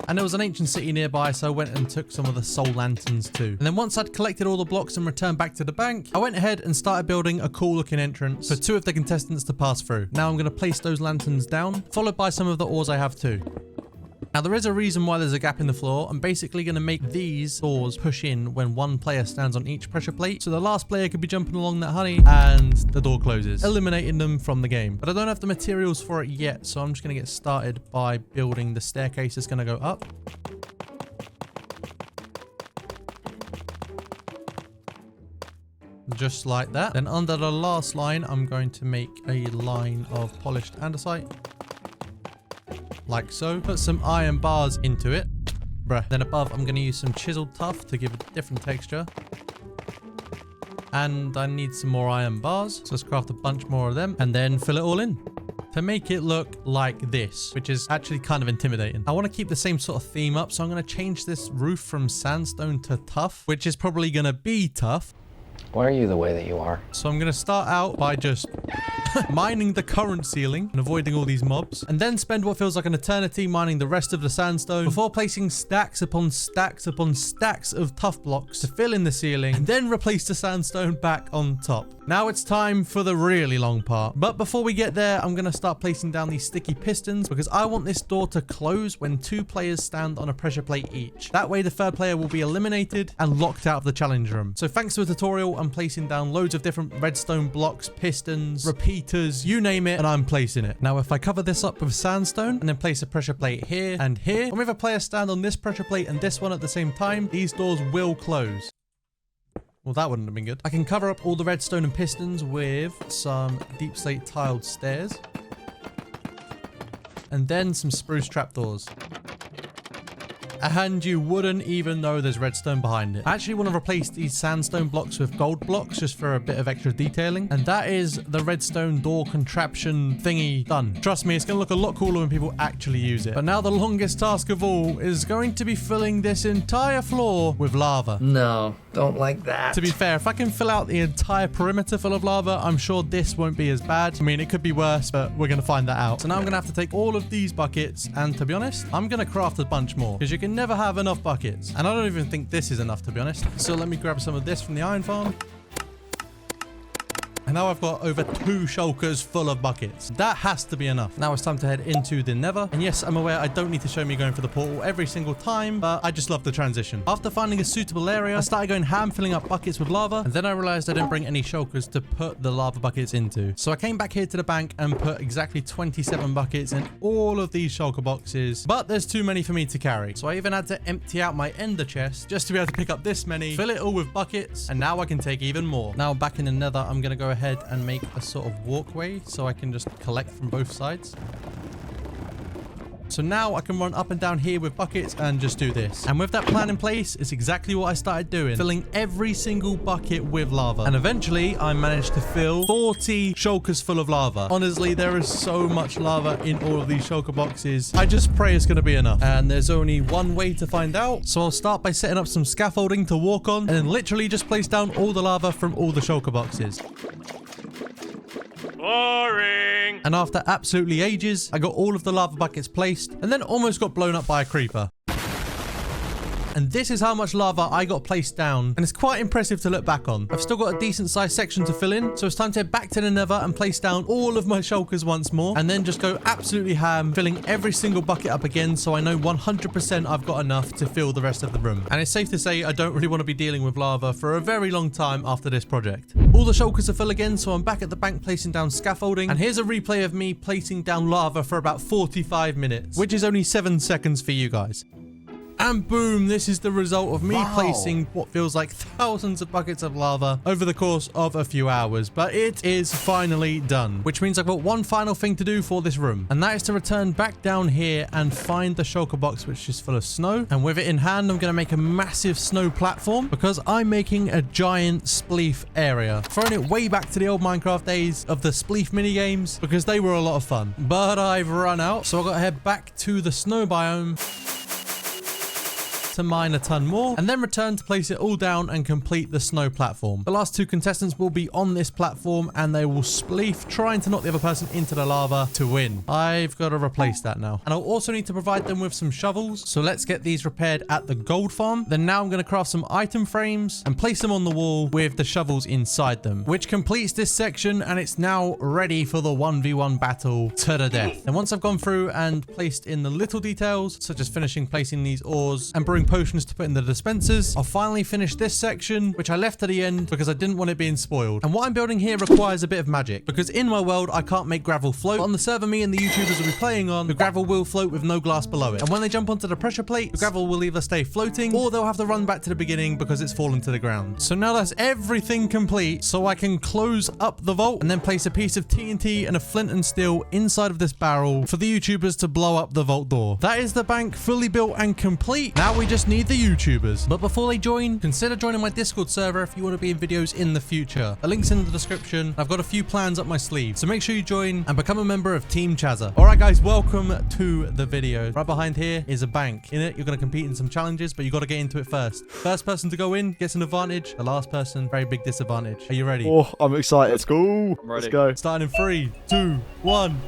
Speaker 1: And there was an ancient city nearby, so I went and took some of the soul lanterns too. And then once I'd collected all the blocks and returned back to the bank, I went ahead and started building a cool looking entrance for 2 of the contestants to pass through. Now I'm going to place those lanterns down, followed by some of the ores I have too. Now there is a reason why there's a gap in the floor. I'm basically going to make these doors push in when one player stands on each pressure plate. So the last player could be jumping along that honey and the door closes, eliminating them from the game. But I don't have the materials for it yet. So I'm just going to get started by building the staircase that's going to go up. just like that. Then under the last line, I'm going to make a line of polished andesite. Like so. Put some iron bars into it. Bruh. Then above, I'm going to use some chiseled tuff to give it a different texture. And I need some more iron bars. So let's craft a bunch more of them and then fill it all in to make it look like this, which is actually kind of intimidating. I want to keep the same sort of theme up. So I'm going to change this roof from sandstone to tuff, which is probably going to be tough.
Speaker 12: Why are you the way that you are?
Speaker 1: So I'm going to start out by just mining the current ceiling and avoiding all these mobs, and then spend what feels like an eternity mining the rest of the sandstone before placing stacks upon stacks upon stacks of tough blocks to fill in the ceiling, and then replace the sandstone back on top. Now it's time for the really long part. But before we get there, I'm going to start placing down these sticky pistons because I want this door to close when 2 players stand on a pressure plate each. That way the third player will be eliminated and locked out of the challenge room. So thanks to a tutorial, I'm placing down loads of different redstone blocks, pistons, repeaters, you name it, and I'm placing it. Now if I cover this up with sandstone and then place a pressure plate here and here, and if a player stand on this pressure plate and this one at the same time, these doors will close. Well, that wouldn't have been good. I can cover up all the redstone and pistons with some deep slate tiled stairs. And then some spruce trapdoors. And you wouldn't even know there's redstone behind it. I actually want to replace these sandstone blocks with gold blocks just for a bit of extra detailing. And that is the redstone door contraption thingy done. Trust me, it's going to look a lot cooler when people actually use it. But now the longest task of all is going to be filling this entire floor with lava.
Speaker 12: No, don't like that.
Speaker 1: To be fair, if I can fill out the entire perimeter full of lava, I'm sure this won't be as bad. I mean, it could be worse, but we're going to find that out. So now I'm going to have to take all of these buckets. And to be honest, I'm going to craft a bunch more because you can never have enough buckets, and I don't even think this is enough, to be honest. So let me grab some of this from the iron farm. And now I've got over 2 shulkers full of buckets. That has to be enough. Now it's time to head into the nether. And yes, I'm aware I don't need to show me going for the portal every single time, but I just love the transition. After finding a suitable area, I started going ham, filling up buckets with lava. And then I realized I didn't bring any shulkers to put the lava buckets into. So I came back here to the bank and put exactly 27 buckets in all of these shulker boxes. But there's too many for me to carry. So I even had to empty out my ender chest just to be able to pick up this many, fill it all with buckets, and now I can take even more. Now back in the nether, I'm going to go ahead and make a sort of walkway so I can just collect from both sides. So now I can run up and down here with buckets and just do this. And with that plan in place, it's exactly what I started doing, filling every single bucket with lava. And eventually I managed to fill 40 shulkers full of lava. Honestly, there is so much lava in all of these shulker boxes. I just pray it's going to be enough. And there's only one way to find out. So I'll start by setting up some scaffolding to walk on and then literally just place down all the lava from all the shulker boxes. Boring. And after absolutely ages, I got all of the lava buckets placed and then almost got blown up by a creeper. And this is how much lava I got placed down. And it's quite impressive to look back on. I've still got a decent sized section to fill in. So it's time to head back to the nether and place down all of my shulkers once more. And then just go absolutely ham, filling every single bucket up again. So I know 100% I've got enough to fill the rest of the room. And it's safe to say I don't really want to be dealing with lava for a very long time after this project. All the shulkers are full again. So I'm back at the bank placing down scaffolding. And here's a replay of me placing down lava for about 45 minutes, which is only 7 seconds for you guys. And boom, this is the result of me placing what feels like thousands of buckets of lava over the course of a few hours. But it is finally done, which means I've got one final thing to do for this room. And that is to return back down here and find the shulker box, which is full of snow. And with it in hand, I'm going to make a massive snow platform because I'm making a giant spleef area. Throwing it way back to the old Minecraft days of the spleef mini games because they were a lot of fun. But I've run out, so I've got to head back to the snow biome to mine a ton more and then return to place it all down and complete the snow platform. The last 2 contestants will be on this platform and they will spleef trying to knock the other person into the lava to win. I've got to replace that now. And I'll also need to provide them with some shovels. So let's get these repaired at the gold farm. Then now I'm going to craft some item frames and place them on the wall with the shovels inside them, which completes this section and it's now ready for the 1v1 battle to the death. And once I've gone through and placed in the little details, such as finishing placing these ores and brewing potions to put in the dispensers. I'll finally finish this section, which I left to the end because I didn't want it being spoiled. And what I'm building here requires a bit of magic, because in my world, I can't make gravel float. But on the server me and the YouTubers will be playing on, the gravel will float with no glass below it. And when they jump onto the pressure plate, the gravel will either stay floating or they'll have to run back to the beginning because it's fallen to the ground. So now that's everything complete, so I can close up the vault and then place a piece of TNT and a flint and steel inside of this barrel for the YouTubers to blow up the vault door. That is the bank fully built and complete. Now we just need the YouTubers. But before they join, consider joining my Discord server if you want to be in videos in the future. The link's in the description. I've got a few plans up my sleeve, so make sure you join and become a member of Team Chaza. All right, guys, welcome to the video. Right behind here is a bank. In it, you're going to compete in some challenges, but you got to get into it first. First person to go in gets an advantage. The last person, very big disadvantage. Are you ready?
Speaker 7: Oh, I'm excited.
Speaker 4: Let's go.
Speaker 7: Let's go.
Speaker 1: Starting in 3, 2, 1.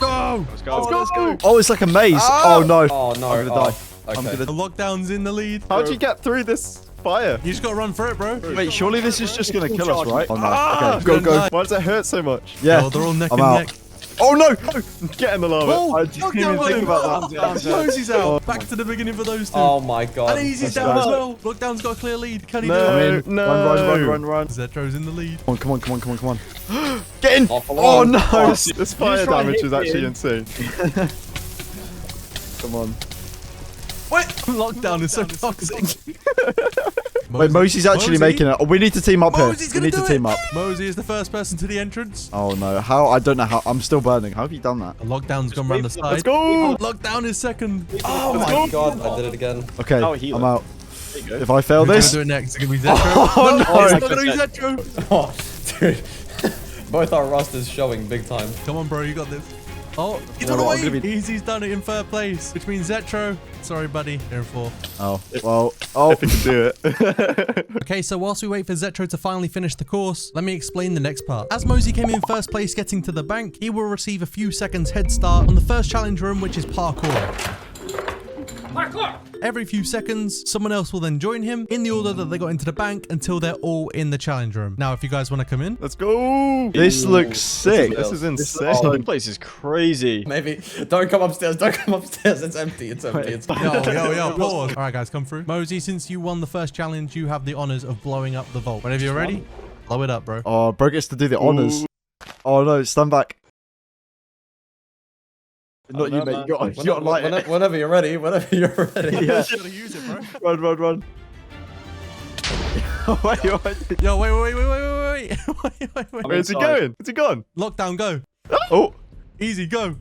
Speaker 1: Go!
Speaker 11: Let's go. Let's go.
Speaker 7: Oh, it's like a maze. Oh, no.
Speaker 3: Oh, no.
Speaker 7: I'm gonna die.
Speaker 3: Okay.
Speaker 1: The lockdown's in the lead.
Speaker 4: How'd you get through this fire?
Speaker 1: You just got to run for it, bro.
Speaker 7: Wait, surely this is just gonna kill us, right? Oh, no. Okay, go, go.
Speaker 4: Why does it hurt so much?
Speaker 7: Yeah.
Speaker 1: Oh, they're all neck
Speaker 7: I'm
Speaker 1: and
Speaker 7: out.
Speaker 1: neck.
Speaker 7: Oh, no.
Speaker 4: Get in the lava.
Speaker 1: Oh,
Speaker 7: I didn't even think about that.
Speaker 1: Mosey's out. Back to the beginning for those two.
Speaker 3: Oh my god.
Speaker 1: And Easy's down as well. Lockdown's got a clear lead. Can he do
Speaker 4: No.
Speaker 1: it?
Speaker 7: I'm in. Run.
Speaker 1: Zetro's in the lead.
Speaker 7: Come on. Get in.
Speaker 3: Off
Speaker 7: Oh,
Speaker 3: along.
Speaker 7: no.
Speaker 4: This fire damage is actually insane.
Speaker 7: Come on.
Speaker 1: Wait, lockdown is so toxic.
Speaker 7: Wait, Mosey's actually making it. Oh, we need to team up
Speaker 1: Mosey's
Speaker 7: here. We
Speaker 1: gonna
Speaker 7: need to
Speaker 1: do
Speaker 7: team
Speaker 1: it.
Speaker 7: up.
Speaker 1: Mosey is the first person to the entrance.
Speaker 7: Oh, no. How? I don't know how. I'm still burning. How have you done that?
Speaker 1: Lockdown's gone round the side.
Speaker 4: Let's go.
Speaker 1: Lockdown is second.
Speaker 3: Oh my god, I did it again.
Speaker 7: Okay,
Speaker 11: Oh, healer.
Speaker 7: I'm out. If I fail
Speaker 1: Who's
Speaker 7: this...
Speaker 1: gonna do it next? It's gonna be Zetro.
Speaker 7: Oh, no.
Speaker 1: It's not gonna be Zetro.
Speaker 3: Oh, dude. Both our rosters showing big time.
Speaker 1: Come on, bro, you got this. Oh, he's
Speaker 7: No,
Speaker 1: on the
Speaker 7: I'm
Speaker 1: way.
Speaker 7: gonna be-
Speaker 1: Easy's done it in third place, which means Zetro. Sorry, buddy. You're in fourth.
Speaker 7: Oh, well. Oh,
Speaker 4: If you can do it.
Speaker 1: Okay, so whilst we wait for Zetro to finally finish the course, let me explain the next part. As Mosey came in first place getting to the bank, he will receive a few seconds head start on the first challenge room, which is parkour. Every few seconds, someone else will then join him in the order that they got into the bank until they're all in the challenge room. Now, if you guys want to come in.
Speaker 4: Let's go.
Speaker 7: this looks sick.
Speaker 4: This is insane.
Speaker 11: Oh, this place is crazy.
Speaker 3: Maybe. Don't come upstairs. Don't come upstairs. It's empty. It's empty. It's
Speaker 1: Yo, pause. All right, guys, come through. Mosey, since you won the first challenge, you have the honors of blowing up the vault. Whenever you're ready, blow it up, bro.
Speaker 7: Oh, bro gets to do the honors. Oh, no. Stand back. Not you, mate. You got light it.
Speaker 3: Whenever you're ready. Whenever you're ready.
Speaker 7: Yeah.
Speaker 1: You gotta use it, bro.
Speaker 7: Run. Wait.
Speaker 1: Yo, wait.
Speaker 4: Where's he going? Is he gone?
Speaker 1: Lockdown, go.
Speaker 7: Oh,
Speaker 1: Easy, go.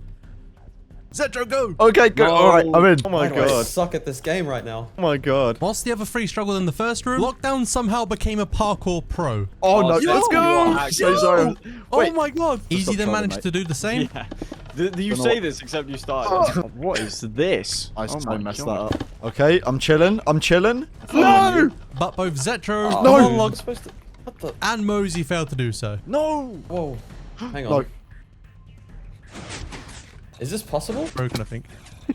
Speaker 1: Zetro, go.
Speaker 7: okay, good. All right, I'm in.
Speaker 4: Oh my
Speaker 3: Why do I
Speaker 4: god.
Speaker 3: suck at this game right now?
Speaker 4: Oh my god.
Speaker 1: Whilst the other three struggled in the first room, Lockdown somehow became a parkour pro.
Speaker 7: Oh, no.
Speaker 11: Yo,
Speaker 7: Let's go.
Speaker 11: yo.
Speaker 7: So sorry.
Speaker 1: Oh
Speaker 7: Wait.
Speaker 1: my god. Easy then
Speaker 7: trying,
Speaker 1: managed
Speaker 7: mate.
Speaker 1: to do the same.
Speaker 11: Yeah. You say this except you started. What is this?
Speaker 7: I
Speaker 11: Oh
Speaker 7: so
Speaker 11: my
Speaker 7: messed
Speaker 11: God.
Speaker 7: that up. Okay, I'm chilling.
Speaker 4: No!
Speaker 1: But both Zetro,
Speaker 7: No.
Speaker 3: I'm supposed to. What the?
Speaker 1: and Mosey failed to do so.
Speaker 7: No.
Speaker 3: Whoa. Hang on.
Speaker 7: No.
Speaker 3: Is this possible?
Speaker 1: Broken, I think.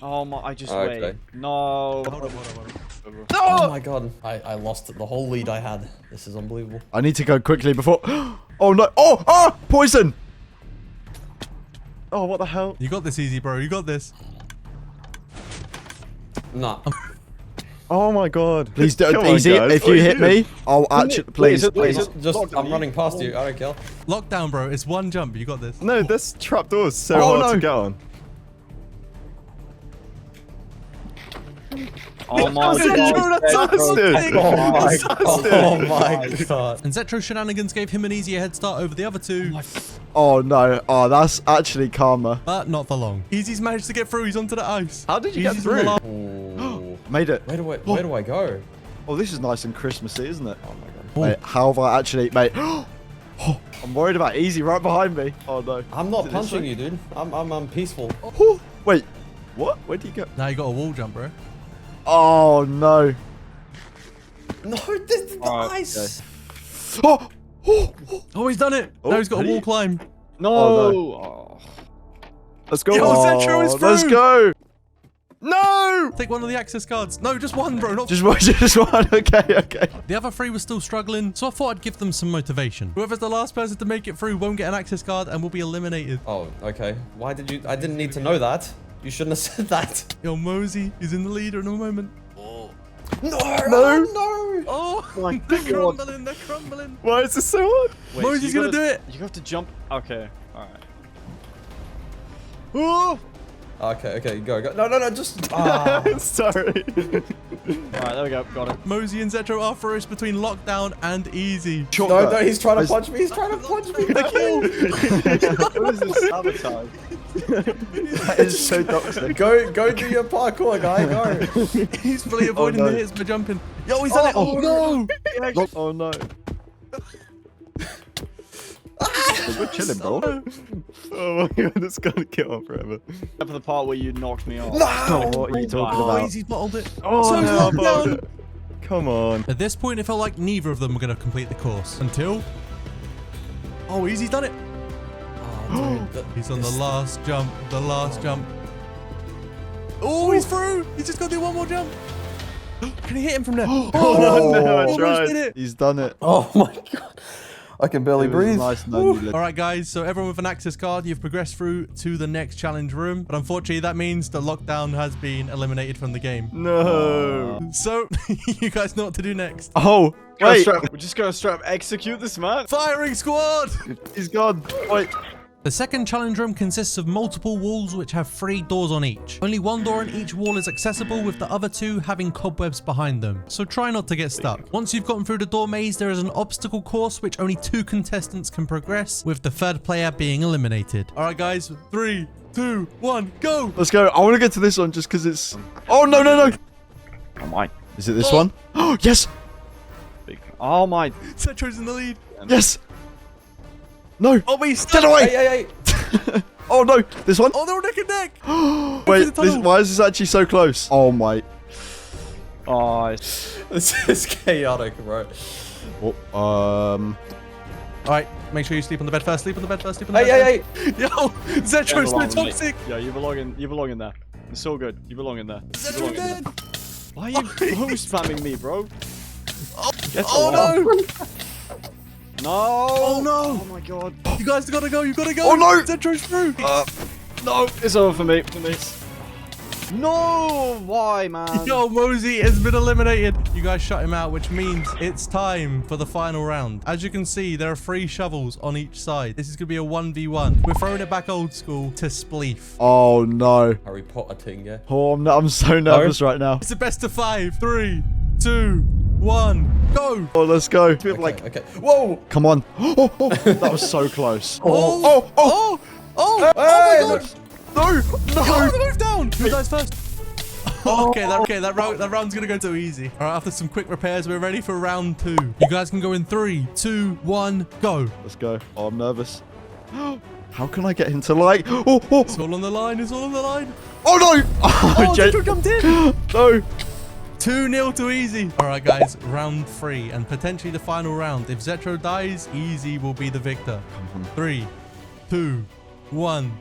Speaker 11: Oh my, I just
Speaker 3: Okay.
Speaker 11: wait. No.
Speaker 3: Oh my god. I lost it. The whole lead I had. This is unbelievable.
Speaker 7: I need to go quickly before... Oh, no. Oh, ah, poison.
Speaker 4: Oh, what the hell?
Speaker 1: You got this, Easy, bro. You got this.
Speaker 3: Nah.
Speaker 4: Oh my god.
Speaker 7: Please do
Speaker 4: Come on,
Speaker 7: easy.
Speaker 4: guys.
Speaker 7: If
Speaker 4: What
Speaker 7: you
Speaker 4: are
Speaker 7: hit
Speaker 4: doing?
Speaker 7: me, I'll actually... Please.
Speaker 3: I'm running past you. I don't care.
Speaker 1: Lockdown, bro. It's one jump. You got this.
Speaker 4: No, this trapdoor is so
Speaker 7: Oh,
Speaker 4: hard to
Speaker 7: no.
Speaker 4: get on.
Speaker 11: Oh my
Speaker 4: Zetro, that's fantastic.
Speaker 3: Oh my god.
Speaker 1: And Zetro Shenanigans gave him an easier head start over the other two,
Speaker 7: Oh, no. Oh, that's actually karma.
Speaker 1: but not for long. Easy's managed to get through. He's onto the ice.
Speaker 4: How did you get
Speaker 1: Easy's on the
Speaker 4: through?
Speaker 1: last-
Speaker 3: Ooh.
Speaker 7: Made it.
Speaker 3: Where do I go?
Speaker 7: Oh, this is nice and Christmassy, isn't it?
Speaker 3: Oh my god.
Speaker 7: Mate, how have I actually... Mate... Oh, I'm worried about Easy right behind me. Oh, no.
Speaker 3: I'm not
Speaker 7: Is it this
Speaker 3: punching
Speaker 7: way?
Speaker 3: you, dude. I'm peaceful.
Speaker 7: Oh, wait. What? Where do you go?
Speaker 1: Now you got a wall jump, bro.
Speaker 7: Oh, no.
Speaker 3: No, this is the ice.
Speaker 7: Oh!
Speaker 1: Oh, he's done it.
Speaker 7: Oh,
Speaker 1: now he's got a
Speaker 7: did
Speaker 1: wall
Speaker 7: he?
Speaker 1: climb.
Speaker 11: No.
Speaker 7: Oh,
Speaker 4: Let's go.
Speaker 1: Yo, Zetro is
Speaker 7: Let's
Speaker 1: through.
Speaker 7: go.
Speaker 4: No!
Speaker 1: Take one of the access cards. No, just one, bro. Not
Speaker 7: Just one. Okay.
Speaker 1: The other three were still struggling, so I thought I'd give them some motivation. Whoever's the last person to make it through won't get an access card and will be eliminated.
Speaker 3: Oh, okay. Why did you? I didn't need to know that. You shouldn't have said that.
Speaker 1: Yo, Mosey is in the lead in a moment.
Speaker 9: No!
Speaker 1: Oh,
Speaker 7: my
Speaker 1: they're
Speaker 7: God.
Speaker 1: crumbling, they're crumbling.
Speaker 4: Why is this so hard?
Speaker 7: Wait,
Speaker 1: Mosey's
Speaker 7: you
Speaker 1: gonna do it.
Speaker 7: You have to jump. Okay, alright. Oh!
Speaker 3: Okay, go. No, just...
Speaker 4: Sorry.
Speaker 7: Alright, there we go. Got it.
Speaker 1: Mosey and Zetro are first between lockdown and easy.
Speaker 3: No, he's trying to punch me. He's trying to punch me.
Speaker 7: What is this sabotage?
Speaker 4: That is so toxic.
Speaker 3: Go do your parkour, guy. Go.
Speaker 1: He's fully avoiding
Speaker 4: no.
Speaker 1: the hits by jumping. Yo, he's done it. Oh, no.
Speaker 4: Oh no. We're chilling, bro. Oh my god, it's gonna get on forever.
Speaker 7: Except for the part where you knocked me off.
Speaker 4: No! What are you talking
Speaker 1: Oh,
Speaker 4: about?
Speaker 1: Easy's bottled it.
Speaker 4: Oh,
Speaker 1: So
Speaker 4: no,
Speaker 1: he's
Speaker 4: bottled
Speaker 1: locked
Speaker 4: it. Come on.
Speaker 1: At this point, it felt like neither of them were going to complete the course until... Oh, Easy's done it. He's on the last jump. The last jump. Oh, he's through. He's just got to do one more jump. Can he hit him from there?
Speaker 4: Oh, no, I
Speaker 1: almost
Speaker 4: tried.
Speaker 1: did it.
Speaker 4: He's done it.
Speaker 3: Oh my god. I can barely
Speaker 4: It was
Speaker 3: breathe.
Speaker 4: nice knowing you, Lid.
Speaker 1: All right, guys. So everyone with an access card, you've progressed through to the next challenge room. But unfortunately, that means the lockdown has been eliminated from the game.
Speaker 4: No.
Speaker 1: So you guys know what to do next.
Speaker 4: Oh, wait.
Speaker 7: We're just gonna straight up execute this man.
Speaker 1: Firing squad.
Speaker 4: He's gone. Wait.
Speaker 1: The second challenge room consists of multiple walls which have 3 doors on each. Only one door on each wall is accessible, with the other 2 having cobwebs behind them. So try not to get stuck. Once you've gotten through the door maze, there is an obstacle course which only 2 contestants can progress, with the 3rd player being eliminated. All right, guys. 3, 2, 1, go.
Speaker 4: Let's go. I want to get to this one just because it's... Oh, no.
Speaker 7: Oh my.
Speaker 4: Is it this one? Oh, yes.
Speaker 7: Oh my.
Speaker 1: Cetro's in the lead.
Speaker 4: Yes. No.
Speaker 1: Oh, but he's stuck.
Speaker 4: Get away.
Speaker 3: Hey.
Speaker 4: Oh, no. This one?
Speaker 1: Oh, they're neck and neck.
Speaker 4: Wait, why is this actually so close? Oh, my.
Speaker 7: Oh,
Speaker 3: This is chaotic, bro.
Speaker 4: Oh,
Speaker 1: All right, make sure you sleep on the bed first. Sleep on the bed first. Sleep on the bed
Speaker 3: Hey.
Speaker 1: first. Yo, Zetro's so toxic.
Speaker 7: Yeah, you belong in there. It's so good. You belong in there.
Speaker 1: Zetro's dead.
Speaker 7: Why are you spamming me, bro?
Speaker 1: Oh, no.
Speaker 7: No!
Speaker 1: Oh no!
Speaker 7: Oh my god.
Speaker 1: You guys gotta go, you gotta go!
Speaker 4: Oh, no!
Speaker 1: Zetro's through!
Speaker 7: No! It's over for me. No! Why, man?
Speaker 1: Yo, Mosey has been eliminated. You guys shut him out, which means it's time for the final round. As you can see, there are 3 shovels on each side. This is gonna be a 1v1. We're throwing it back old school to spleef.
Speaker 4: Oh, no.
Speaker 3: Harry Potter thing, yeah.
Speaker 4: Oh, I'm so nervous right now.
Speaker 1: It's a best of 5. 3, 2, 1, go!
Speaker 4: Oh, let's go.
Speaker 3: Okay. Whoa!
Speaker 4: Come on. Oh, that was so close.
Speaker 1: Oh my god!
Speaker 4: No.
Speaker 1: Yo, move down! Who dies first? Okay, that round's gonna go too easy. All right, after some quick repairs, we're ready for round 2. You guys can go in 3, 2, 1, go.
Speaker 4: Let's go. Oh, I'm nervous. How can I get him to like... Oh.
Speaker 1: It's all on the line, it's all on the line.
Speaker 4: Oh, no.
Speaker 1: Oh, Zetro jumped in.
Speaker 4: No.
Speaker 1: 2-0 to Easy. All right, guys, round 3 and potentially the final round. If Zetro dies, Easy will be the victor. 3, 2, 1,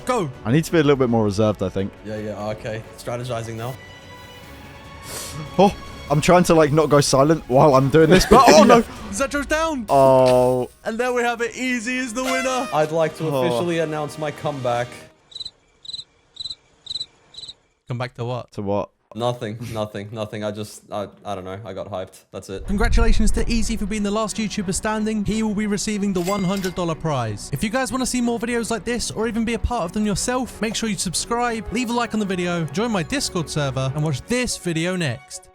Speaker 1: go.
Speaker 4: I need to be a little bit more reserved, I think.
Speaker 3: Yeah, okay. Strategizing now.
Speaker 4: Oh, I'm trying to like not go silent while I'm doing this, but oh no.
Speaker 1: Zetro's down.
Speaker 4: Oh.
Speaker 1: And there we have it. Easy is the winner.
Speaker 3: I'd like to officially announce my comeback.
Speaker 1: Come back to what?
Speaker 4: To what?
Speaker 3: Nothing. I don't know. I got hyped. That's it.
Speaker 1: Congratulations to Easy for being the last YouTuber standing. He will be receiving the $100 prize. If you guys want to see more videos like this or even be a part of them yourself, make sure you subscribe, leave a like on the video, join my Discord server, and watch this video next.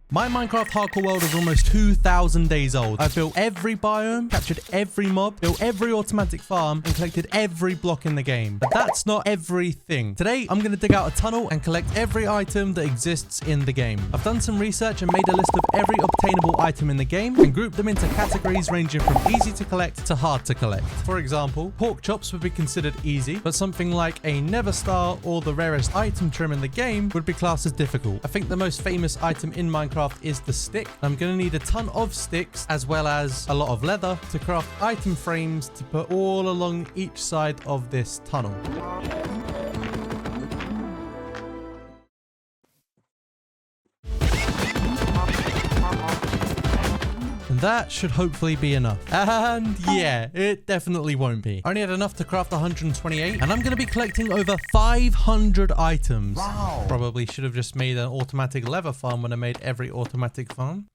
Speaker 1: My Minecraft hardcore world is almost 2,000 days old. I've built every biome, captured every mob, built every automatic farm, and collected every block in the game. But that's not everything. Today, I'm going to dig out a tunnel and collect every item that exists in the game. I've done some research and made a list of every obtainable item in the game and grouped them into categories ranging from easy to collect to hard to collect. For example, pork chops would be considered easy, but something like a Never Star or the rarest item trim in the game would be classed as difficult. I think the most famous item in Minecraft is the stick. I'm going to need a ton of sticks as well as a lot of leather to craft item frames to put all along each side of this tunnel. And that should hopefully be enough. And yeah, it definitely won't be. I only had enough to craft 128, and I'm going to be collecting over 500 items. Wow. Probably should have just made an automatic leather farm when I made every automatic farm.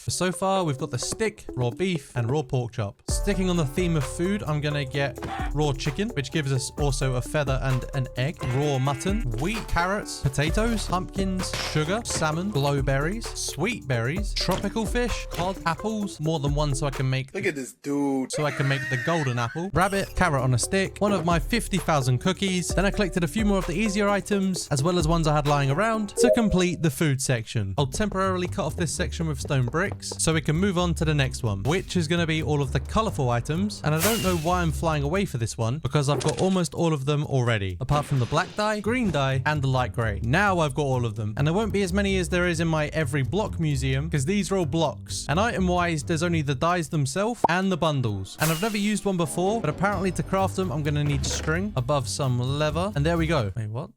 Speaker 1: So far, we've got the stick, raw beef, and raw pork chop. Sticking on the theme of food, I'm going to get raw chicken, which gives us also a feather and an egg, raw mutton, wheat, carrots, potatoes, pumpkins, sugar, salmon, glowberries, sweet berries, tropical fish, cod, apples, more than one so I can make...
Speaker 13: Look at this dude.
Speaker 1: So I can make the golden apple, rabbit, carrot on a stick, one of my 50,000 cookies. Then I collected a few more of the easier items, as well as ones I had lying around, to complete the food section. I'll temporarily cut off this section with stone bricks, so we can move on to the next one, which is going to be all of the colorful items. And I don't know why I'm flying away for this one, because I've got almost all of them already, apart from the black dye, green dye, and the light gray. Now I've got all of them, and there won't be as many as there is in my every block museum, because these are all blocks. And item wise, there's only the dyes themselves and the bundles. And I've never used one before, but apparently to craft them, I'm going to need string above some leather. And there we go. Wait, what?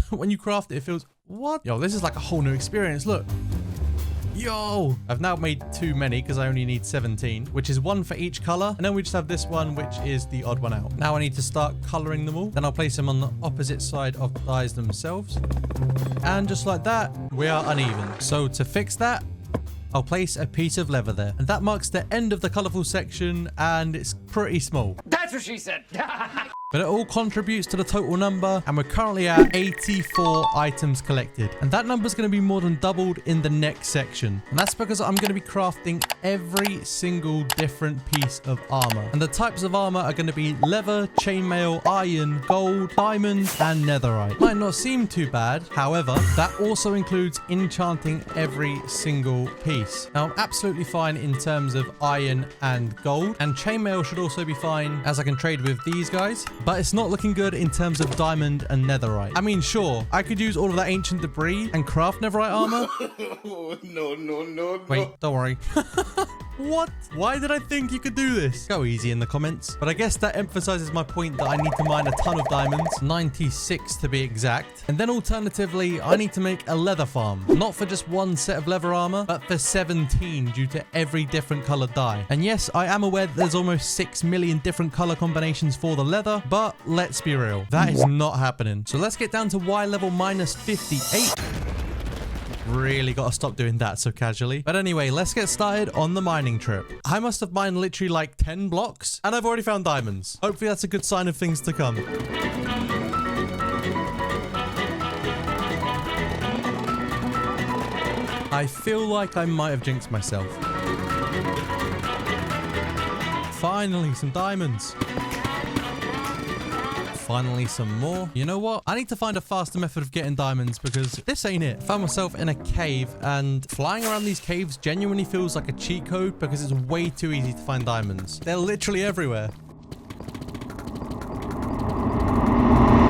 Speaker 1: When you craft it, it feels... What? Yo, this is like a whole new experience. Look. Yo! I've now made too many because I only need 17, which is one for each color. And then we just have this one, which is the odd one out. Now I need to start coloring them all. Then I'll place them on the opposite side of the dyes themselves. And just like that, we are uneven. So to fix that, I'll place a piece of leather there. And that marks the end of the colorful section, and it's pretty small.
Speaker 12: That's what she said.
Speaker 1: But it all contributes to the total number, and we're currently at 84 items collected. And that number's going to be more than doubled in the next section. And that's because I'm going to be crafting every single different piece of armor. And the types of armor are going to be leather, chainmail, iron, gold, diamond, and netherite. Might not seem too bad. However, that also includes enchanting every single piece. Now, I'm absolutely fine in terms of iron and gold. And chainmail should also be fine, as I can trade with these guys. But it's not looking good in terms of diamond and netherite. I mean, sure, I could use all of that ancient debris and craft netherite armor.
Speaker 13: No.
Speaker 1: Wait, don't worry. What? Why did I think you could do this? Go easy in the comments. But I guess that emphasizes my point that I need to mine a ton of diamonds, 96 to be exact. And then alternatively, I need to make a leather farm. Not for just one set of leather armor, but for 17 due to every different colored dye. And yes, I am aware that there's almost 6 million different color combinations for the leather, but let's be real, that is not happening. So let's get down to Y level minus 58. Really gotta stop doing that so casually. But anyway, let's get started on the mining trip. I must have mined literally like 10 blocks, and I've already found diamonds. Hopefully that's a good sign of things to come. I feel like I might have jinxed myself. Finally, some diamonds. Finally, some more. You know what? I need to find a faster method of getting diamonds because this ain't it. I found myself in a cave, and flying around these caves genuinely feels like a cheat code because it's way too easy to find diamonds. They're literally everywhere.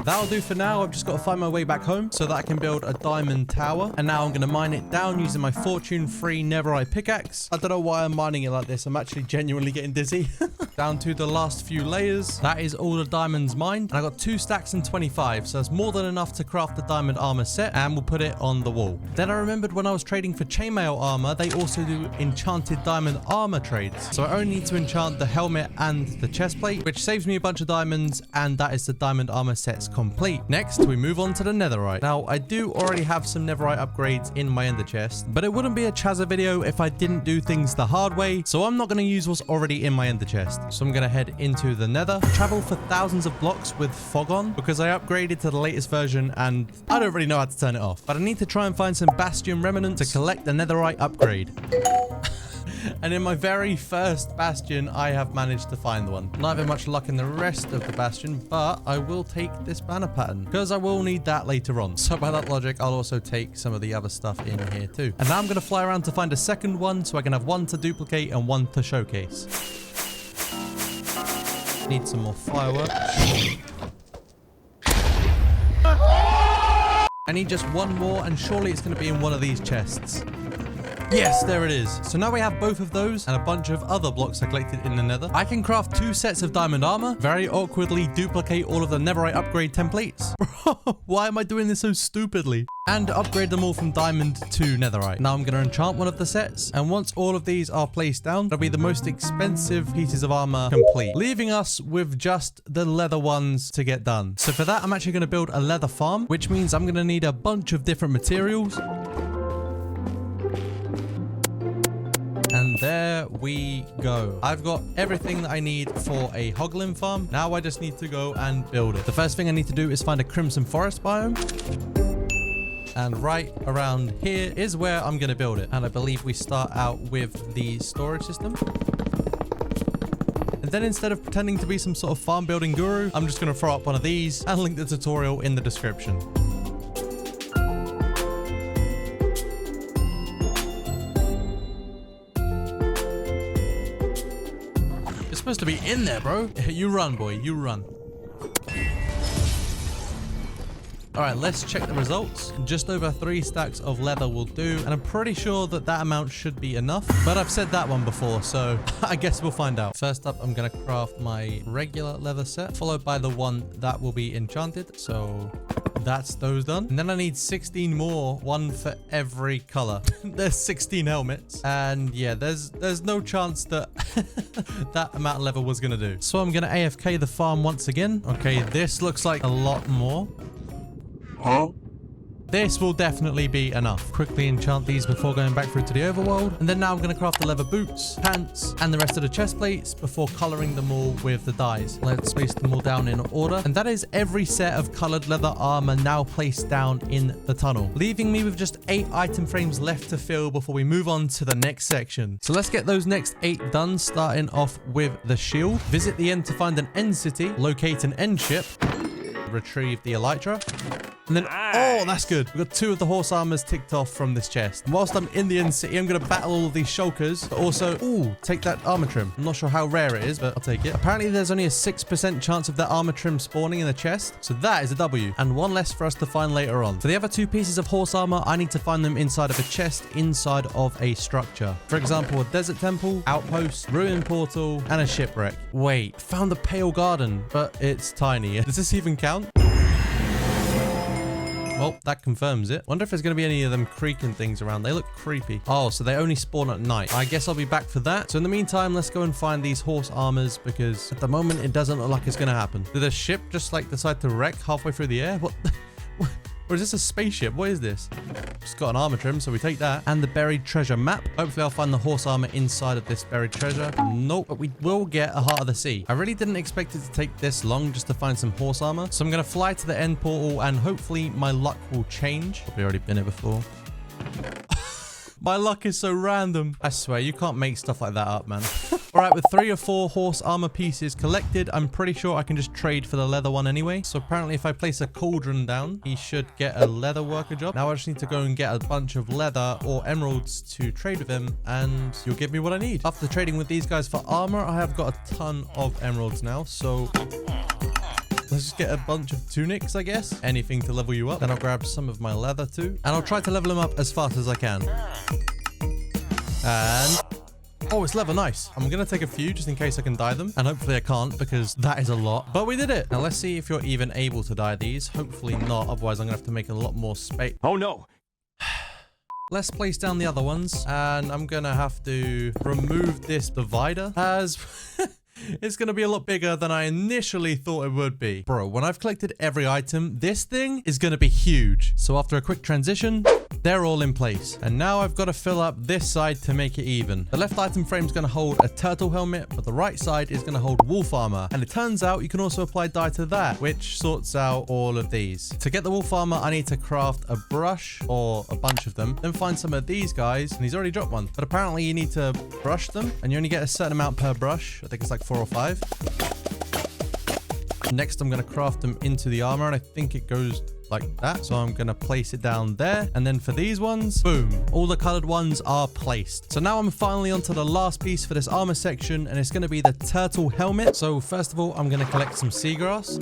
Speaker 1: That'll do for now. I've just got to find my way back home so that I can build a diamond tower. And now I'm going to mine it down using my fortune-free netherite pickaxe. I don't know why I'm mining it like this. I'm actually genuinely getting dizzy. Down to the last few layers. That is all the diamonds mined. And I got 2 stacks and 25. So that's more than enough to craft the diamond armor set. And we'll put it on the wall. Then I remembered when I was trading for chainmail armor, they also do enchanted diamond armor trades. So I only need to enchant the helmet and the chest plate, which saves me a bunch of diamonds. And that is the diamond armor sets complete. Next, we move on to the netherite. Now, I do already have some netherite upgrades in my ender chest, but it wouldn't be a Chaza video if I didn't do things the hard way, so I'm not going to use what's already in my ender chest. So I'm going to head into the nether, travel for thousands of blocks with fog on, because I upgraded to the latest version and I don't really know how to turn it off. But I need to try and find some bastion remnants to collect the netherite upgrade. And in my very first bastion, I have managed to find one. Not having much luck in the rest of the bastion, but I will take this banner pattern because I will need that later on. So by that logic, I'll also take some of the other stuff in here too. And now I'm going to fly around to find a second one so I can have one to duplicate and one to showcase. Need some more fireworks. I need just one more, and surely it's going to be in one of these chests. Yes, there it is. So now we have both of those and a bunch of other blocks I collected in the nether. I can craft 2 sets of diamond armor, very awkwardly duplicate all of the netherite upgrade templates. Why am I doing this so stupidly? And upgrade them all from diamond to netherite. Now I'm going to enchant one of the sets, and once all of these are placed down, that'll be the most expensive pieces of armor complete, leaving us with just the leather ones to get done. So for that, I'm actually going to build a leather farm, which means I'm going to need a bunch of different materials. And there we go. I've got everything that I need for a hoglin farm. Now I just need to go and build it. The first thing I need to do is find a crimson forest biome. And right around here is where I'm going to build it. And I believe we start out with the storage system. And then instead of pretending to be some sort of farm building guru, I'm just going to throw up one of these and link the tutorial in the description. You're supposed to be in there, bro. You run, boy. You run. All right, let's check the results. Just over 3 stacks of leather will do, and I'm pretty sure that that amount should be enough, but I've said that one before, so I guess we'll find out. First up, I'm gonna craft my regular leather set, followed by the one that will be enchanted, so that's those done. And then I need 16 more, one for every color. There's 16 helmets, and yeah, there's no chance that that amount of leather was gonna do. So I'm gonna AFK the farm once again. Okay, this looks like a lot more. Huh? This will definitely be enough. Quickly enchant these before going back through to the overworld. And then now I'm going to craft the leather boots, pants, and the rest of the chest plates before coloring them all with the dyes. Let's space them all down in order. And that is every set of colored leather armor now placed down in the tunnel, leaving me with just 8 item frames left to fill before we move on to the next section. So let's get those next 8 done, starting off with the shield. Visit the end to find an end city, locate an end ship, retrieve the elytra. And then, oh, that's good. We've got 2 of the horse armors ticked off from this chest. And whilst I'm in the end city, I'm going to battle all of these shulkers, but also, ooh, take that armor trim. I'm not sure how rare it is, but I'll take it. Apparently, there's only a 6% chance of that armor trim spawning in the chest. So that is a W, and 1 less for us to find later on. For the other 2 pieces of horse armor, I need to find them inside of a chest inside of a structure. For example, a desert temple, outpost, ruin portal, and a shipwreck. Wait, found the pale garden, but it's tiny. Does this even count? Well, that confirms it. Wonder if there's going to be any of them creaking things around. They look creepy. Oh, so they only spawn at night. I guess I'll be back for that. So in the meantime, let's go and find these horse armors, because at the moment, it doesn't look like it's going to happen. Did the ship just like decide to wreck halfway through the air? What? Or is this a spaceship? What is this? Just got an armor trim, so we take that. And the buried treasure map. Hopefully I'll find the horse armor inside of this buried treasure. Nope, but we will get a Heart of the Sea. I really didn't expect it to take this long just to find some horse armor. So I'm going to fly to the end portal, and hopefully my luck will change. Probably already been here before. My luck is so random. I swear, you can't make stuff like that up, man. All right, with 3 or 4 horse armor pieces collected, I'm pretty sure I can just trade for the leather one anyway. So apparently if I place a cauldron down, he should get a leather worker job. Now I just need to go and get a bunch of leather or emeralds to trade with him, and you'll give me what I need. After trading with these guys for armor, I have got a ton of emeralds now, so let's just get a bunch of tunics, I guess. Anything to level you up. Then I'll grab some of my leather too. And I'll try to level them up as fast as I can. And oh, it's leather. Nice. I'm going to take a few just in case I can dye them. And hopefully I can't, because that is a lot. But we did it. Now let's see if you're even able to dye these. Hopefully not. Otherwise, I'm going to have to make a lot more space. Oh, no. Let's place down the other ones. And I'm going to have to remove this divider, as it's going to be a lot bigger than I initially thought it would be. Bro, when I've collected every item, this thing is going to be huge. So after a quick transition, they're all in place. And now I've got to fill up this side to make it even. The left item frame is going to hold a turtle helmet, but the right side is going to hold wolf armor. And it turns out you can also apply dye to that, which sorts out all of these. To get the wolf armor, I need to craft a brush, or a bunch of them, then find some of these guys, and he's already dropped one. But apparently you need to brush them, and you only get a certain amount per brush. I think it's like 4 or 5. Next, I'm going to craft them into the armor, and I think it goes like that. So I'm going to place it down there. And then for these ones, boom, all the colored ones are placed. So now I'm finally onto the last piece for this armor section, and it's going to be the turtle helmet. So first of all, I'm going to collect some seagrass,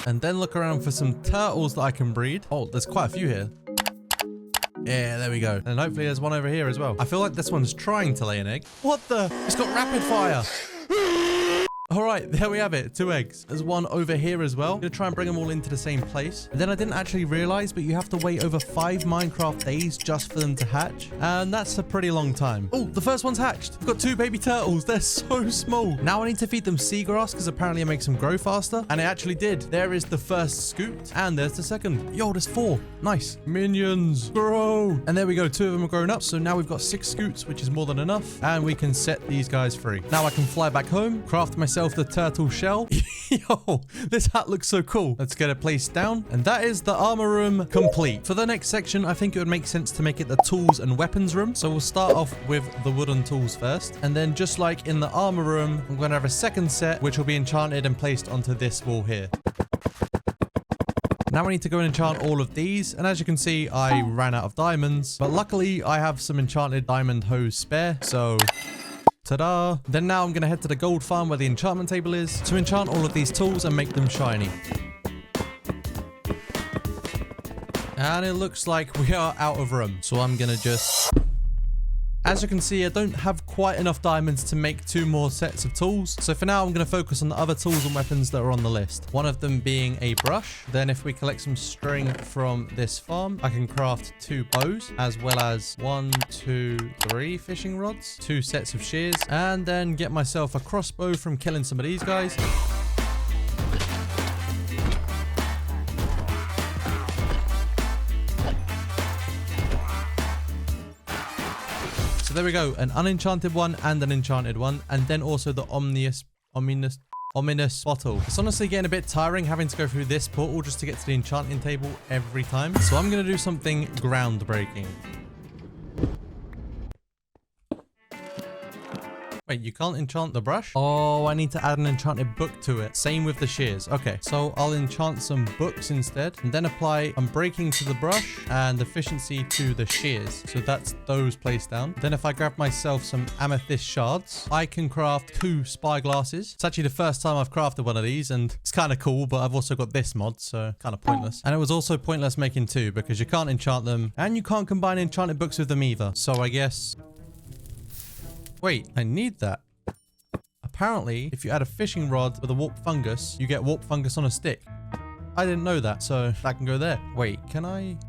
Speaker 1: and then look around for some turtles that I can breed. Oh, there's quite a few here. Yeah, there we go. And hopefully there's one over here as well. I feel like this one's trying to lay an egg. What the? It's got rapid fire. All right, there we have it. 2 eggs. There's one over here as well. I'm going to try and bring them all into the same place. And then I didn't actually realize, but you have to wait over 5 Minecraft days just for them to hatch. And that's a pretty long time. Oh, the first one's hatched. I've got 2 baby turtles. They're so small. Now I need to feed them seagrass because apparently it makes them grow faster. And it actually did. There is the first scooped. And there's the second. Yo, there's 4. Nice. Minions, grow. And there we go. 2 of them are grown up. So now we've got 6 scoots, which is more than enough. And we can set these guys free. Now I can fly back home, craft myself the turtle shell. Yo, this hat looks so cool. Let's get it placed down. And that is the armor room complete. For the next section, I think it would make sense to make it the tools and weapons room. So we'll start off with the wooden tools first. And then just like in the armor room, I'm going to have a second set, which will be enchanted and placed onto this wall here. Now I need to go and enchant all of these. And as you can see, I ran out of diamonds. But luckily, I have some enchanted diamond hose spare. So ta-da! Then now I'm going to head to the gold farm where the enchantment table is to enchant all of these tools and make them shiny. And it looks like we are out of room. So I'm going to just... As you can see, I don't have quite enough diamonds to make 2 more sets of tools. So for now, I'm going to focus on the other tools and weapons that are on the list. One of them being a brush. Then if we collect some string from this farm, I can craft 2 bows, as well as 1, 2, 3 fishing rods, 2 sets of shears, and then get myself a crossbow from killing some of these guys. There we go, an unenchanted one and an enchanted one, and then also the ominous bottle. It's honestly getting a bit tiring having to go through this portal just to get to the enchanting table every time. So I'm going to do something groundbreaking. Wait, you can't enchant the brush? Oh, I need to add an enchanted book to it. Same with the shears. Okay, so I'll enchant some books instead and then apply unbreaking to the brush and efficiency to the shears. So that's those placed down. Then if I grab myself some amethyst shards, I can craft 2 spy glasses. It's actually the first time I've crafted one of these and it's kind of cool, but I've also got this mod, so kind of pointless. And it was also pointless making 2 because you can't enchant them and you can't combine enchanted books with them either. So I guess... Wait, I need that. Apparently, if you add a fishing rod with a warp fungus, you get warp fungus on a stick. I didn't know that, so that can go there. Wait, can I?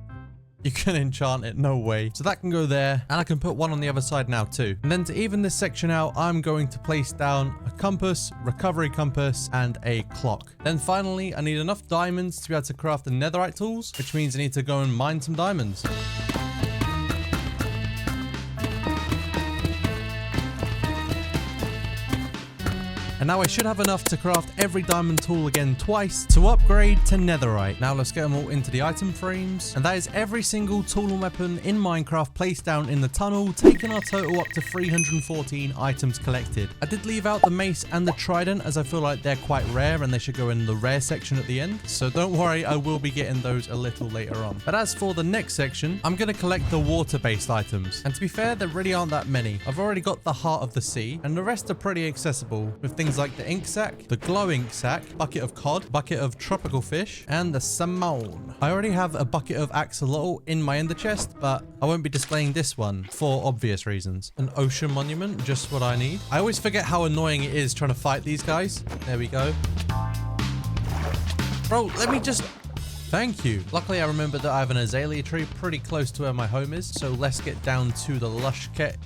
Speaker 1: You can enchant it, no way. So that can go there, and I can put one on the other side now too. And then to even this section out, I'm going to place down a compass, recovery compass, and a clock. Then finally, I need enough diamonds to be able to craft the netherite tools, which means I need to go and mine some diamonds. And now I should have enough to craft every diamond tool again twice to upgrade to netherite. Now let's get them all into the item frames. And that is every single tool and weapon in Minecraft placed down in the tunnel, taking our total up to 314 items collected. I did leave out the mace and the trident as I feel like they're quite rare and they should go in the rare section at the end. So don't worry, I will be getting those a little later on. But as for the next section, I'm going to collect the water-based items. And to be fair, there really aren't that many. I've already got the Heart of the Sea, and the rest are pretty accessible with things like the ink sac, the glow ink sac, bucket of cod, bucket of tropical fish, and the salmon. I already have a bucket of axolotl in my ender chest, but I won't be displaying this one for obvious reasons. An ocean monument, just what I need. I always forget how annoying it is trying to fight these guys. There we go. Bro, let me just... Thank you. Luckily, I remembered that I have an azalea tree pretty close to where my home is, so let's get down to the lush cat.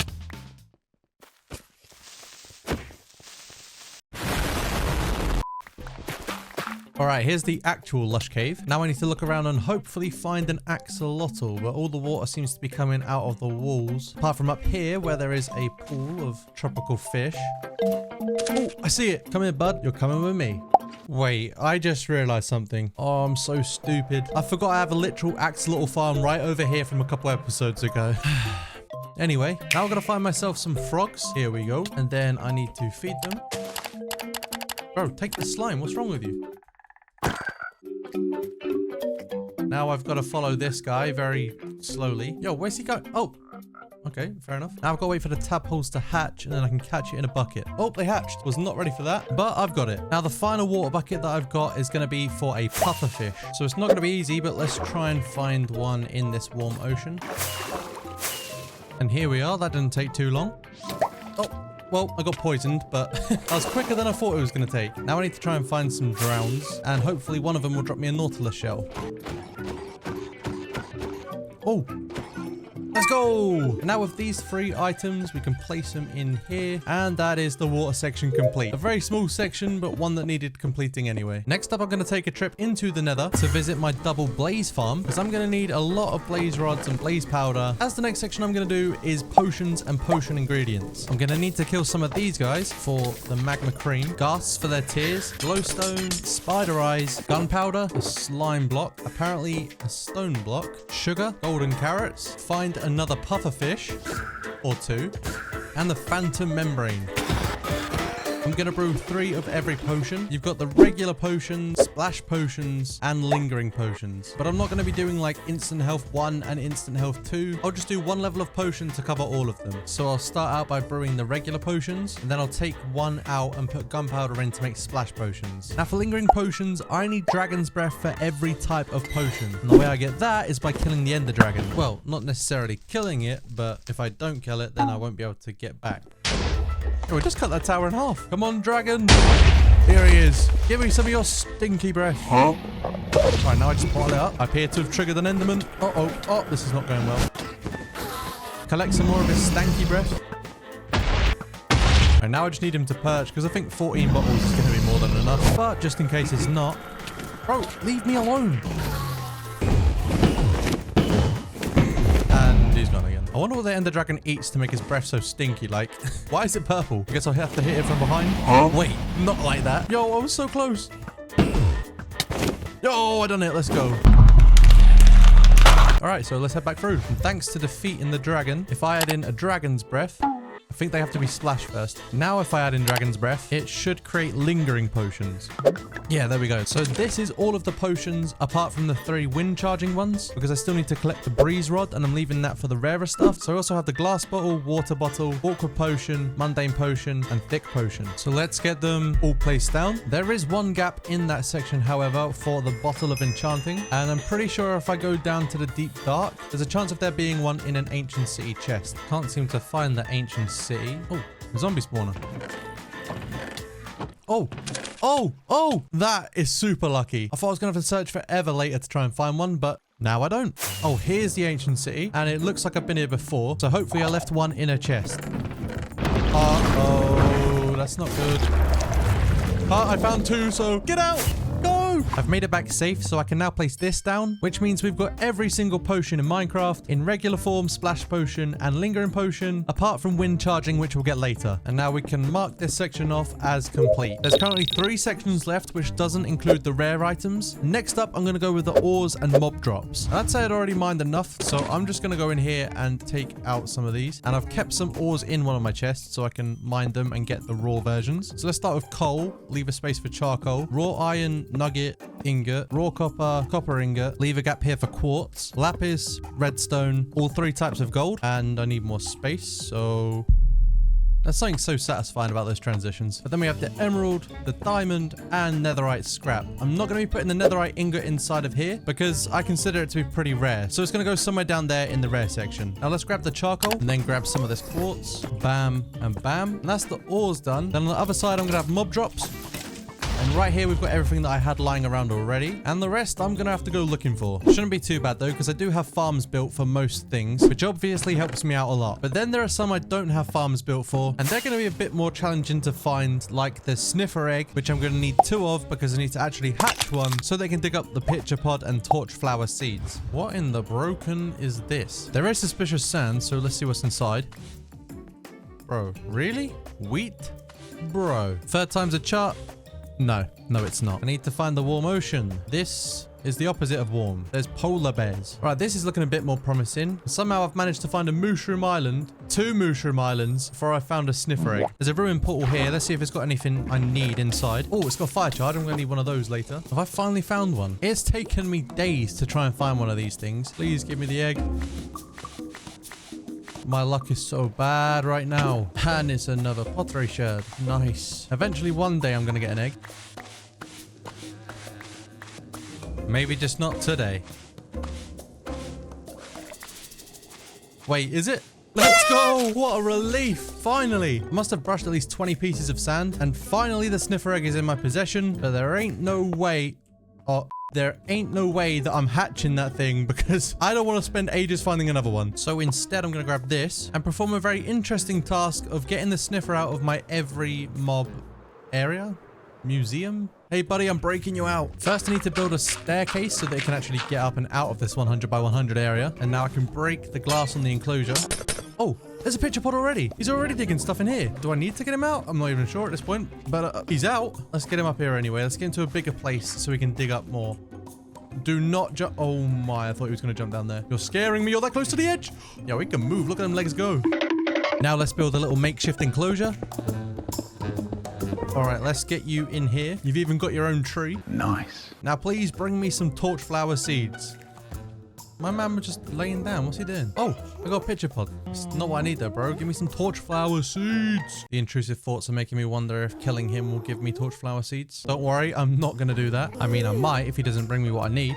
Speaker 1: Alright, here's the actual lush cave. Now I need to look around and hopefully find an axolotl, but all the water seems to be coming out of the walls. Apart from up here, where there is a pool of tropical fish. Oh, I see it. Come here, bud. You're coming with me. Wait, I just realized something. Oh, I'm so stupid. I forgot I have a literal axolotl farm right over here from a couple episodes ago. Anyway, now I'm gonna find myself some frogs. Here we go. And then I need to feed them. Bro, take the slime. What's wrong with you? Now I've got to follow this guy very slowly. Yo, where's he going? Oh, okay, fair enough. Now I've got to wait for the tadpoles to hatch and then I can catch it in a bucket. Oh, they hatched. Was not ready for that, but I've got it. Now the final water bucket that I've got is going to be for a pufferfish. So it's not going to be easy, but let's try and find one in this warm ocean. And here we are. That didn't take too long. Oh, well, I got poisoned, but that was quicker than I thought it was going to take. Now I need to try and find some drowns, and hopefully one of them will drop me a Nautilus shell. Oh, let's go. Now with these 3 items, we can place them in here, and that is the water section complete. A very small section, but one that needed completing anyway. Next up, I'm going to take a trip into the nether to visit my double blaze farm, because I'm going to need a lot of blaze rods and blaze powder. As the next section I'm going to do is potions and potion ingredients. I'm going to need to kill some of these guys for the magma cream, ghasts for their tears, glowstone, spider eyes, gunpowder, a slime block, apparently a stone block, sugar, golden carrots, find another pufferfish or 2, and the phantom membrane. I'm going to brew 3 of every potion. You've got the regular potions, splash potions, and lingering potions. But I'm not going to be doing like instant health 1 and instant health 2. I'll just do 1 level of potion to cover all of them. So I'll start out by brewing the regular potions, and then I'll take 1 out and put gunpowder in to make splash potions. Now for lingering potions, I need dragon's breath for every type of potion. And the way I get that is by killing the ender dragon. Well, not necessarily killing it, but if I don't kill it, then I won't be able to get back. Oh, we just cut that tower in half. Come on, dragon. Here he is. Give me some of your stinky breath. Huh? Right, now I just pile it up. I appear to have triggered an enderman. Uh-oh. Oh, this is not going well. Collect some more of his stanky breath. And now I just need him to perch, because I think 14 bottles is going to be more than enough. But just in case it's not. Bro, leave me alone. And he's gone again. I wonder what the ender dragon eats to make his breath so stinky. Like, why is it purple? I guess I'll have to hit it from behind. Huh? Wait, not like that. Yo, I was so close. Yo, I done it. Let's go. All right, so let's head back through. And thanks to defeating the dragon, if I add in a dragon's breath, I think they have to be splashed first. Now if I add in dragon's breath, it should create lingering potions. Yeah, there we go. So this is all of the potions apart from the 3 wind charging ones, because I still need to collect the breeze rod, and I'm leaving that for the rarer stuff. So I also have the glass bottle, water bottle, awkward potion, mundane potion, and thick potion. So let's get them all placed down. There is 1 gap in that section, however, for the bottle of enchanting, and I'm pretty sure if I go down to the deep dark, there's a chance of there being one in an ancient city chest. Can't seem to find the ancient city. Oh, a zombie spawner. Oh, that is super lucky. I thought I was going to have to search forever later to try and find one, but now I don't. Oh, here's the ancient city, and it looks like I've been here before, so hopefully I left one in a chest. Uh-oh, that's not good. I found 2, so get out. Go! I've made it back safe, so I can now place this down, which means we've got every single potion in Minecraft in regular form, splash potion, and lingering potion, apart from wind charging, which we'll get later. And now we can mark this section off as complete. There's currently 3 sections left, which doesn't include the rare items. Next up, I'm going to go with the ores and mob drops. I'd say I'd already mined enough, so I'm just going to go in here and take out some of these. And I've kept some ores in one of my chests, so I can mine them and get the raw versions. So let's start with coal, leave a space for charcoal, raw iron, nugget, ingot, raw copper, copper ingot, leave a gap here for quartz, lapis, redstone, all 3 types of gold, and I need more space, so there's something so satisfying about those transitions. But then we have the emerald, the diamond, and netherite scrap. I'm not going to be putting the netherite ingot inside of here because I consider it to be pretty rare. So it's going to go somewhere down there in the rare section. Now let's grab the charcoal and then grab some of this quartz. Bam and bam. And that's the ores done. Then on the other side, I'm going to have mob drops. And right here, we've got everything that I had lying around already. And the rest, I'm going to have to go looking for. Shouldn't be too bad, though, because I do have farms built for most things, which obviously helps me out a lot. But then there are some I don't have farms built for, and they're going to be a bit more challenging to find, like the sniffer egg, which I'm going to need 2 of because I need to actually hatch one so they can dig up the pitcher pod and torch flower seeds. What in the broken is this? There is suspicious sand, so let's see what's inside. Bro, really? Wheat? Bro. 3rd time's a chart. No, it's not. I need to find the warm ocean. This is the opposite of warm. There's polar bears. Right, this is looking a bit more promising. Somehow I've managed to find a mushroom island, 2 mushroom islands before I found a sniffer egg. There's a ruined portal here. Let's see if it's got anything I need inside. Oh, it's got a fire charge. I'm going to need one of those later. Have I finally found one? It's taken me days to try and find one of these things. Please give me the egg. My luck is so bad right now. And it's another pottery sherd. Nice. Eventually one day I'm going to get an egg. Maybe just not today. Wait, is it? Let's go! What a relief! Finally! I must have brushed at least 20 pieces of sand, and finally the sniffer egg is in my possession, but there ain't no way... Oh, there ain't no way that I'm hatching that thing because I don't want to spend ages finding another one. So instead, I'm going to grab this and perform a very interesting task of getting the sniffer out of my every mob area? Museum? Hey buddy, I'm breaking you out. First, I need to build a staircase so that it can actually get up and out of this 100 by 100 area. And now I can break the glass on the enclosure. Oh, there's a pitcher pod already. He's already digging stuff in here. Do I need to get him out? I'm not even sure at this point, but he's out. Let's get him up here anyway. Let's get him to a bigger place so we can dig up more. Do not jump. Oh my, I thought he was going to jump down there. You're scaring me. You're that close to the edge. Yeah, we can move. Look at them legs go. Now let's build a little makeshift enclosure. All right, let's get you in here. You've even got your own tree.
Speaker 14: Nice.
Speaker 1: Now please bring me some torch flower seeds. My man was just laying down. What's he doing? Oh, I got a pitcher pod. It's not what I need though, bro. Give me some torch flower seeds. The intrusive thoughts are making me wonder if killing him will give me torch flower seeds. Don't worry, I'm not going to do that. I mean, I might if he doesn't bring me what I need.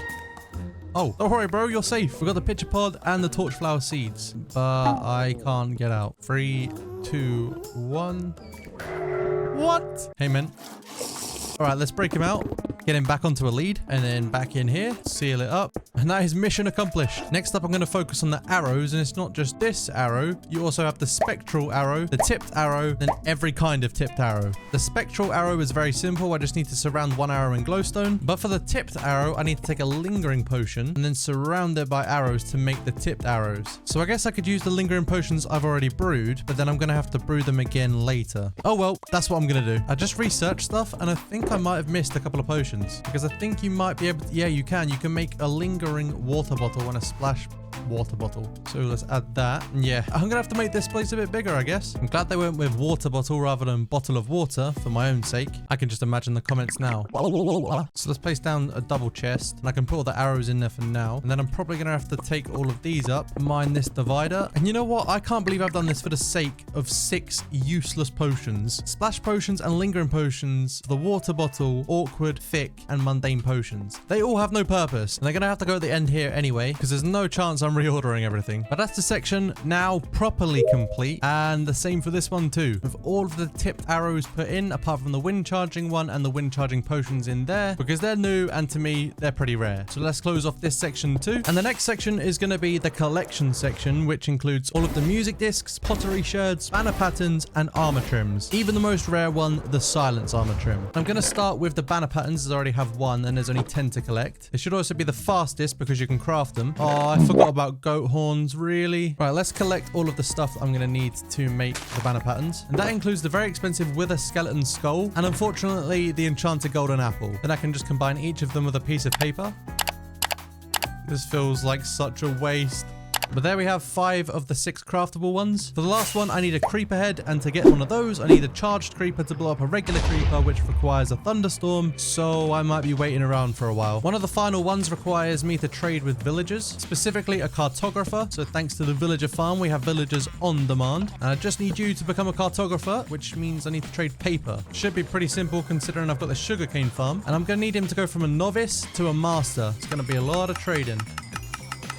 Speaker 1: Oh, don't worry, bro. You're safe. We got the pitcher pod and the torch flower seeds, but I can't get out. 3, 2, 1. What? Hey, man. All right, let's break him out. Get him back onto a lead and then back in here. Seal it up. And that is mission accomplished. Next up, I'm going to focus on the arrows. And it's not just this arrow. You also have the spectral arrow, the tipped arrow, and every kind of tipped arrow. The spectral arrow is very simple. I just need to surround one arrow in glowstone. But for the tipped arrow, I need to take a lingering potion and then surround it by arrows to make the tipped arrows. So I guess I could use the lingering potions I've already brewed, but then I'm going to have to brew them again later. Oh, well, that's what I'm going to do. I just researched stuff and I think I might have missed a couple of potions. Because I think you might be able to, yeah, you can make a lingering water bottle and a splash water bottle. So let's add that. And yeah, I'm gonna have to make this place a bit bigger, I guess. I'm glad they went with water bottle rather than bottle of water for my own sake. I can just imagine the comments now. So let's place down a double chest and I can put all the arrows in there for now. And then I'm probably gonna have to take all of these up, mine this divider. And you know what? I can't believe I've done this for the sake of 6 useless potions. Splash potions and lingering potions, the water bottle, awkward, thick, and mundane potions. They all have no purpose. And they're gonna have to go at the end here anyway, because there's no chance I'm reordering everything. But that's the section now properly complete. And the same for this one too. With all of the tipped arrows put in, apart from the wind charging one and the wind charging potions in there, because they're new and to me, they're pretty rare. So let's close off this section too. And the next section is going to be the collection section, which includes all of the music discs, pottery sherds, banner patterns, and armor trims. Even the most rare one, the silence armor trim. I'm going to start with the banner patterns as I already have one and there's only 10 to collect. It should also be the fastest because you can craft them. Oh, I forgot about goat horns, really? Right, let's collect all of the stuff I'm going to need to make the banner patterns. And that includes the very expensive wither skeleton skull and unfortunately the enchanted golden apple. Then I can just combine each of them with a piece of paper. This feels like such a waste. But there we have 5 of the 6 craftable ones. For the last one, I need a creeper head, and to get one of those, I need a charged creeper to blow up a regular creeper, which requires a thunderstorm, so I might be waiting around for a while. One of the final ones requires me to trade with villagers, specifically a cartographer, so thanks to the villager farm, we have villagers on demand. And I just need you to become a cartographer, which means I need to trade paper. Should be pretty simple considering I've got the sugarcane farm, and I'm going to need him to go from a novice to a master. It's going to be a lot of trading.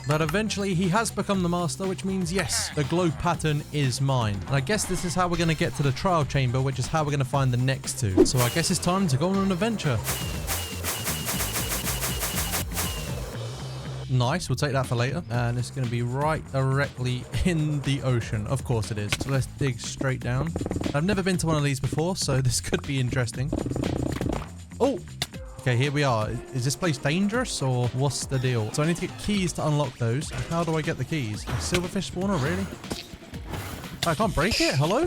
Speaker 1: But eventually he has become the master, which means yes, the glow pattern is mine. And I guess this is how we're going to get to the trial chamber, which is how we're going to find the next 2. So I guess it's time to go on an adventure. Nice, we'll take that for later. And it's going to be right directly in the ocean. Of course it is. So let's dig straight down. I've never been to one of these before, so this could be interesting. Oh! Okay, here we are. Is this place dangerous or what's the deal? So I need to get keys to unlock those. How do I get the keys? A silverfish spawner, really? I can't break it? Hello?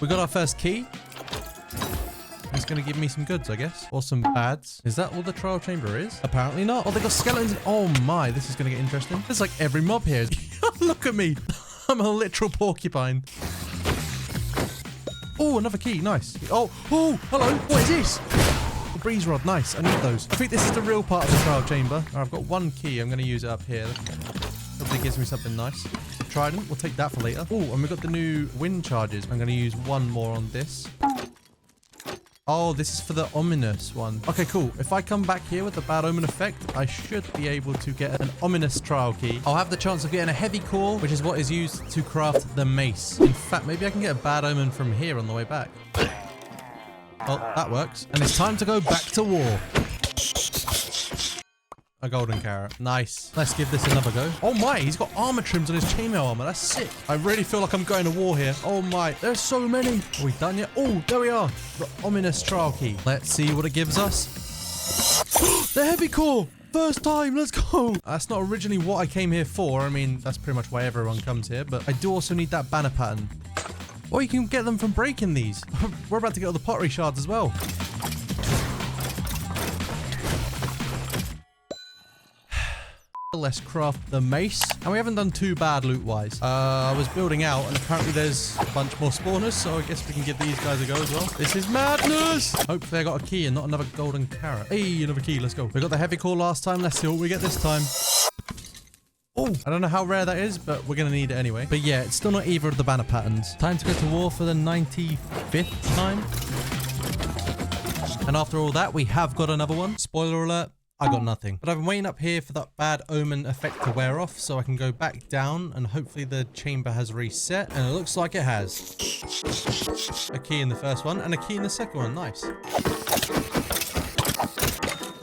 Speaker 1: We got our first key. It's going to give me some goods, I guess. Or some bads. Is that all the trial chamber is? Apparently not. Oh, they got skeletons. Oh my, this is going to get interesting. There's like every mob here. Look at me. I'm a literal porcupine. Oh, another key. Nice. Oh, hello. What is this? A breeze rod. Nice. I need those. I think this is the real part of the trial chamber. Right, I've got 1 key. I'm going to use it up here. Hopefully it gives me something nice. A trident. We'll take that for later. Oh, and we've got the new wind charges. I'm going to use 1 more on this. Oh, this is for the ominous one. Okay, cool. If I come back here with the bad omen effect, I should be able to get an ominous trial key. I'll have the chance of getting a heavy core, which is what is used to craft the mace. In fact, maybe I can get a bad omen from here on the way back. Oh, that works. And it's time to go back to war. A golden carrot. Nice. Let's give this another go. Oh my, he's got armor trims on his chainmail armor. That's sick. I really feel like I'm going to war here. Oh my, there's so many. Are we done yet? Oh, there we are. The ominous trial key. Let's see what it gives us. The heavy core. First time, let's go. That's not originally what I came here for. I mean, that's pretty much why everyone comes here, but I do also need that banner pattern. Or you can get them from breaking these. We're about to get all the pottery shards as well. Let's craft the mace. And we haven't done too bad loot-wise. I was building out, and apparently there's a bunch more spawners, so I guess we can give these guys a go as well. This is madness! Hopefully I got a key and not another golden carrot. Hey, another key. Let's go. We got the heavy core last time. Let's see what we get this time. Oh, I don't know how rare that is, but we're going to need it anyway. But yeah, it's still not either of the banner patterns. Time to go to war for the 95th time. And after all that, we have got another one. Spoiler alert. I got nothing. But I've been waiting up here for that bad omen effect to wear off so I can go back down and hopefully the chamber has reset. And it looks like it has. A key in the first one and a key in the second one. Nice.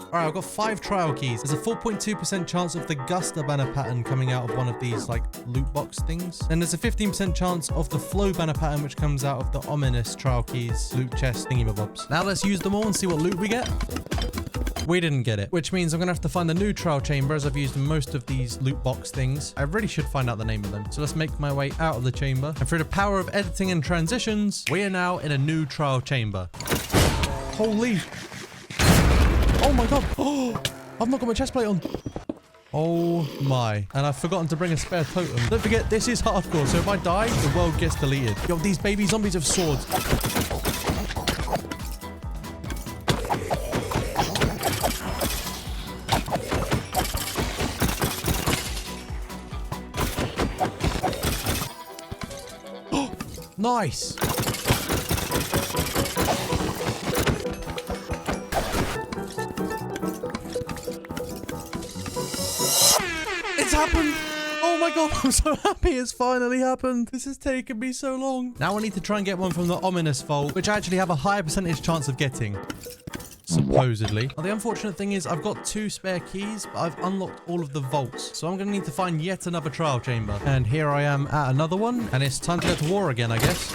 Speaker 1: Alright, I've got 5 trial keys. There's a 4.2% chance of the Guster banner pattern coming out of one of these, like, loot box things. And there's a 15% chance of the Flow banner pattern, which comes out of the ominous trial keys, loot chest thingy-mabobs. Now let's use them all and see what loot we get. We didn't get it, which means I'm going to have to find the new trial chamber as I've used most of these loot box things. I really should find out the name of them. So let's make my way out of the chamber. And through the power of editing and transitions, we are now in a new trial chamber. Holy... Oh my god. Oh, I've not got my chest plate on. Oh my. And I've forgotten to bring a spare totem. Don't forget, this is hardcore, so if I die, the world gets deleted. Yo, these baby zombies have swords. Nice. It's happened. Oh my god, I'm so happy it's finally happened. This has taken me so long. Now I need to try and get one from the ominous vault, which I actually have a higher percentage chance of getting. Supposedly. Now, the unfortunate thing is I've got 2 spare keys, but I've unlocked all of the vaults. So I'm going to need to find yet another trial chamber. And here I am at another one. And it's time to go to war again, I guess.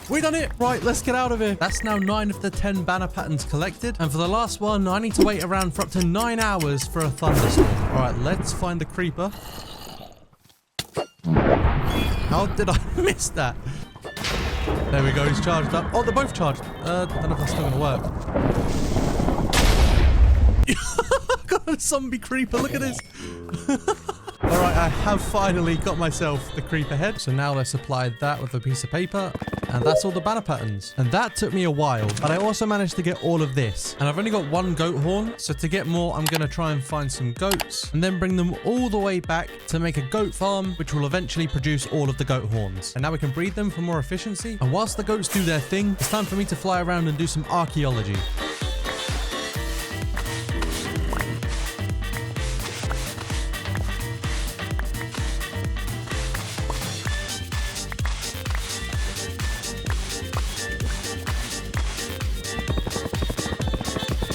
Speaker 1: We done it! Right, let's get out of here. That's now 9 of the 10 banner patterns collected. And for the last one, I need to wait around for up to 9 hours for a thunderstorm. Alright, let's find the creeper. How did I miss that? There we go, he's charged up. Oh, they're both charged. I don't know if that's still gonna work. Got a zombie creeper, look at this. Alright, I have finally got myself the creeper head. So now let's apply that with a piece of paper. And that's all the banner patterns. And that took me a while, but I also managed to get all of this. And I've only got 1 goat horn. So to get more, I'm going to try and find some goats and then bring them all the way back to make a goat farm, which will eventually produce all of the goat horns. And now we can breed them for more efficiency. And whilst the goats do their thing, it's time for me to fly around and do some archaeology.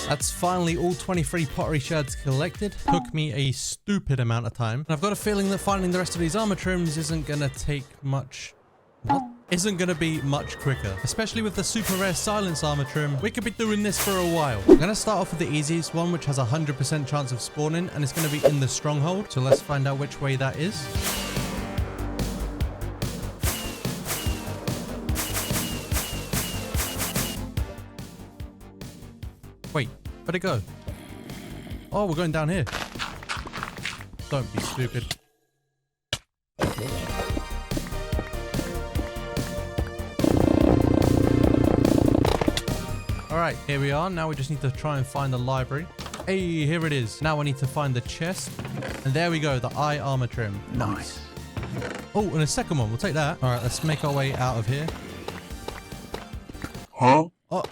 Speaker 1: That's finally all 23 pottery shards collected. Took me a stupid amount of time. And I've got a feeling that finding the rest of these armor trims isn't going to take much... What? Isn't going to be much quicker. Especially with the super rare silence armor trim. We could be doing this for a while. I'm going to start off with the easiest one, which has a 100% chance of spawning. And it's going to be in the stronghold. So let's find out which way that is. Wait, where'd it go? Oh, we're going down here. Don't be stupid. Alright, here we are. Now we just need to try and find the library. Hey, here it is. Now I need to find the chest. And there we go, the eye armor trim. Nice. Oh, and a second one. We'll take that. All right, let's make our way out of here.
Speaker 13: Huh?
Speaker 1: Oh.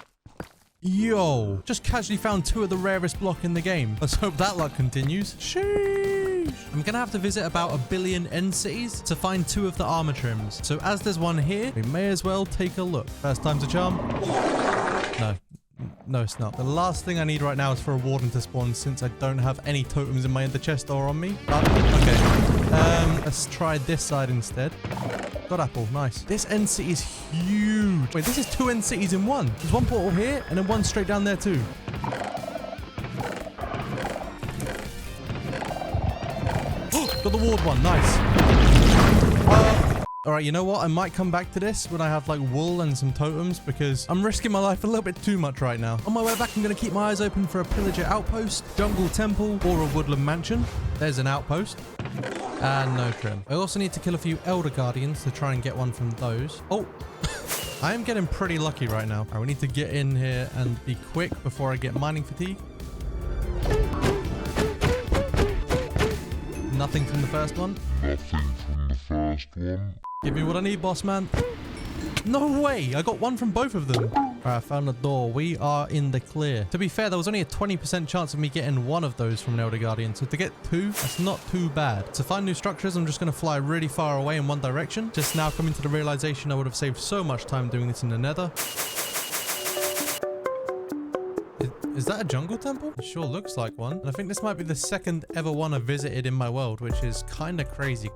Speaker 1: Yo, just casually found 2 of the rarest block in the game. Let's hope that luck continues. Sheesh. I'm gonna have to visit about 1 billion end cities to find 2 of the armor trims. So as there's one here, we may as well take a look. First time's a charm. No, it's not. The last thing I need right now is for a warden to spawn since I don't have any totems in my ender chest or on me. But, okay. Let's try this side instead. Got apple, nice. This end city is huge. Wait, this is 2 end cities in one. There's one portal here and then one straight down there too. Got the ward one, nice. All right, you know what? I might come back to this when I have like wool and some totems because I'm risking my life a little bit too much right now. On my way back, I'm going to keep my eyes open for a pillager outpost, jungle temple, or a woodland mansion. There's an outpost. And no trim. I also need to kill a few elder guardians to try and get one from those. Oh, I am getting pretty lucky right now. All right, we need to get in here and be quick before I get mining fatigue. Nothing from the first one. Give me what I need, boss man. No way! I got one from both of them. Alright, I found the door. We are in the clear. To be fair, there was only a 20% chance of me getting one of those from an Elder Guardian. So to get 2, that's not too bad. To find new structures, I'm just going to fly really far away in one direction. Just now coming to the realization I would have saved so much time doing this in the nether. Is that a jungle temple? It sure looks like one. And I think this might be the second ever one I've visited in my world, which is kind of crazy.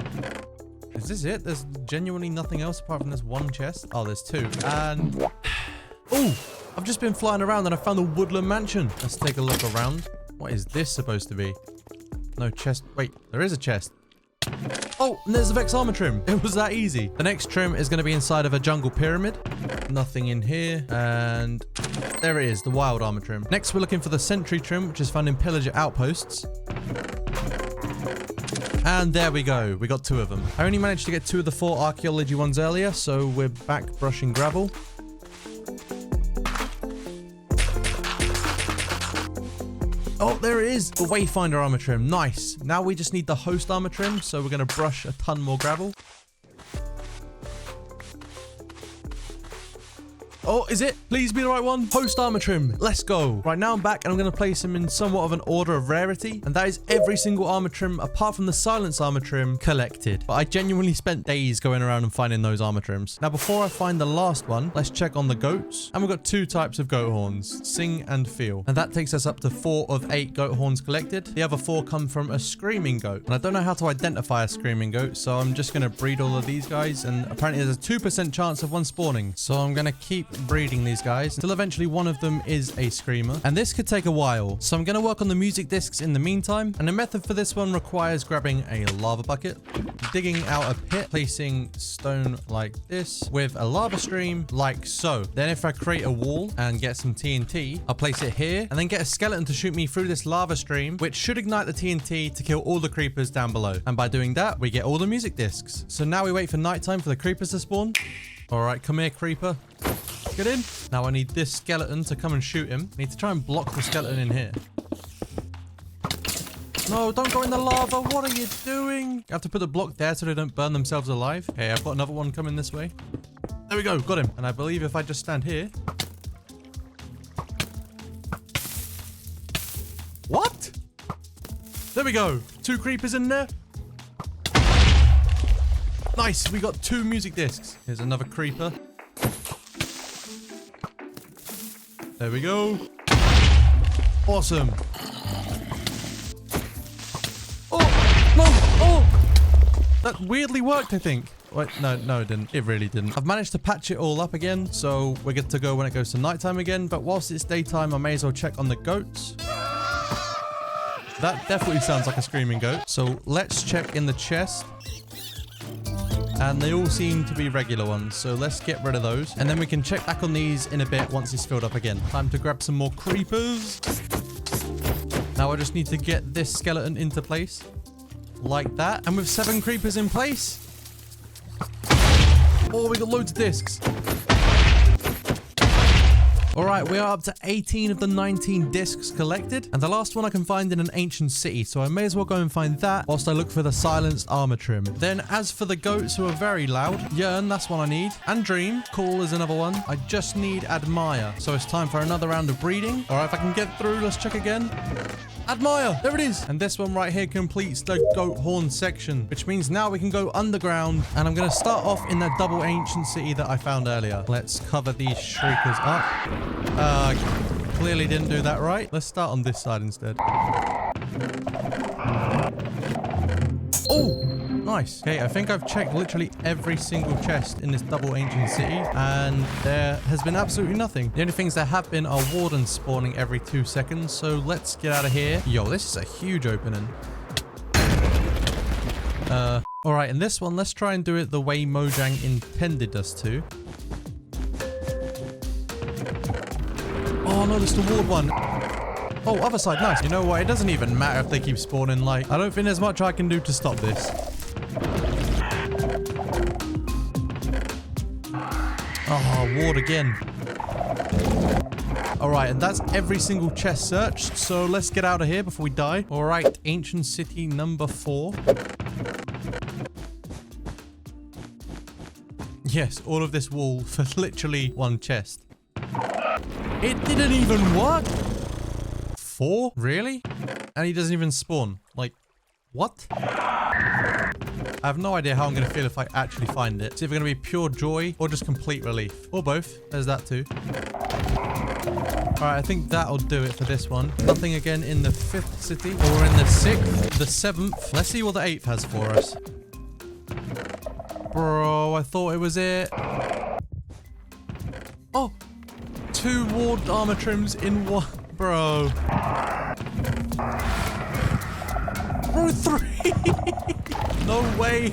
Speaker 1: Is this it? There's genuinely nothing else apart from this one chest. Oh, there's 2. And... oh, I've just been flying around and I found the woodland mansion. Let's take a look around. What is this supposed to be? No chest. Wait, there is a chest. Oh, and there's the Vex armor trim. It was that easy. The next trim is going to be inside of a jungle pyramid. Nothing in here. And there it is, the wild armor trim. Next, we're looking for the sentry trim, which is found in pillager outposts. And there we go. We got 2 of them. I only managed to get 2 of the 4 archaeology ones earlier, so we're back brushing gravel. Oh, there it is. The Wayfinder armor trim. Nice. Now we just need the host armor trim, so we're going to brush a ton more gravel. Oh, is it? Please be the right one. Host armor trim. Let's go. Right, now I'm back and I'm going to place them in somewhat of an order of rarity. And that is every single armor trim apart from the silence armor trim collected. But I genuinely spent days going around and finding those armor trims. Now, before I find the last one, let's check on the goats. And we've got 2 types of goat horns, sing and feel. And that takes us up to 4 of 8 goat horns collected. The other 4 come from a screaming goat. And I don't know how to identify a screaming goat, so I'm just going to breed all of these guys. And apparently there's a 2% chance of one spawning. So I'm going to keep breeding these guys until eventually one of them is a screamer, and this could take a while, so I'm going to work on the music discs in the meantime. And the method for this one requires grabbing a lava bucket, digging out a pit, placing stone like this with a lava stream like so. Then if I create a wall and get some TNT, I'll place it here and then get a skeleton to shoot me through this lava stream, which should ignite the TNT to kill all the creepers down below. And by doing that, we get all the music discs. So now we wait for nighttime for the creepers to spawn. All right, come here, creeper. Get in. Now I need this skeleton to come and shoot him. I need to try and block the skeleton in here. No, don't go in the lava. What are you doing? You have to put the block there so they don't burn themselves alive. Okay, I've got another one coming this way. There we go. Got him. And I believe if I just stand here. What? There we go. 2 creepers in there. Nice. We got 2 music discs. Here's another creeper. There we go. Awesome. Oh, no. Oh, that weirdly worked, I think. Wait, no, it didn't. It really didn't. I've managed to patch it all up again, so we're good to go when it goes to nighttime again. But whilst it's daytime, I may as well check on the goats. That definitely sounds like a screaming goat. So let's check in the chest. And they all seem to be regular ones, so let's get rid of those. And then we can check back on these in a bit once it's filled up again. Time to grab some more creepers. Now I just need to get this skeleton into place. Like that. And with 7 creepers in place. Oh, we got loads of discs. All right, we are up to 18 of the 19 discs collected, and the last one I can find in an ancient city, so I may as well go and find that whilst I look for the silenced armor trim. Then as for the goats who are very loud, Yearn, that's one I need, and Dream, cool is another one. I just need Admire, so it's time for another round of breeding. All right, if I can get through, let's check again. Admire, there it is. And this one right here completes the goat horn section, which means now we can go underground. And I'm going to start off in that double ancient city that I found earlier. Let's cover these shriekers up. Clearly didn't do that right. Let's start on this side instead. Oh, nice. Okay, I think I've checked literally every single chest in this double ancient city, and there has been absolutely nothing. The only things there have been are wardens spawning every 2 seconds, so let's get out of here. Yo, this is a huge opening. All right, in this one, let's try and do it the way Mojang intended us to. Oh no, that's the ward one. Oh, other side, nice. You know what? It doesn't even matter if they keep spawning. Like, I don't think there's much I can do to stop this. Oh, ward again. All right, and that's every single chest searched. So let's get out of here before we die. All right, ancient city number 4. Yes, all of this wall for literally one chest. It didn't even work. 4? Really? And he doesn't even spawn. Like, what? I have no idea how I'm going to feel if I actually find it. It's either going to be pure joy or just complete relief. Or both. There's that too. Alright, I think that'll do it for this one. Nothing again in the 5th city. Or in the 6th. The 7th. Let's see what the 8th has for us. Bro, I thought it was it. Oh! 2 ward armor trims in one. Bro. Bro, 3! No way.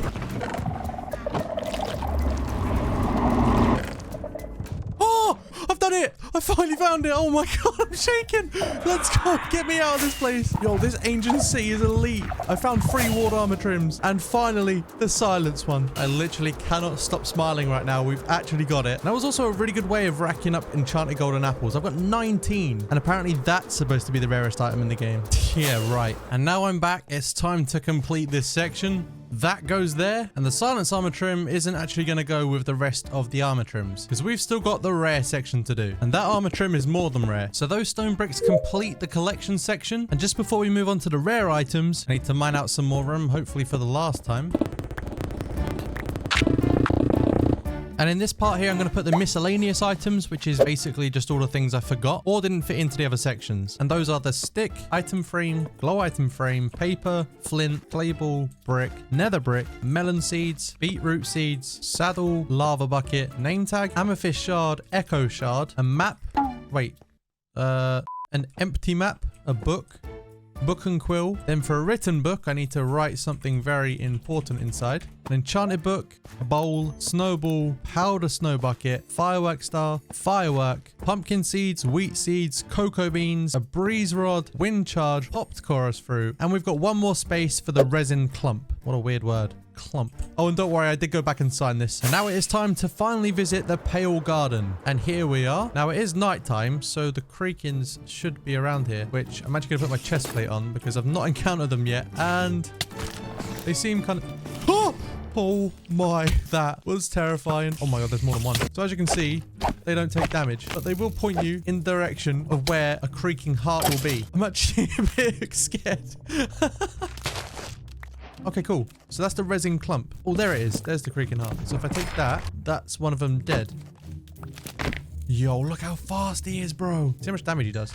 Speaker 1: Oh! I've done it! I finally found it! Oh my god, I'm shaking! Let's go! Get me out of this place! Yo, this ancient city is elite. I found 3 ward armor trims. And finally, the silence one. I literally cannot stop smiling right now. We've actually got it. And that was also a really good way of racking up enchanted golden apples. I've got 19. And apparently that's supposed to be the rarest item in the game. Yeah, right. And now I'm back. It's time to complete this section. That goes there, and the silence armor trim isn't actually going to go with the rest of the armor trims because we've still got the rare section to do, and that armor trim is more than rare. So those stone bricks complete the collection section, and just before we move on to the rare items, I need to mine out some more room, hopefully for the last time. And in this part here, I'm going to put the miscellaneous items, which is basically just all the things I forgot or didn't fit into the other sections. And those are the stick, item frame, glow item frame, paper, flint, clay ball, brick, nether brick, melon seeds, beetroot seeds, saddle, lava bucket, name tag, amethyst shard, echo shard, a map. Wait, an empty map, a book and quill. Then for a written book, I need to write something very important inside. An enchanted book, a bowl, snowball, powder snow bucket, firework star, firework, pumpkin seeds, wheat seeds, cocoa beans, a breeze rod, wind charge, popped chorus fruit, and we've got one more space for the resin clump. What a weird word. Clump. Oh, and don't worry, I did go back and sign this. And now it is time to finally visit the Pale Garden. And here we are. Now it is nighttime, so the Creakins should be around here, which I'm actually gonna put my chest plate on because I've not encountered them yet. And they seem kind of... Oh my, that was terrifying. Oh my god, there's more than one. So as you can see, they don't take damage, but they will point you in the direction of where a creaking heart will be. I'm actually a bit scared. Okay, cool. So that's the resin clump. Oh, there it is. There's the creaking heart. So if I take that, that's one of them dead. Yo, look how fast he is, bro. See how much damage he does.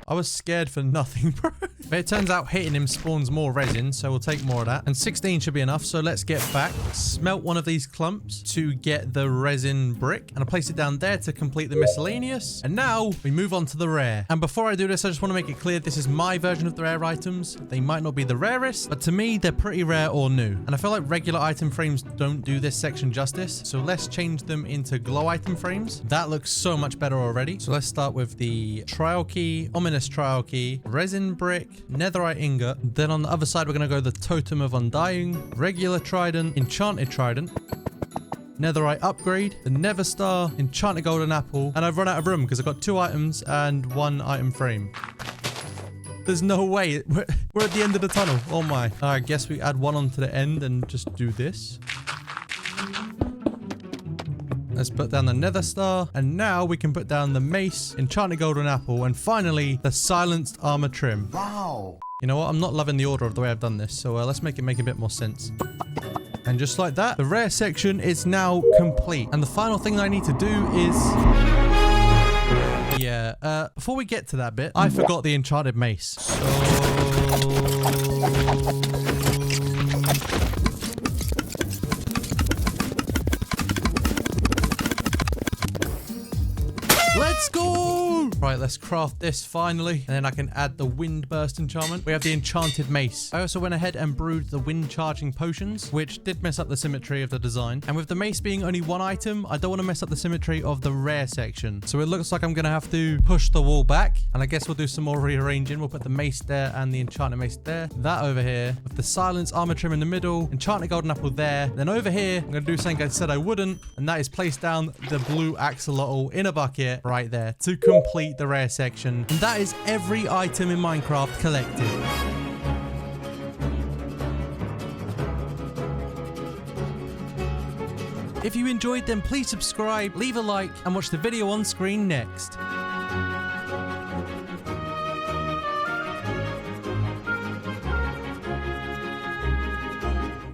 Speaker 1: I was scared for nothing, bro. But it turns out hitting him spawns more resin, so we'll take more of that. And 16 should be enough, so let's get back. Smelt one of these clumps to get the resin brick. And I'll place it down there to complete the miscellaneous. And now we move on to the rare. And before I do this, I just want to make it clear this is my version of the rare items. They might not be the rarest, but to me, they're pretty rare or new. And I feel like regular item frames don't do this section justice. So let's change them into glow item frames. That looks so much better already. So let's start with the trial key, ominous trial key, resin brick, netherite ingot. Then on the other side, we're going to go the totem of undying, regular trident, enchanted trident, netherite upgrade, the nether star, enchanted golden apple, and I've run out of room because I've got 2 items and 1 item frame. There's no way. We're at the end of the tunnel. Oh my. I guess we add 1 onto the end and just do this. Let's put down the nether star, and now we can put down the mace, enchanted golden apple, and finally the silenced armor trim.
Speaker 9: Wow.
Speaker 1: You know what? I'm not loving the order of the way I've done this, so let's make it make a bit more sense. And just like that, the rare section is now complete. And the final thing that I need to do is... yeah, before we get to that bit, I forgot the enchanted mace. Let's go! Right, let's craft this finally. And then I can add the wind burst enchantment. We have the enchanted mace. I also went ahead and brewed the wind charging potions, which did mess up the symmetry of the design. And with the mace being only 1 item, I don't want to mess up the symmetry of the rare section. So it looks like I'm going to have to push the wall back. And I guess we'll do some more rearranging. We'll put the mace there and the enchanted mace there. That over here. With the silence armor trim in the middle. Enchanted golden apple there. Then over here, I'm going to do something I said I wouldn't. And that is place down the blue axolotl in a bucket right there to complete the rare section. And that is every item in Minecraft collected. If you enjoyed, then please subscribe, leave a like, and watch the video on screen next.